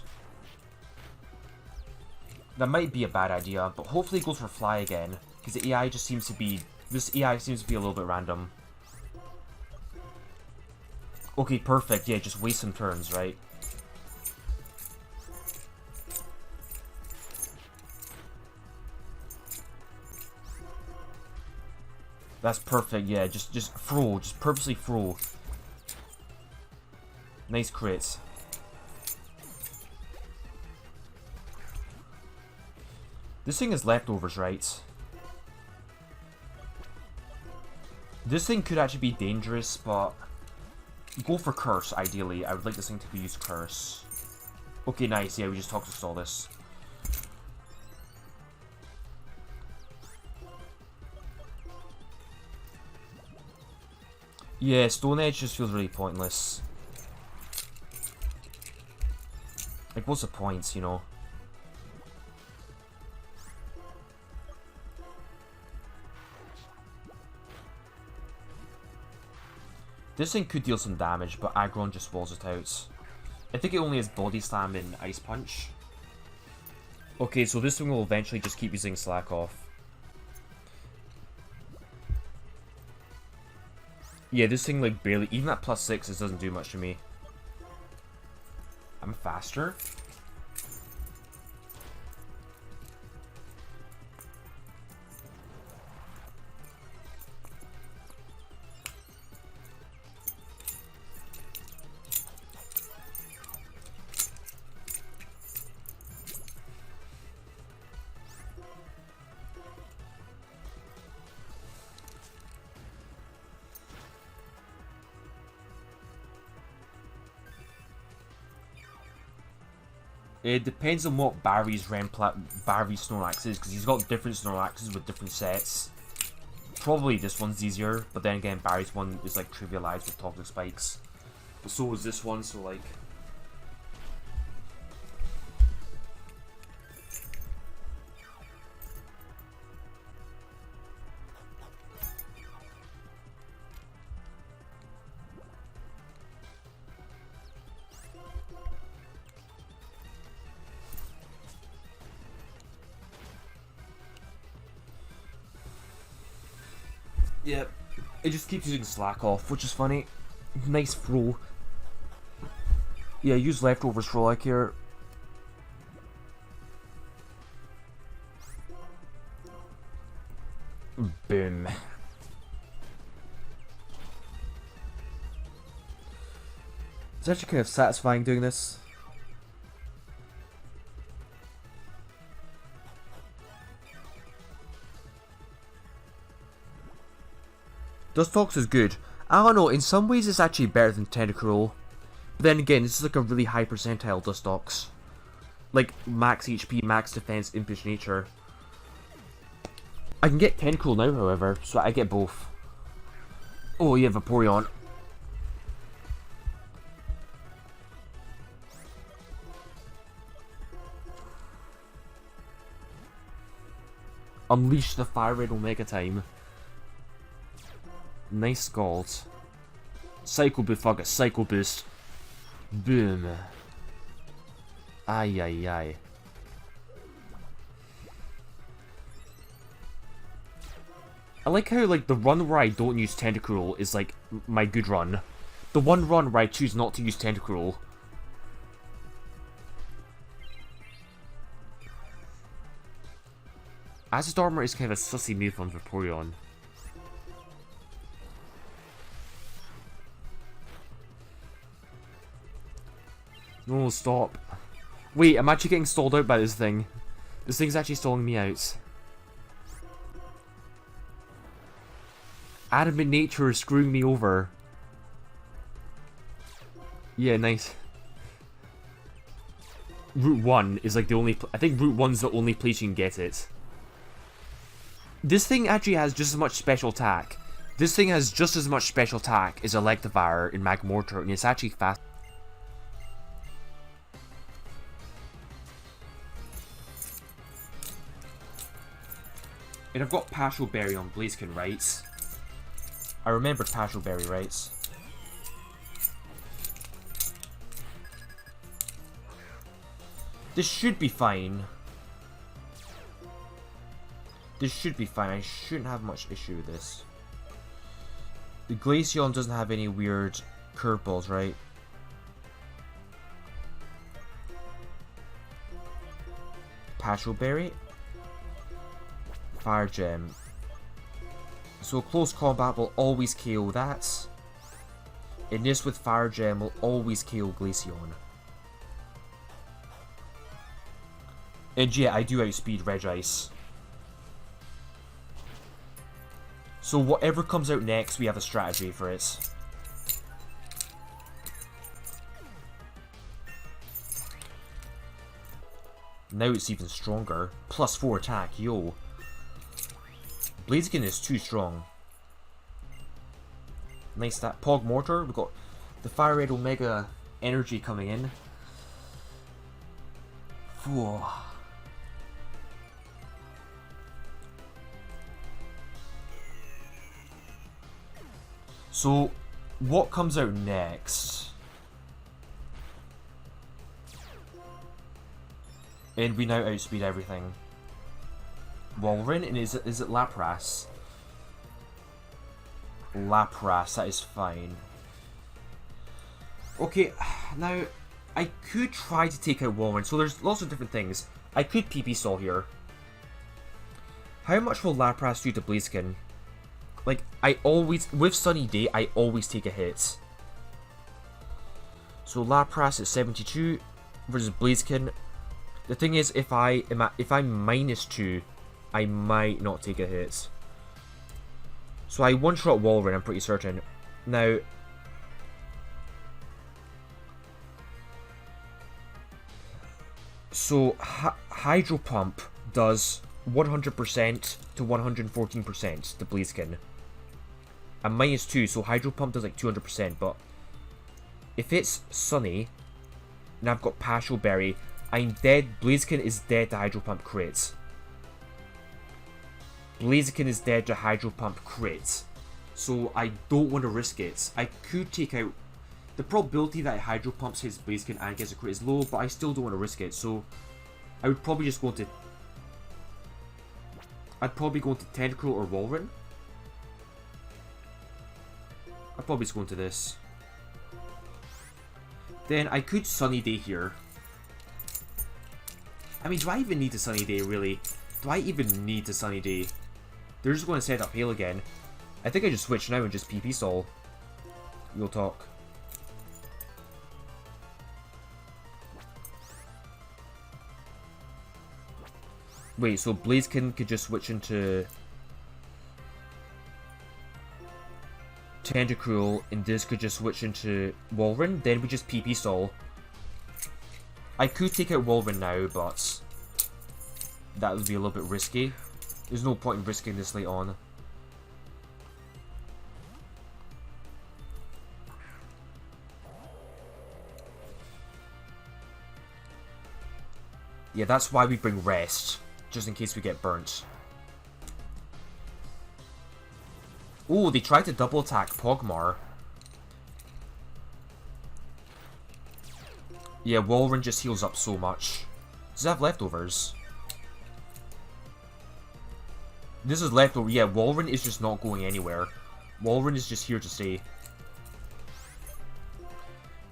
That might be a bad idea, but hopefully it goes for Fly again, because the AI just seems to be... This AI seems to be a little bit random. Okay, perfect. Yeah, just waste some turns, right? That's perfect, yeah, just throw, just purposely throw. Nice crits. This thing is leftovers, right? This thing could actually be dangerous, but go for curse, ideally. I would like this thing to use curse. Okay, nice, yeah, we just toxic stall this. Yeah, Stone Edge just feels really pointless. Like, what's the point, you know? This thing could deal some damage, but Aggron just walls it out. I think it only has Body Slam and Ice Punch. Okay, so this thing will eventually just keep using Slack Off. Yeah, this thing, like, barely... Even at +6, it doesn't do much to me. I'm faster? It depends on what Barry's Snorlax is, because he's got different Snorlaxes with different sets. Probably this one's easier, but then again, Barry's one is like trivialized with Toxic Spikes. But so is this one, so like... Yep, it just keeps using Slack Off, which is funny. Nice throw. Yeah, use leftovers for all I care. Boom. It's actually kind of satisfying doing this. Dustox is good. I don't know, in some ways it's actually better than Tentacruel. But then again, this is like a really high percentile Dustox. Like, max HP, max defense, impish nature. I can get Tentacruel now, however, so I get both. Oh yeah, Vaporeon. Unleash the Fire Red Omega time. Nice Scald. Psycho Boost, fuck it, Psycho Boost. Boom. Ay ay ay. I like how, like, the run where I don't use Tentacruel is, like, my good run. The one run where I choose not to use Tentacruel. Acid Armor is kind of a sussy move on Vaporeon. No, stop. Wait, I'm actually getting stalled out by this thing. This thing's actually stalling me out. Adamant nature is screwing me over. Yeah, nice. Route 1 is like the only... I think Route 1's the only place you can get it. This thing actually has just as much special attack. This thing has just as much special attack as Electivire in Magmortar, and it's actually fast. And I've got Passion Berry on Blaziken, right? I remember Passion Berry, right? This should be fine. This should be fine. I shouldn't have much issue with this. The Glaceon doesn't have any weird curveballs, right? Passion Berry. Fire Gem. So close combat will always KO that. And this with Fire Gem will always KO Glaceon. And yeah, I do outspeed Regice. So whatever comes out next, we have a strategy for it. Now it's even stronger. +4 attack, yo. Blaziken is too strong. Nice that Pog Mortar. We've got the Fire Red Omega energy coming in. Whoa. So, what comes out next? And we now outspeed everything. Walrein, and is it Lapras? Lapras, that is fine. Okay, now I could try to take out Walrein. So there's lots of different things. I could PP Stall here. How much will Lapras do to Blaziken? Like, I always, with Sunny Day, I always take a hit. So Lapras is 72 versus Blaziken. The thing is, if I'm -2, I might not take a hit. So I one-shot Walrein, I'm pretty certain. Now, so Hydro Pump does 100% to 114% to Blaziken. I'm -2, so Hydro Pump does like 200%, but if it's Sunny, and I've got Passion Berry, I'm dead. Blaziken is dead to Hydro Pump crits. Blaziken is dead to Hydro Pump crits. So I don't want to risk it. I could take out... The probability that Hydro Pumps hits Blaziken and gets a crit is low, but I still don't want to risk it. So I would probably just go into... I'd probably go into Tentacruel or Walrein. I'd probably just go into this. Then I could Sunny Day here. I mean, do I even need a Sunny Day, really? Do I even need a Sunny Day? They're just going to set up Hail again. I think I just switch now and just PP Stall. We'll talk. Wait, so Blaziken could just switch into Tentacruel, and this could just switch into Walrein, then we just PP Stall. I could take out Walrein now, but that would be a little bit risky. There's no point in risking this late on. Yeah, that's why we bring Rest, just in case we get burnt. Oh, they tried to double attack Pogmar. Yeah, Walrein just heals up so much. Does it have leftovers? This is leftover. Yeah, Walrein is just not going anywhere. Walrein is just here to stay.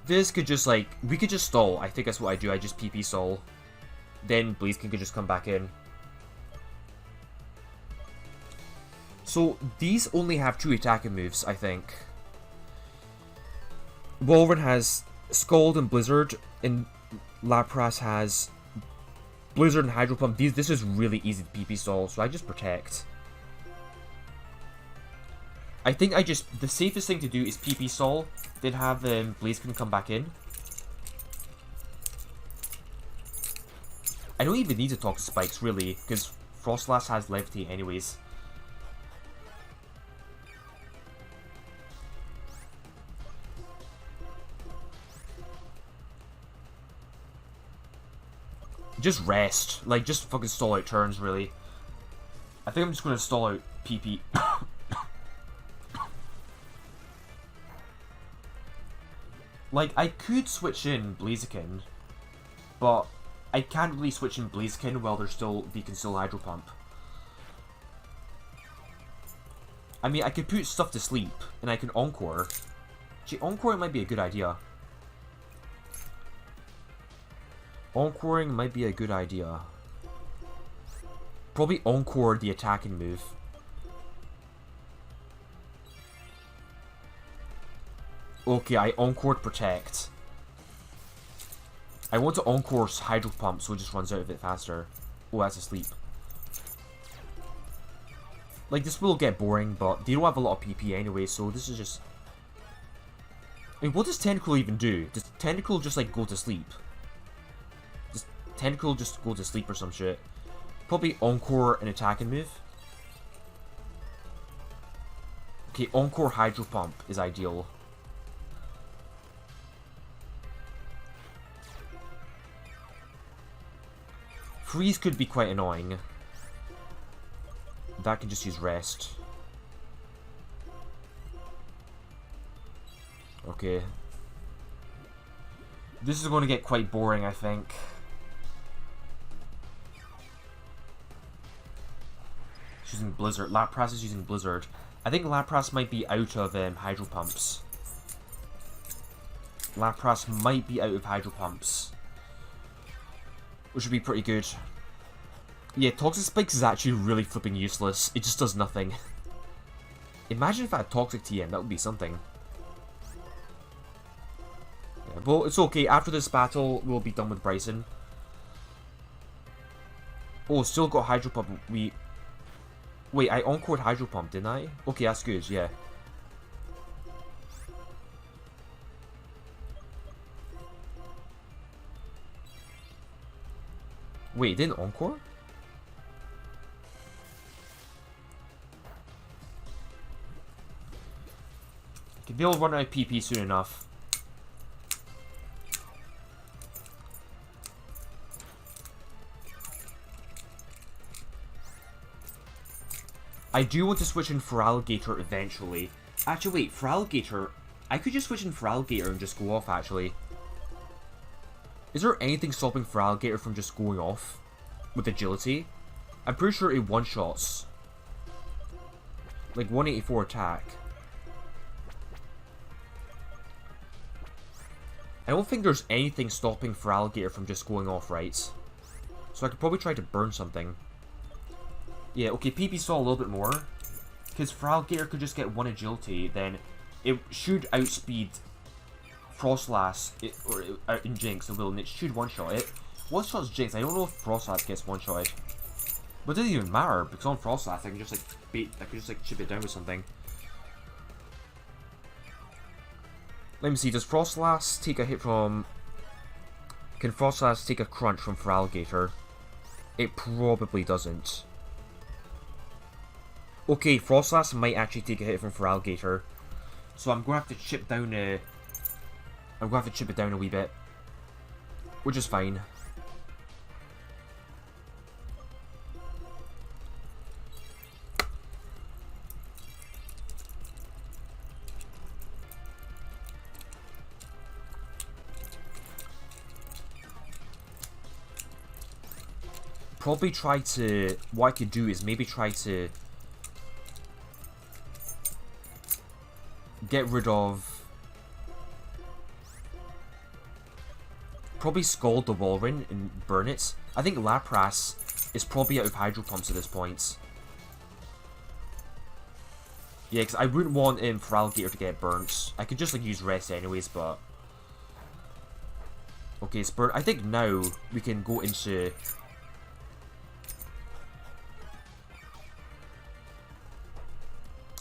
This could just like... We could just stall. I think that's what I do. I just PP stall. Then Blaziken could just come back in. So, these only have 2 attacking moves, I think. Walrein has Scald and Blizzard, and Lapras has Blizzard and Hydro Pump. This is really easy to PP stall, so I just Protect. I think the safest thing to do is PP stall, then have Blaziken come back in. I don't even need to talk to Spikes, really, because Frostlass has Levitate anyways. Just rest. Like, just fucking stall out turns, really. I think I'm just gonna stall out PP. Like, I could switch in Blaziken, but I can't really switch in Blaziken while they can still Hydro Pump. I mean, I could put stuff to sleep, and I can Encore. Gee, Encoring might be a good idea. Encoring might be a good idea. Probably Encore the attacking move. Okay, I encored Protect. I want to encore Hydro Pump so it just runs out of it faster. Oh, that's asleep. Like, this will get boring, but they don't have a lot of PP anyway, so this is just... I mean, what does Tentacle even do? Does Tentacle just, like, go to sleep? Does Tentacle just go to sleep or some shit? Probably Encore an attacking move. Okay, Encore Hydro Pump is ideal. Freeze could be quite annoying. That can just use Rest. Okay. This is going to get quite boring, I think. She's using Blizzard. Lapras is using Blizzard. I think Lapras might be out of Hydro Pumps. Lapras might be out of Hydro Pumps. Which would be pretty good. Yeah, Toxic Spikes is actually really flipping useless. It just does nothing. Imagine if I had Toxic TM, that would be something. Yeah, but it's okay, after this battle, we'll be done with Bryson. Oh, still got Hydro Pump. Wait, I encored Hydro Pump, didn't I? Okay, that's good, yeah. Wait, it didn't encore? Okay, they'll run out of PP soon enough. I do want to switch in for Alligator eventually. Actually, wait, for Alligator, I could just switch in for Alligator and just go off, actually. Is there anything stopping for Alligator from just going off with agility? I'm pretty sure it one-shots. Like 184 attack. I don't think there's anything stopping for Alligator from just going off, right? So I could probably try to burn something. Yeah, okay, PP saw a little bit more. Because for Alligator could just get one agility, then it should outspeed Frostlass in Jinx, it will, and it should one-shot it. One-shot's Jinx, I don't know if Frostlass gets one-shotted. But it doesn't even matter, because on Frostlass I can just like chip it down with something. Let me see, does Frostlass take a hit from... Can Frostlass take a crunch from Feraligatr? It probably doesn't. Okay, Frostlass might actually take a hit from Feraligatr. So I'm going to have to chip down I'm going to have to chip it down a wee bit. Which is fine. Probably try to... What I could do is maybe try to... get rid of... Probably Scald the Walrein and burn it. I think Lapras is probably out of Hydro Pumps at this point. Yeah, because I wouldn't want Feraligatr to get burnt. I could just like use Rest anyways, but... Okay, it's burnt. I think now we can go into...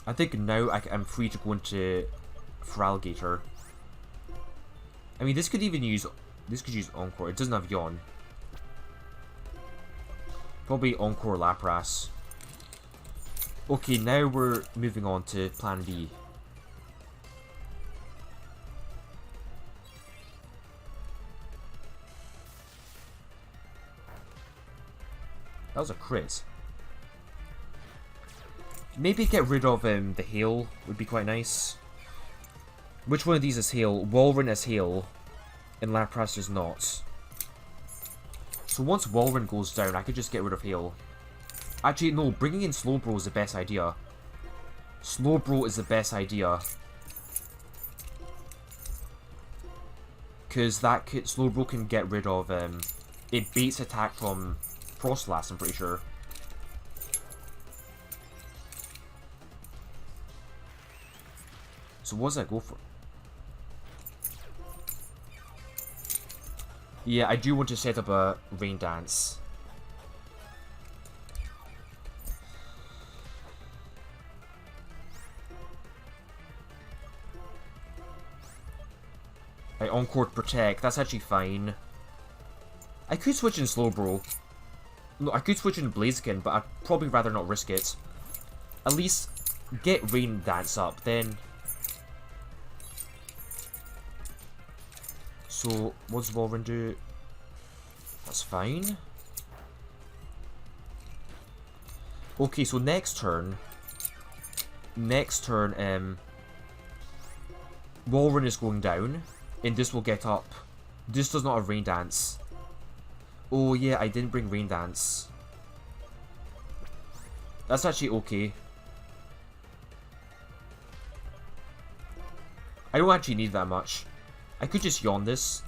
I think now I'm free to go into Feraligatr. I mean, this could even use... This could use Encore. It doesn't have Yawn. Probably Encore Lapras. Okay, now we're moving on to Plan B. That was a crit. Maybe get rid of the Hail would be quite nice. Which one of these is Hail? Walrein is Hail, and Lapras is not. So once Walrein goes down, I could just get rid of Hail. Actually, no, bringing in Slowbro is the best idea. Slowbro is the best idea. Because that Slowbro can get rid of... it baits attack from Frostlass, I'm pretty sure. So what does that go for? Yeah, I do want to set up a rain dance. Right, Encore Protect. That's actually fine. I could switch in Slowbro. No, I could switch in Blaziken, but I'd probably rather not risk it. At least get Rain Dance up, then... So, what does Walrein do? That's fine. Okay, so next turn... Walrein is going down, and this will get up. This does not have Rain Dance. Oh yeah, I didn't bring Rain Dance. That's actually okay. I don't actually need that much. I could just yawn this.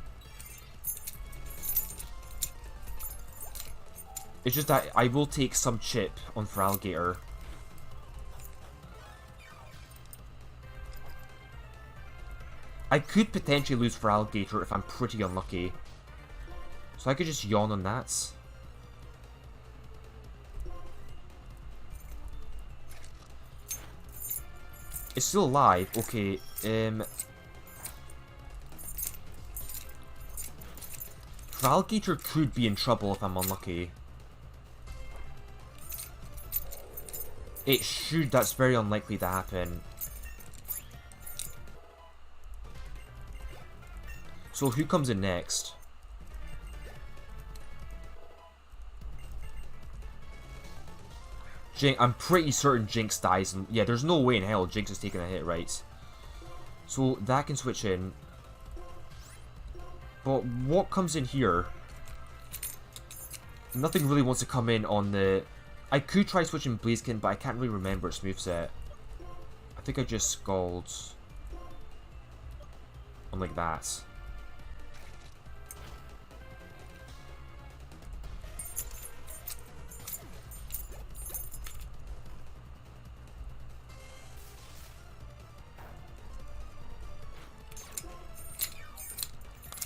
It's just that I will take some chip on Feraligatr. I could potentially lose Feraligatr if I'm pretty unlucky. So I could just yawn on that. It's still alive. Okay, Feraligatr could be in trouble if I'm unlucky. It should, that's very unlikely to happen. So who comes in next? I'm pretty certain Jinx dies. And yeah, there's no way in hell Jinx is taking a hit, right? So that can switch in. But what comes in here? Nothing really wants to come in on the... I could try switching Blaziken, but I can't really remember its moveset. I think I just Scald. On like that.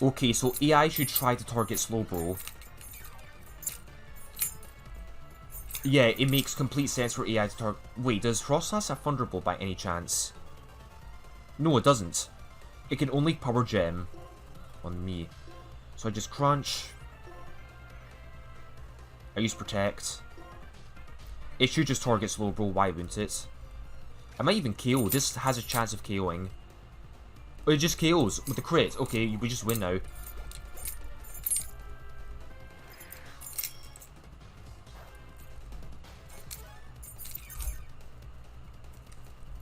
Okay, so AI should try to target Slowbro. Yeah, it makes complete sense for AI to target... Wait, does Frostlass have Thunderbolt by any chance? No, it doesn't. It can only Power Gem on me. So I just Crunch. I use Protect. It should just target Slowbro, why wouldn't it? I might even KO. This has a chance of KOing. Oh, it just KOs with the crit. Okay, we just win now.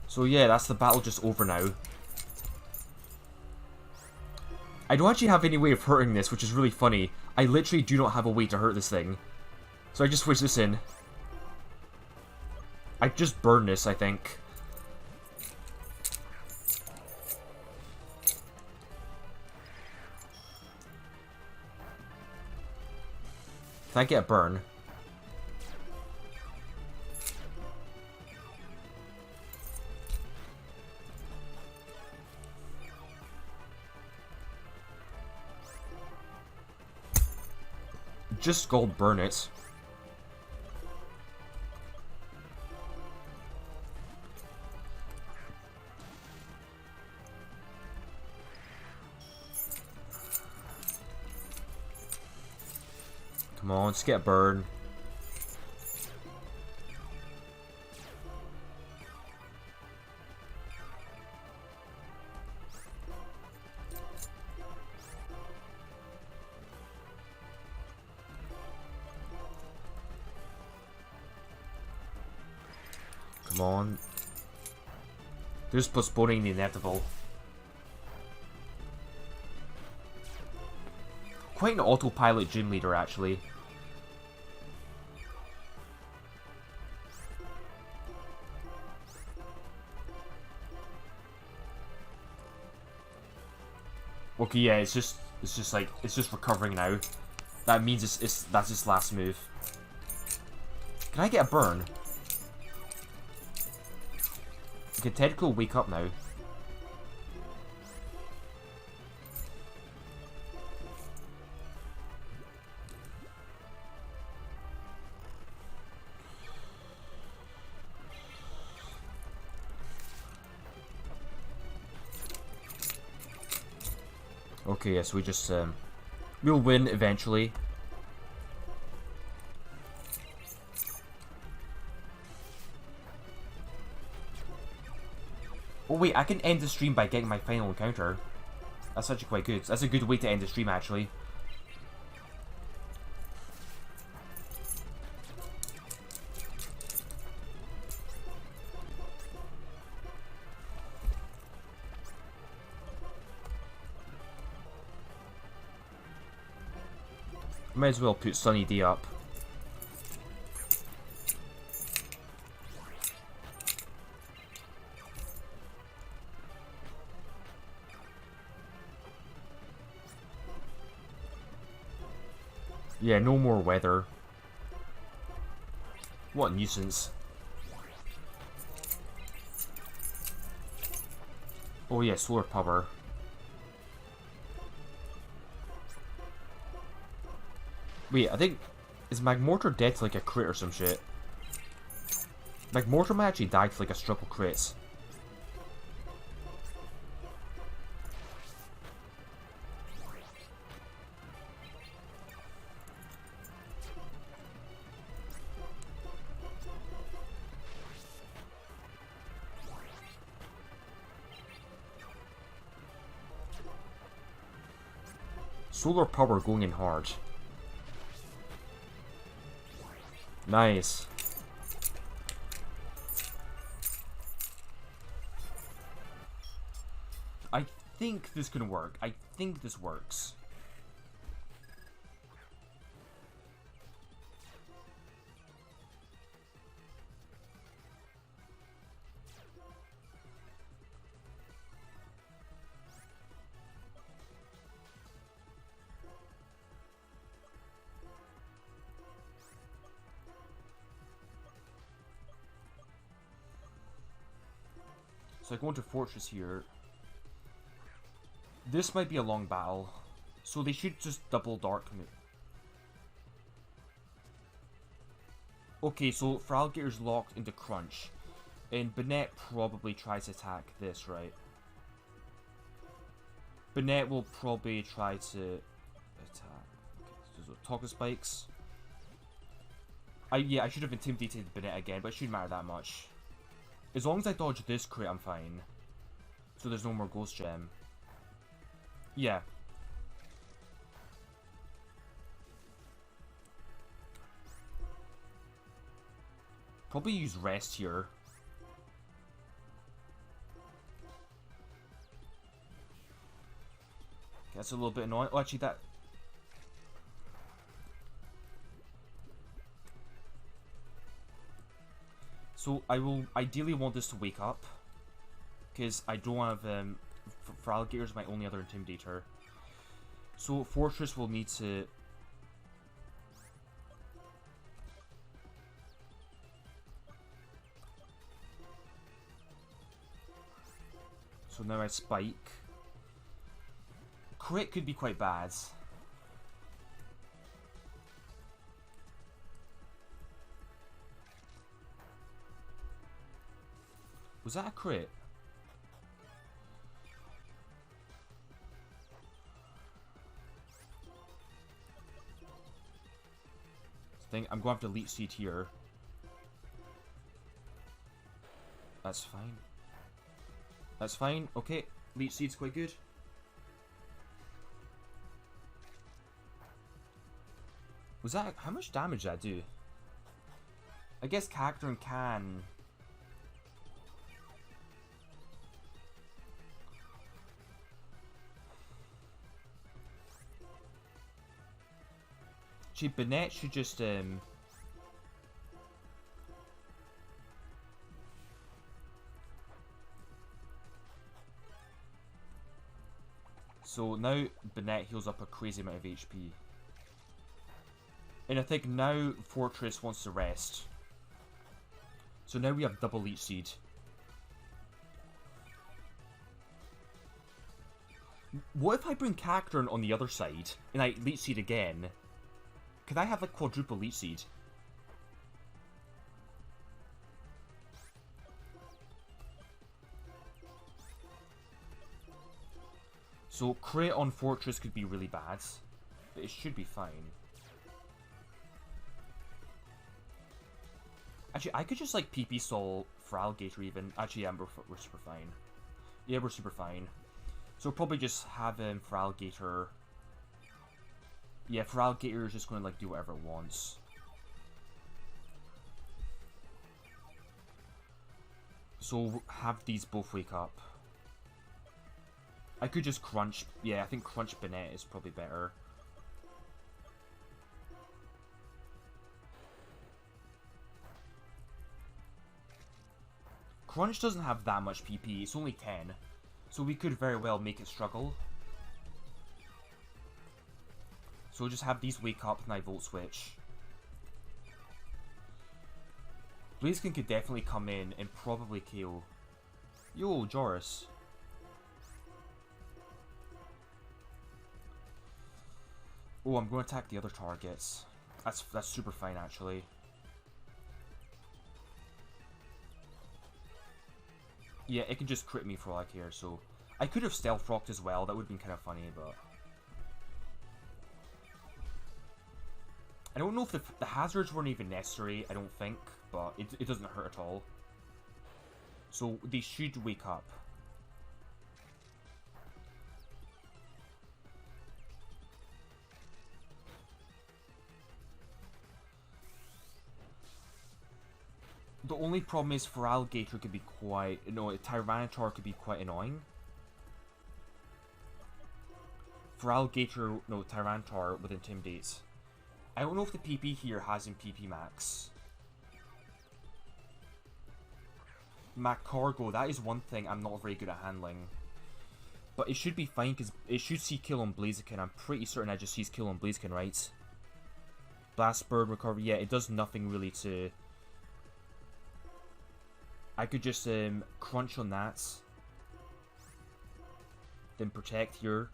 So yeah, that's the battle just over now. I don't actually have any way of hurting this, which is really funny. I literally do not have a way to hurt this thing. So I just switch this in. I just burn this, I think. Can I get a burn? Just Scald burn it. Come on, just get a burn. Come on. They're just postponing the inevitable. Quite an autopilot gym leader, actually. Okay, yeah, it's just recovering now. That means that's its last move. Can I get a burn? Okay, Ted could wake up now. Okay, yes, we just, we'll win eventually. Oh wait, I can end the stream by getting my final encounter. That's actually quite good. That's a good way to end the stream, actually. Might as well put Sunny D up. Yeah, no more weather. What a nuisance. Oh yeah, solar power. Wait, I think... Is Magmortar dead to like a crit or some shit? Magmortar might actually die to like a triple crits. Solar power going in hard. Nice. I think this can work. I think this works. So I go into Fortress here. This might be a long battle. So they should just double dark me. Okay, so Fralgator's locked into Crunch. And Bennett probably tries to attack this, right? Bennett will probably try to attack. Okay, so Talker Spikes. Yeah, I should have intimidated Bennett again, but it shouldn't matter that much. As long as I dodge this crit, I'm fine. So there's no more Ghost Gem. Yeah. Probably use Rest here. That's a little bit annoying. Oh, actually, that... So, I will ideally want this to wake up. Because I don't have... Fralgator's my only other Intimidator. So, Fortress will need to... So now I Spike. Crit could be quite bad. Was that a crit? I'm going to have to Leech Seed here. That's fine. That's fine. Okay. Leech Seed's quite good. Was that... How much damage did that do? I guess Cacturn can... Bennett should just, So now Bennett heals up a crazy amount of HP. And I think now Fortress wants to rest. So now we have double Leech Seed. What if I bring Cacturn on the other side and I Leech Seed again? Could I have like quadruple Leech Seed? So crit on Fortress could be really bad, but it should be fine. Actually, I could just like PP stall for Alligator even. Actually, yeah, we're super fine. Yeah, we're super fine. So we'll probably just have him for Alligator. Yeah, for Alligator is just going to like do whatever it wants. So we'll have these both wake up. I could just crunch. Yeah, I think crunch Bonnet is probably better. Crunch doesn't have that much PP, it's only 10. So we could very well make it struggle. So we'll just have these wake up and I Volt Switch. Blaziken could definitely come in and probably KO. Yo, Joris. Oh, I'm going to attack the other targets. That's super fine, actually. Yeah, it can just crit me for all I care, so... I could have Stealth Rocked as well, that would have been kind of funny, but... I don't know if the hazards weren't even necessary, I don't think, but it doesn't hurt at all. So, they should wake up. The only problem is for Alligator could be quite... No, Tyranitar could be quite annoying. For Alligator, no, Tyranitar with Intimidate. I don't know if the PP here has in PP max. Cargo, that is one thing I'm not very good at handling. But it should be fine because it should see kill on Blaziken. I'm pretty certain I just sees kill on Blaziken, right? Blast Bird, recovery, yeah, it does nothing really to... I could just crunch on that. Then protect here.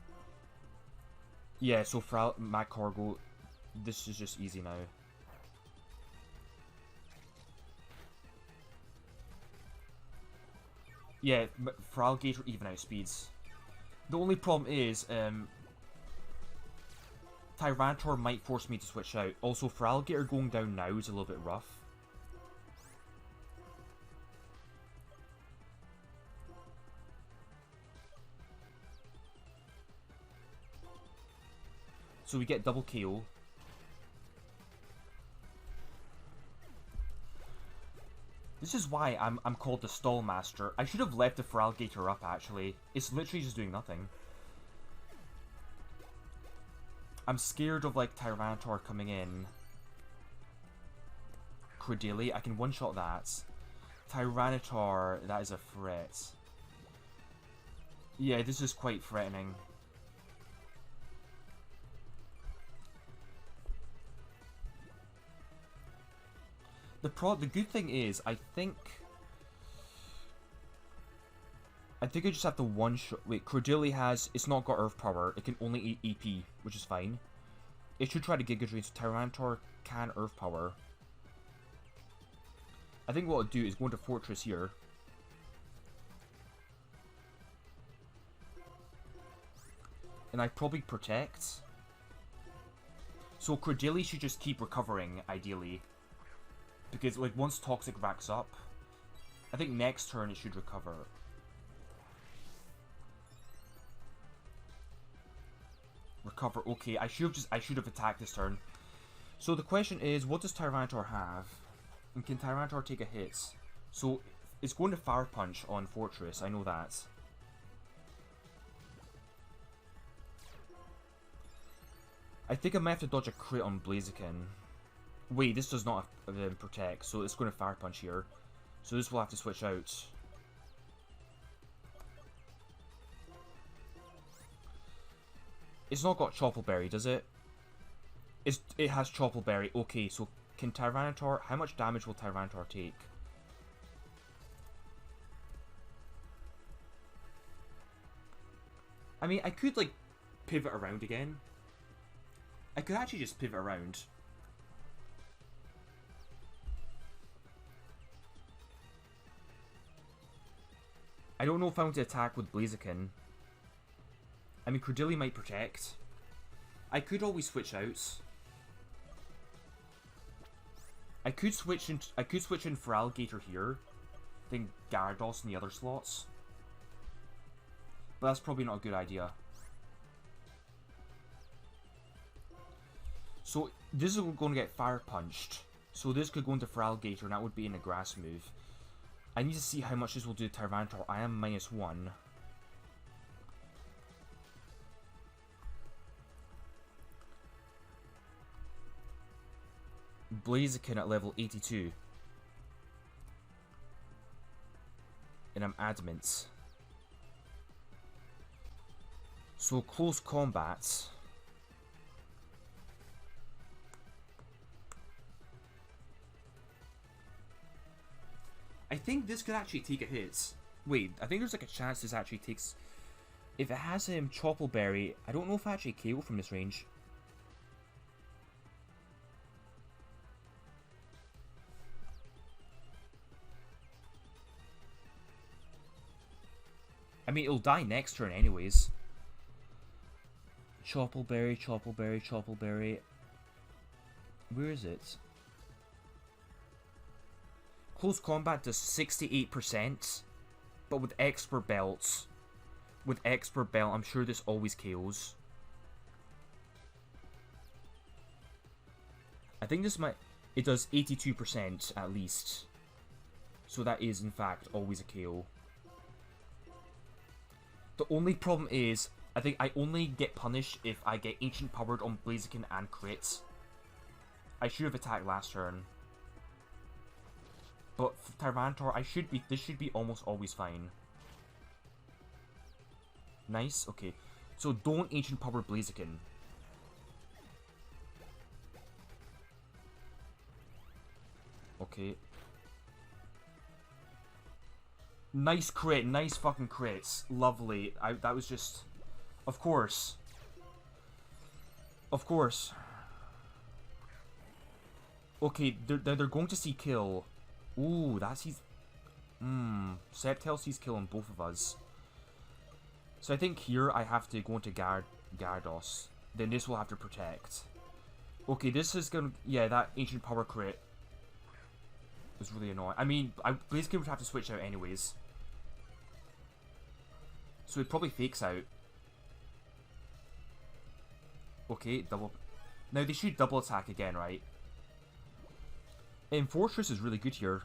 Yeah, so for Cargo, this is just easy now. Yeah, for Alligator, even out speeds. The only problem is, Tyranitar might force me to switch out. Also, for Alligator going down now is a little bit rough. So we get double KO. This is why I'm called the Stall Master. I should have left the Feraligatr up, actually. It's literally just doing nothing. I'm scared of, like, Tyranitar coming in. Credilli, I can one-shot that. Tyranitar, that is a threat. Yeah, this is quite threatening. The good thing is, I think I just have to one-shot... Wait, Credilli has... It's not got Earth Power. It can only eat EP, which is fine. It should try to Giga Drain, so Tyranitar can Earth Power. I think what I'll do is go into Fortress here. And I probably protect. So Credilli should just keep recovering, ideally. Because, like, once Toxic racks up, I think next turn it should recover. Recover, okay, I should have attacked this turn. So the question is, what does Tyranitar have? And can Tyranitar take a hit? So, it's going to Fire Punch on Fortress, I know that. I think I might have to dodge a crit on Blaziken. Wait, this does not protect, so it's going to Fire Punch here. So this will have to switch out. It's not got Choppleberry, does it? It has Choppleberry. Okay, so can Tyranitar... How much damage will Tyranitar take? I mean, I could, like, pivot around again. I could actually just pivot around. I don't know if I want to attack with Blaziken. I mean, Credilli might protect. I could always switch out. I could switch in for Alligator here, then Gyarados in the other slots. But that's probably not a good idea. So this is going to get Fire Punched. So this could go into for Alligator, and that would be in a grass move. I need to see how much this will do to Tyranitar. I am -1. Blaziken at level 82. And I'm Adamant. So close combat. I think this could actually take a hit. Wait, I think there's like a chance this actually takes... If it has Choppleberry, I don't know if I actually KO from this range. I mean, it'll die next turn anyways. Choppleberry, Choppleberry, Choppleberry. Where is it? Close combat does 68%, but with expert belts. With expert belt, I'm sure this always KOs. I think this might... It does 82% at least. So that is, in fact, always a KO. The only problem is, I think I only get punished if I get Ancient Powered on Blaziken and crits. I should have attacked last turn. But for Tyranitar, this should be almost always fine. Nice, okay. So don't Ancient Power Blaziken. Okay. Nice crit, nice fucking crits. Lovely. That was just... Of course. Of course. Okay, they're going to see kill. Ooh, that sees... Sceptile sees kill on both of us. So I think here I have to go into Gyarados. Then this will have to protect. Okay, this is gonna... Yeah, that Ancient Power crit was really annoying. I mean, I basically would have to switch out anyways. So it probably fakes out. Okay, double... Now they should double attack again, right? And Fortress is really good here.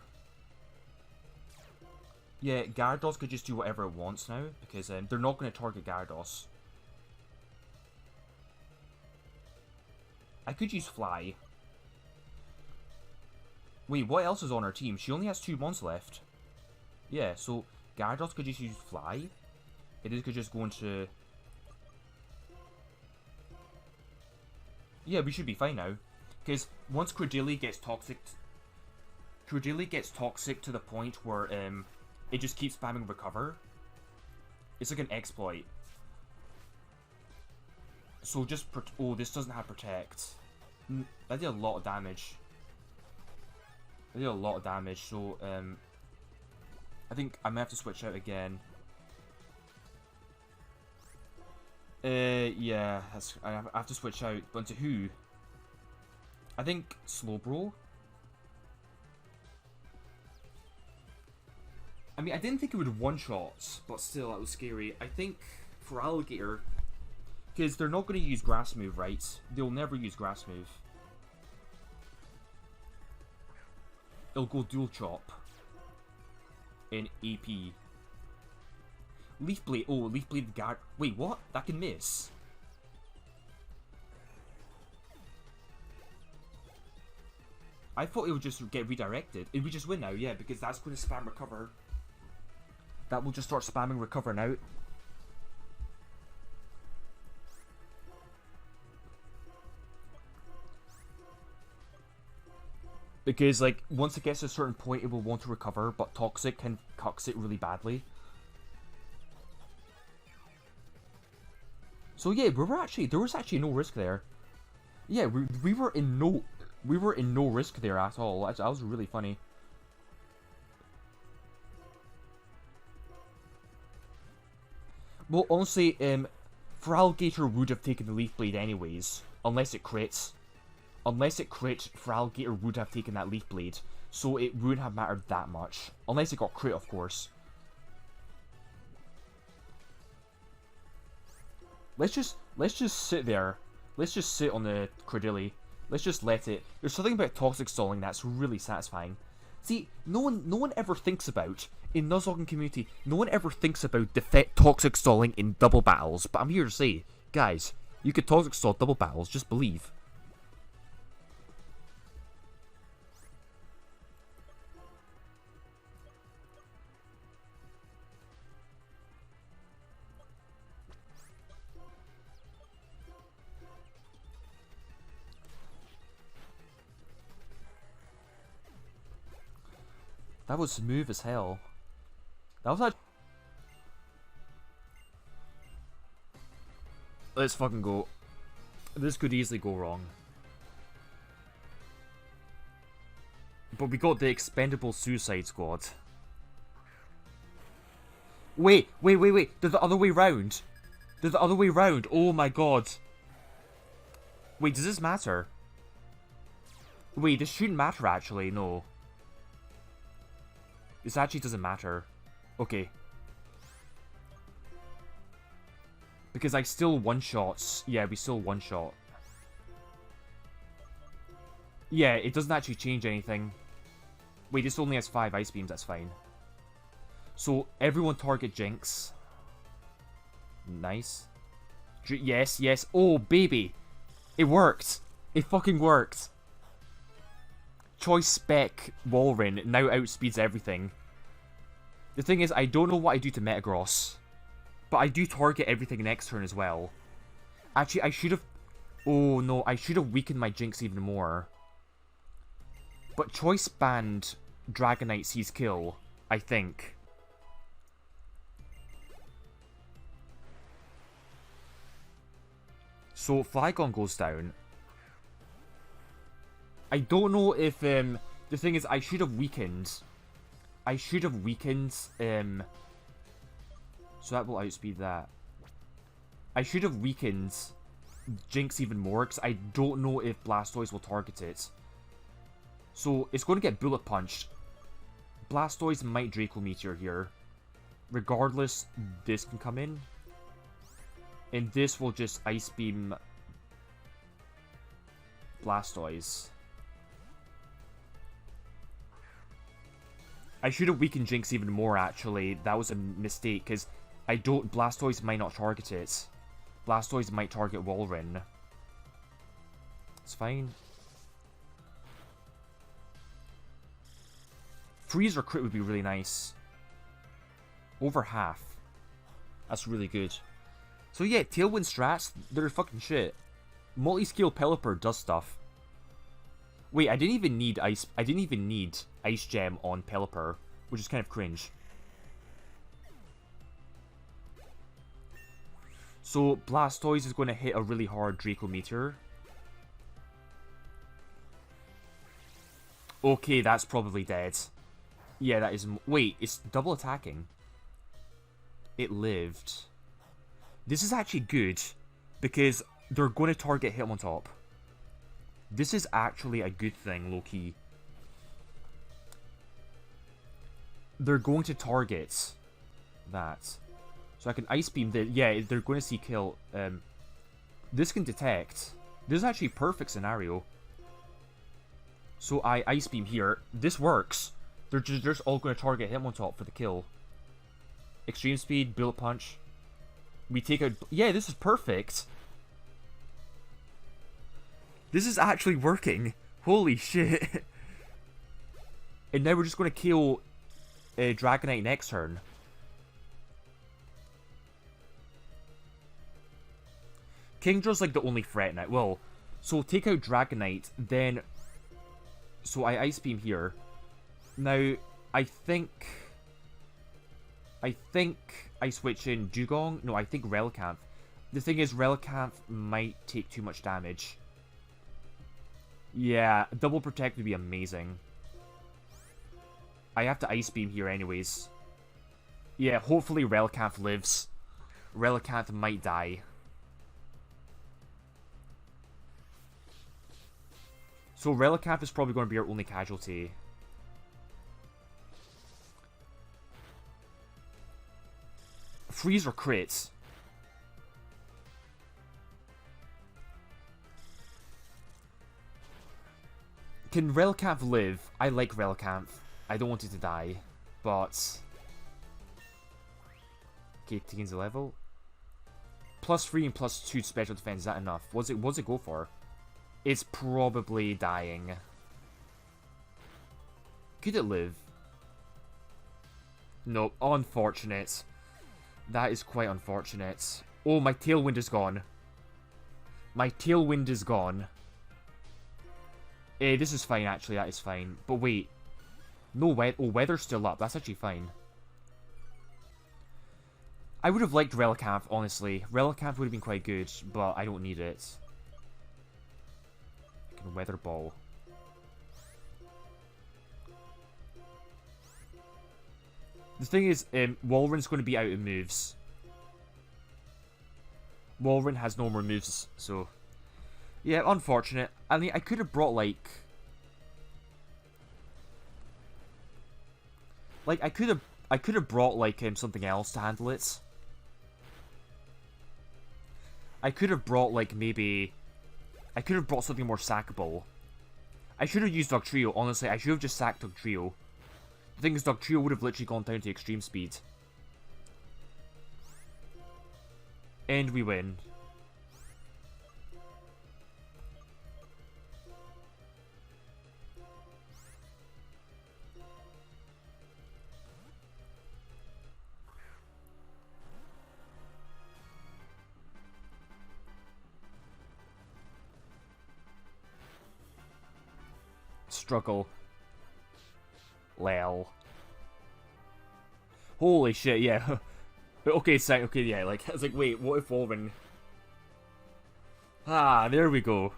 Yeah, Gyarados could just do whatever it wants now, because they're not going to target Gyarados. I could use Fly. Wait, what else is on our team? She only has 2 mons left. Yeah, so Gyarados could just use Fly. It could just go into... Yeah, we should be fine now. Because once Credilli gets toxic... Credilli gets toxic to the point where it just keeps spamming Recover. It's like an exploit. So just... Oh, this doesn't have Protect. That did a lot of damage. That did a lot of damage, so... I think I may have to switch out again. Yeah, I have to switch out. But into who? I think Slowbro. I mean, I didn't think it would one-shot, but still, that was scary. I think for Alligator, because they're not going to use Grass Move, right? They'll never use Grass Move. It'll go Dual Chop in AP. Leaf Blade. Oh, Leaf Blade Guard. Wait, what? That can miss. I thought it would just get redirected. It would just win now, yeah, because that's going to spam Recover. That will just start spamming Recover now. Because, like, once it gets to a certain point, it will want to recover, but Toxic can cucks it really badly. So yeah, there was actually no risk there. Yeah, we were in no risk there at all. That was really funny. Well, honestly, Feraligatr would have taken the Leaf Blade anyways, unless it crits. Unless it crit, Feraligatr would have taken that Leaf Blade, so it wouldn't have mattered that much. Unless it got crit, of course. Let's just sit there. Let's just sit on the Credilli. Let's just let it. There's something about toxic stalling that's really satisfying. See, no one ever thinks about, in Nuzlocke community, no one ever thinks about toxic stalling in double battles, but I'm here to say, guys, you could toxic stall double battles, just believe. That was smooth as hell. That was like... Let's fucking go. This could easily go wrong. But we got the expendable Suicide Squad. Wait. They're the other way round. They're the other way round. Oh my god. Wait, does this matter? Wait, this shouldn't matter actually, no. This actually doesn't matter. Okay. Because I still one-shots. Yeah, we still one-shot. Yeah, it doesn't actually change anything. Wait, this only has 5 ice beams, that's fine. So, everyone target Jinx. Nice. Yes. Oh, baby. It worked. It fucking worked. Choice Spec Walrein now outspeeds everything. The thing is, I don't know what I do to Metagross, but I do target everything next turn as well. Actually, I should have... Oh no, I should have weakened my Jinx even more. But Choice Band Dragonite sees kill, I think. So Flygon goes down. I don't know if, the thing is, I should have weakened. So that will outspeed that. I should have weakened Jinx even more, because I don't know if Blastoise will target it. So, it's going to get Bullet Punched. Blastoise might Draco Meteor here. Regardless, this can come in. And this will just Ice Beam Blastoise. I should have weakened Jinx even more, actually. That was a mistake, because Blastoise might not target it. Blastoise might target Walrein. It's fine. Freeze or crit would be really nice. Over half. That's really good. So yeah, Tailwind strats, they're fucking shit. Multi-scale Pelipper does stuff. Wait, I didn't even need Ice Gem on Pelipper, which is kind of cringe. So Blastoise is going to hit a really hard Draco Meteor. Okay, that's probably dead. Yeah, that is... Wait, it's double attacking. It lived. This is actually good, because they're going to target Hitmontop. This is actually a good thing, low-key. They're going to target that. So I can Ice Beam the... Yeah, they're going to see kill. This can detect. This is actually a perfect scenario. So I Ice Beam here. This works. They're just all going to target Hitmontop for the kill. Extreme Speed, Bullet Punch. We take out... Yeah, this is perfect. This is actually working. Holy shit. And now we're just going to kill Dragonite next turn. Kingdra's like the only threat now. Well, so take out Dragonite, then... So I Ice Beam here. Now, I think I switch in Dugong. No, I think Relicanth. The thing is, Relicanth might take too much damage. Yeah, double protect would be amazing. I have to Ice Beam here anyways. Yeah, hopefully Relicanth lives. Relicanth might die. So Relicanth is probably going to be our only casualty. Freeze or crits? Can Relicanth live? I like Relicanth. I don't want it to die, but... Okay, it gains a level. +3 and +2 special defense, is that enough? What's it go for? It's probably dying. Could it live? No, unfortunate. That is quite unfortunate. Oh, my Tailwind is gone. My Tailwind is gone. This is fine, actually, that is fine. But wait. No, Weather's still up. That's actually fine. I would have liked Relicanth, honestly. Relicanth would have been quite good, but I don't need it. I can Weather Ball. The thing is, Walrein's going to be out of moves. Walrein has no more moves, so... Yeah, unfortunate. I mean, I could have brought, like... I could have brought, like, something else to handle it. I could have brought, like, maybe... I could have brought something more sackable. I should have used Dugtrio, honestly. I should have just sacked Dugtrio. The thing is, Dugtrio would have literally gone down to extreme speed. And we win. Struggle. Lel. Holy shit, yeah. Okay, okay, yeah, like, I was like, wait, what if Walrein... Ah, there we go.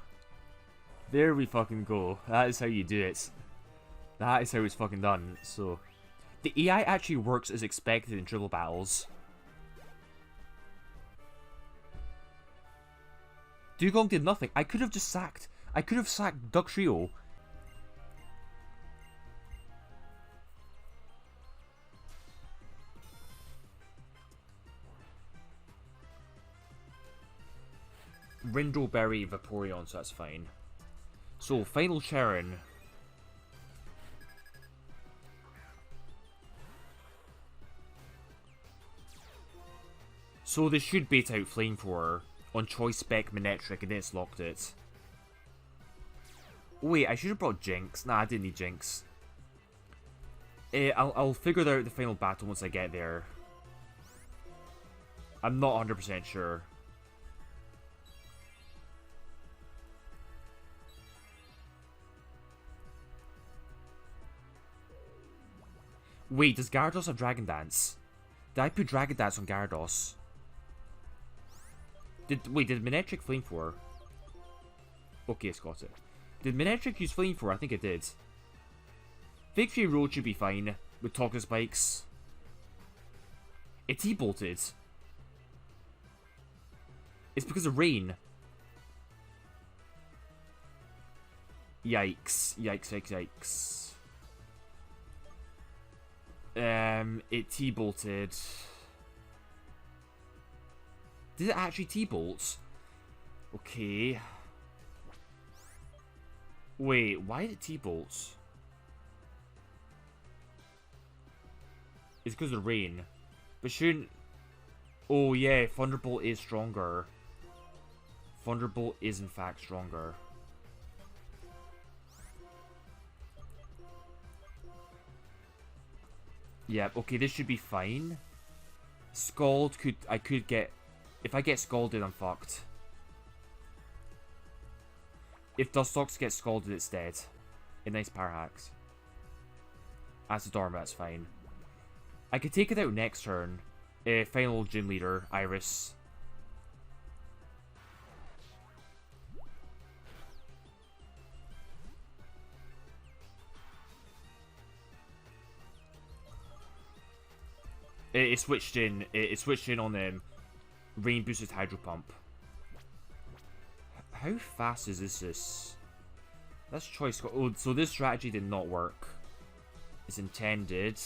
There we fucking go. That is how you do it. That is how it's fucking done, so... The AI actually works as expected in triple battles. Dugong did nothing. I could have just sacked... I could have sacked Dugtrio. Rindleberry, Vaporeon, so that's fine. So, final Sharon. So, this should bait out Flamethrower on Choice Spec Manectric, and then it's locked it. Wait, I should have brought Jinx. Nah, I didn't need Jinx. I'll figure out the final battle once I get there. I'm not 100% sure. Wait, does Gyarados have Dragon Dance? Did I put Dragon Dance on Gyarados? Wait, did Manectric Flamethrower? Okay, it's got it. Did Manectric use Flamethrower? I think it did. Victory Road should be fine with Toxic Spikes. It T-bolted. It's because of rain. Yikes. Yikes, yikes, yikes. It T-bolted. Did it actually T-bolt? Okay. Wait, why did it T-bolt? It's because of rain. But shouldn't... Oh yeah, Thunderbolt is stronger. Thunderbolt is in fact stronger. Yep, okay, this should be fine. Scald I could get... If I get Scalded, I'm fucked. If Dustox gets Scalded, it's dead. A nice power hacks. As a Dorma, that's fine. I could take it out next turn. Final Gym Leader, Iris. It switched in. It switched in on Rain Boosted Hydro Pump. How fast is this? Let's choice. Oh, so this strategy did not work. It's intended.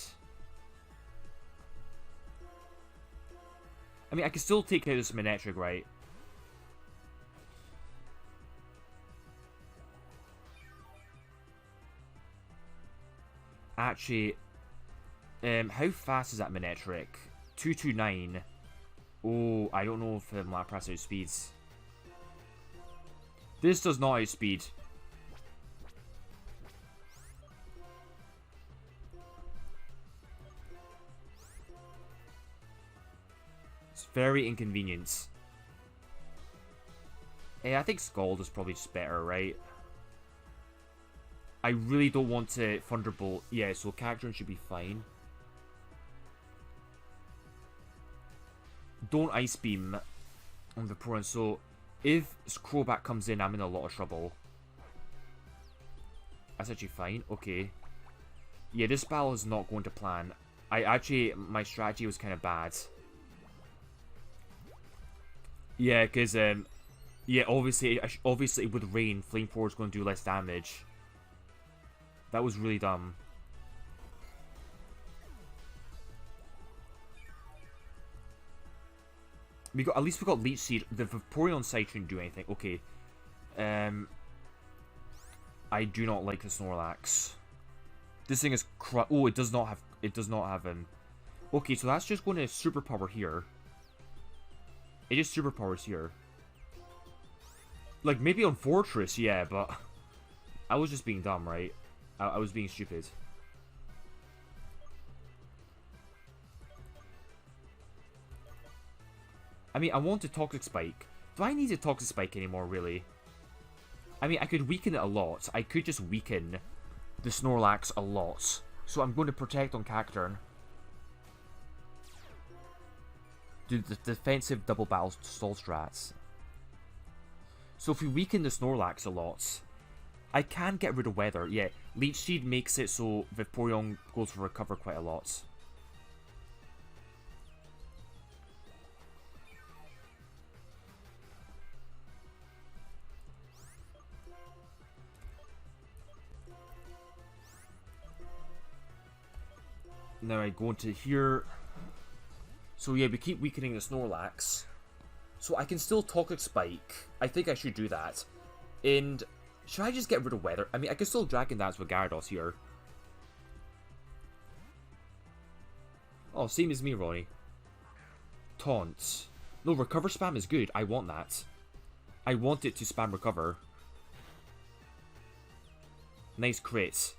I mean, I can still take out this Manectric, right? Actually, how fast is that Manectric? 229. Oh, I don't know if Lapras outspeeds. This does not outspeed. It's very inconvenient. Hey, I think Scald is probably just better, right? I really don't want to Thunderbolt. Yeah, so Cacturne should be fine. Don't Ice Beam on Vaporeon. So if Crobat comes in, I'm in a lot of trouble. That's actually fine. Okay. Yeah, this battle is not going to plan. My strategy was kind of bad. Yeah, because, yeah, obviously with Rain, Flame Thrower is going to do less damage. That was really dumb. At least we got Leech Seed. The Vaporeon side shouldn't do anything. Okay. I do not like the Snorlax. This thing is oh, it does not have okay, so that's just going to superpower here. It just superpowers here. Like maybe on Fortress, yeah, but I was just being dumb, right? I was being stupid. I mean, I want a Toxic Spike. Do I need a Toxic Spike anymore, really? I mean, I could weaken it a lot. I could just weaken the Snorlax a lot. So I'm going to Protect on Cacturne. Do the defensive double battle stall strats. So if we weaken the Snorlax a lot, I can get rid of Weather. Yeah, Leech Seed makes it so Vaporeon goes for Recover quite a lot. Now I go into here. So yeah, we keep weakening the Snorlax. So I can still Toxic Spike. I think I should do that. And should I just get rid of Weather? I mean, I can still Dragon Dance with Gyarados here. Oh, same as me, Ronnie. Taunt. No, Recover spam is good. I want that. I want it to spam Recover. Nice crit.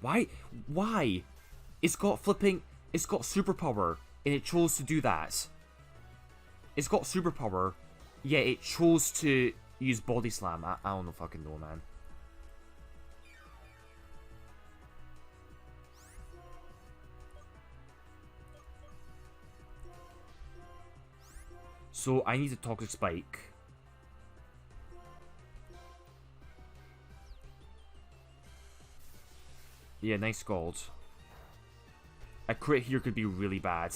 Why? Why? It's got superpower, and it chose to do that. It's got superpower, yeah, it chose to use Body Slam. I don't know fucking know, man. So I need a Toxic Spike. Yeah, nice Scald. A crit here could be really bad.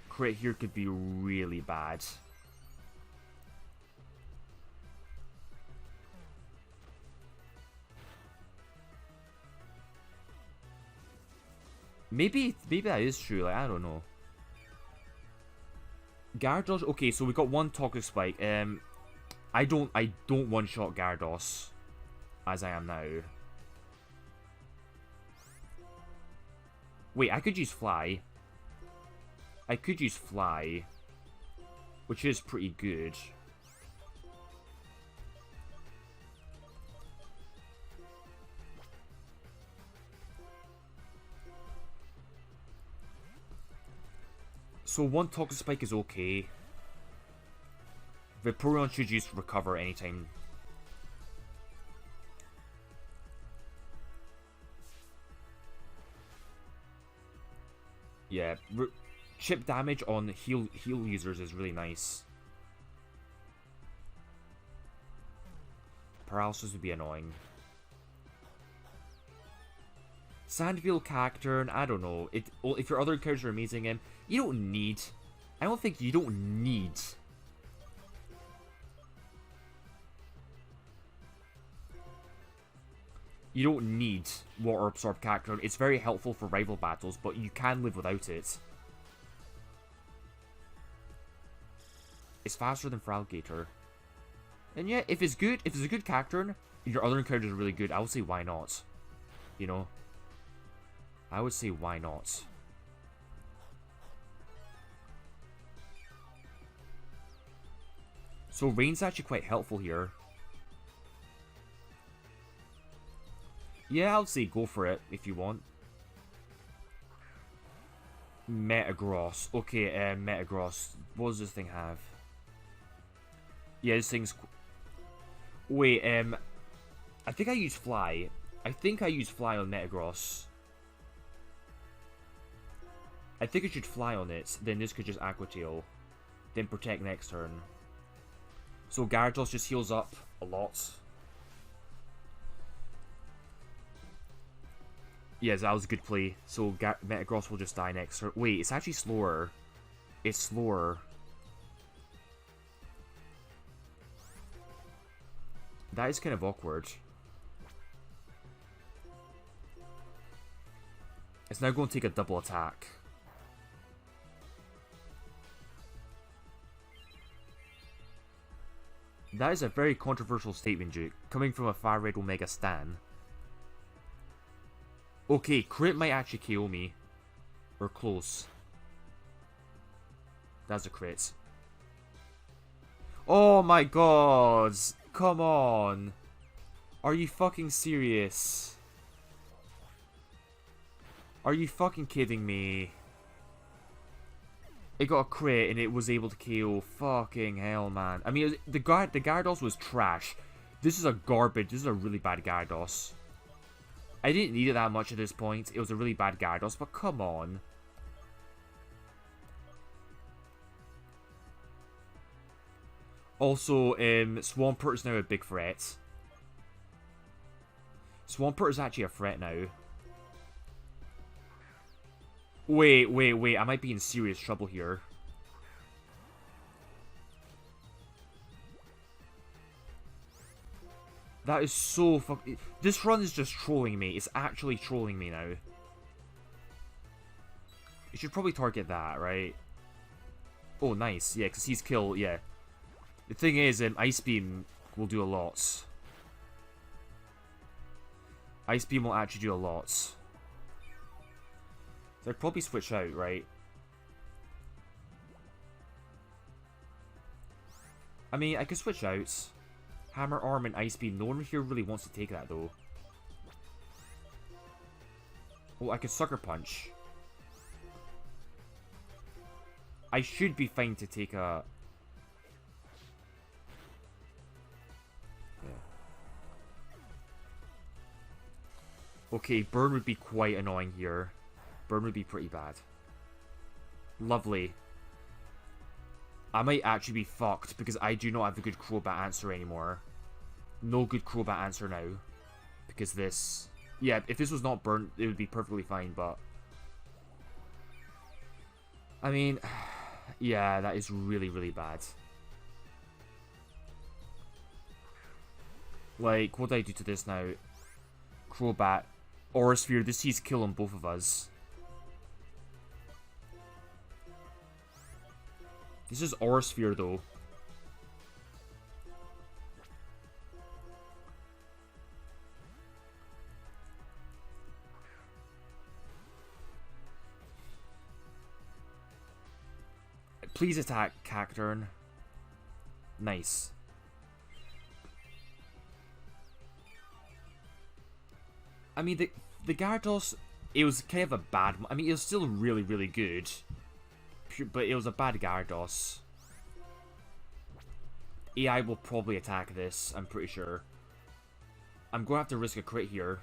Crit here could be really bad. Maybe that is true, like, I don't know. Gyarados, okay, so we got one Toxic Spike. I don't one-shot Gyarados as I am now. Wait, I could use Fly. I could use Fly, which is pretty good. So one Toxic Spike is okay. Vaporeon should use Recover anytime. Yeah, chip damage on heal users is really nice. Paralysis would be annoying. Sandville, Cacturne, I don't know. If your other characters are amazing, you don't need. I don't think you don't need You don't need Water Absorb Cacturn. It's very helpful for rival battles, but you can live without it. It's faster than Feraligatr. And yeah, if it's good, if it's a good Cacturn, your other encounters are really good, I would say why not? You know? I would say why not? So Rain's actually quite helpful here. Yeah, I would say go for it if you want. Metagross. Okay, Metagross. What does this thing have? Yeah, this thing's... Wait, I think I use Fly. I think I use Fly on Metagross. I think I should Fly on it, then this could just Aqua Tail. Then Protect next turn. So Gyarados just heals up a lot. Yes, that was a good play. So Metagross will just die next turn. Wait, it's actually slower. It's slower. That is kind of awkward. It's now going to take a double attack. That is a very controversial statement, Duke, coming from a Fire Red Omega stan. Okay, crit might actually KO me. Or close. That's a crit. Oh my god! Come on! Are you fucking serious? Are you fucking kidding me? It got a crit and it was able to KO. Fucking hell, man. I mean, the Gyarados was trash. This is a garbage. This is a really bad Gyarados. I didn't need it that much at this point. It was a really bad Gyarados, but come on. Also, Swampert is now a big threat. Swampert is actually a threat now. Wait. I might be in serious trouble here. That is so fucking... This run is just trolling me. It's actually trolling me now. You should probably target that, right? Oh, nice. Yeah, because he's killed. Yeah. The thing is, Ice Beam will do a lot. Ice Beam will actually do a lot. So I'd probably switch out, right? I mean, I could switch out. Hammer Arm and Ice Beam. No one here really wants to take that, though. Oh, I could Sucker Punch. I should be fine to take a... Yeah. Okay, Burn would be quite annoying here. Burn would be pretty bad. Lovely. I might actually be fucked because I do not have a good Crobat answer anymore. No good Crobat answer now. Because this... Yeah, if this was not burnt, it would be perfectly fine, but... I mean... Yeah, that is really, really bad. Like, what do I do to this now? Crobat. Aura Sphere, this sees kill on both of us. This is Aura Sphere, though. Please attack Cacturn. Nice. I mean, the Gyarados, it was kind of a bad... I mean, it was still really, really good. But it was a bad Gyarados. AI will probably attack this, I'm pretty sure. I'm going to have to risk a crit here.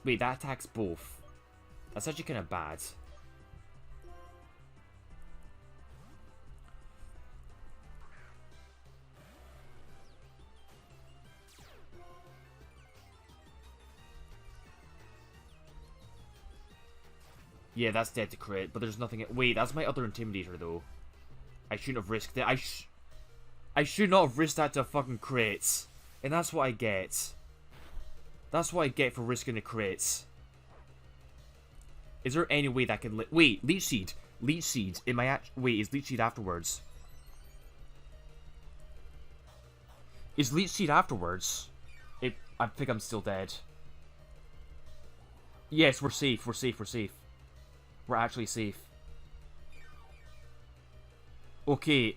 Wait, that attacks both. That's actually kind of bad. Yeah, that's dead to crit, but there's nothing... Wait, that's my other Intimidator, though. I shouldn't have risked it. I should not have risked that to fucking crits. And that's what I get. That's what I get for risking the crits. Is there any way that can... Wait, Leech Seed. Leech Seed. Wait, is Leech Seed afterwards? Is Leech Seed afterwards? I think I'm still dead. Yes, we're safe. We're safe. We're safe. We're actually safe. Okay.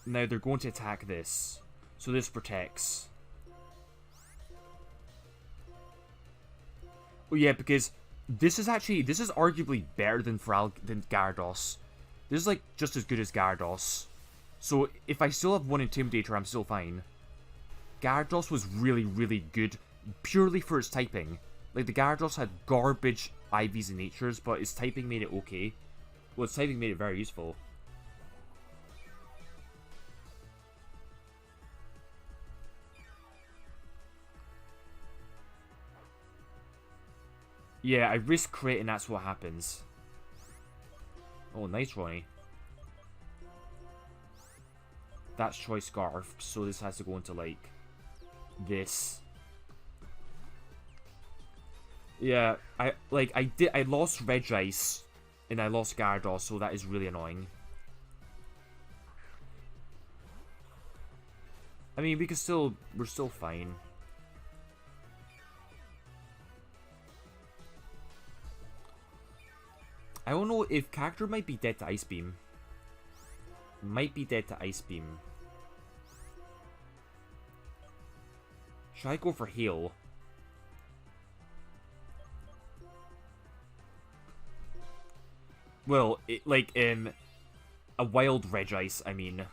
Now they're going to attack this. So this protects. Oh yeah, because this is arguably better than Gyarados. This is like just as good as Gyarados. So if I still have one Intimidator, I'm still fine. Gyarados was really, really good purely for its typing. Like, the Gyarados had garbage IVs and natures, but its typing made it okay. Well, its typing made it very useful. Yeah, I risk crit and that's what happens. Oh, nice, Ronnie. That's Choice Scarf, so this has to go into, like, this. Yeah, I lost Regice, and I lost Gyarados, so that is really annoying. I mean, we're still fine. I don't know if character might be dead to Ice Beam. Might be dead to Ice Beam. Should I go for heal? Well, a wild Regice, I mean.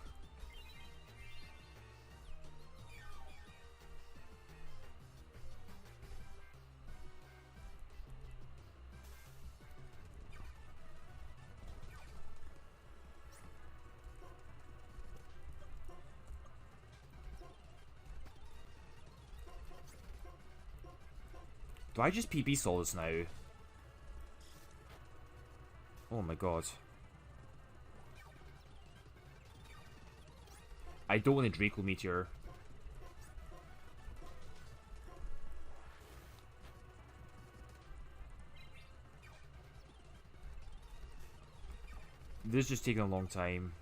Do I just PB stall this now? Oh my god. I don't want a Draco Meteor. This is just taking a long time.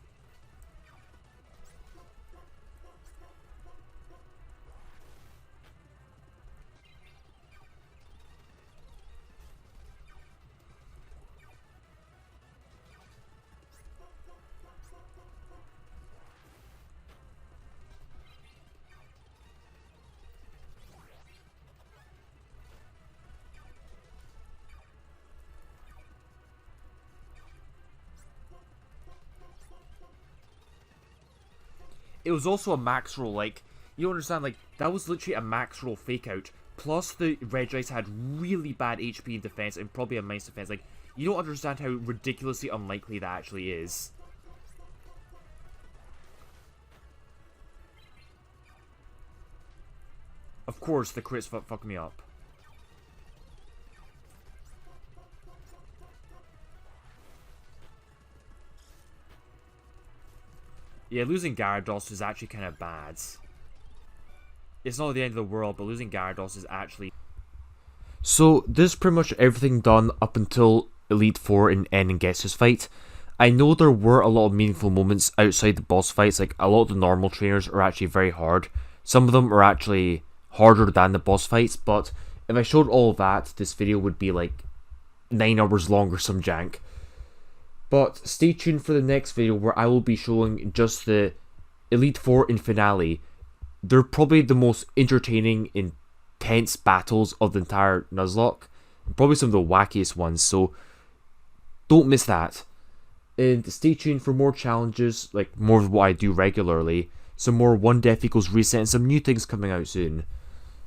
It was also a max roll, like, you don't understand, like, that was literally a max roll fake out. Plus, the Regice had really bad HP and defense, and probably a minus defense. Like, you don't understand how ridiculously unlikely that actually is. Of course, the crits fuck me up. Yeah, losing Gyarados is actually kind of bad. It's not the end of the world, but losing Gyarados is actually... So, this is pretty much everything done up until Elite Four in N and Getsus fight. I know there were a lot of meaningful moments outside the boss fights, like a lot of the normal trainers are actually very hard. Some of them are actually harder than the boss fights, but if I showed all of that, this video would be like 9 hours long or some jank. But stay tuned for the next video where I will be showing just the Elite Four in finale. They're probably the most entertaining, intense battles of the entire Nuzlocke. Probably some of the wackiest ones, so don't miss that. And stay tuned for more challenges, like more of what I do regularly. Some more One Death Equals Reset and some new things coming out soon.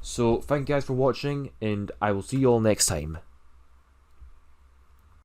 So thank you guys for watching, and I will see you all next time.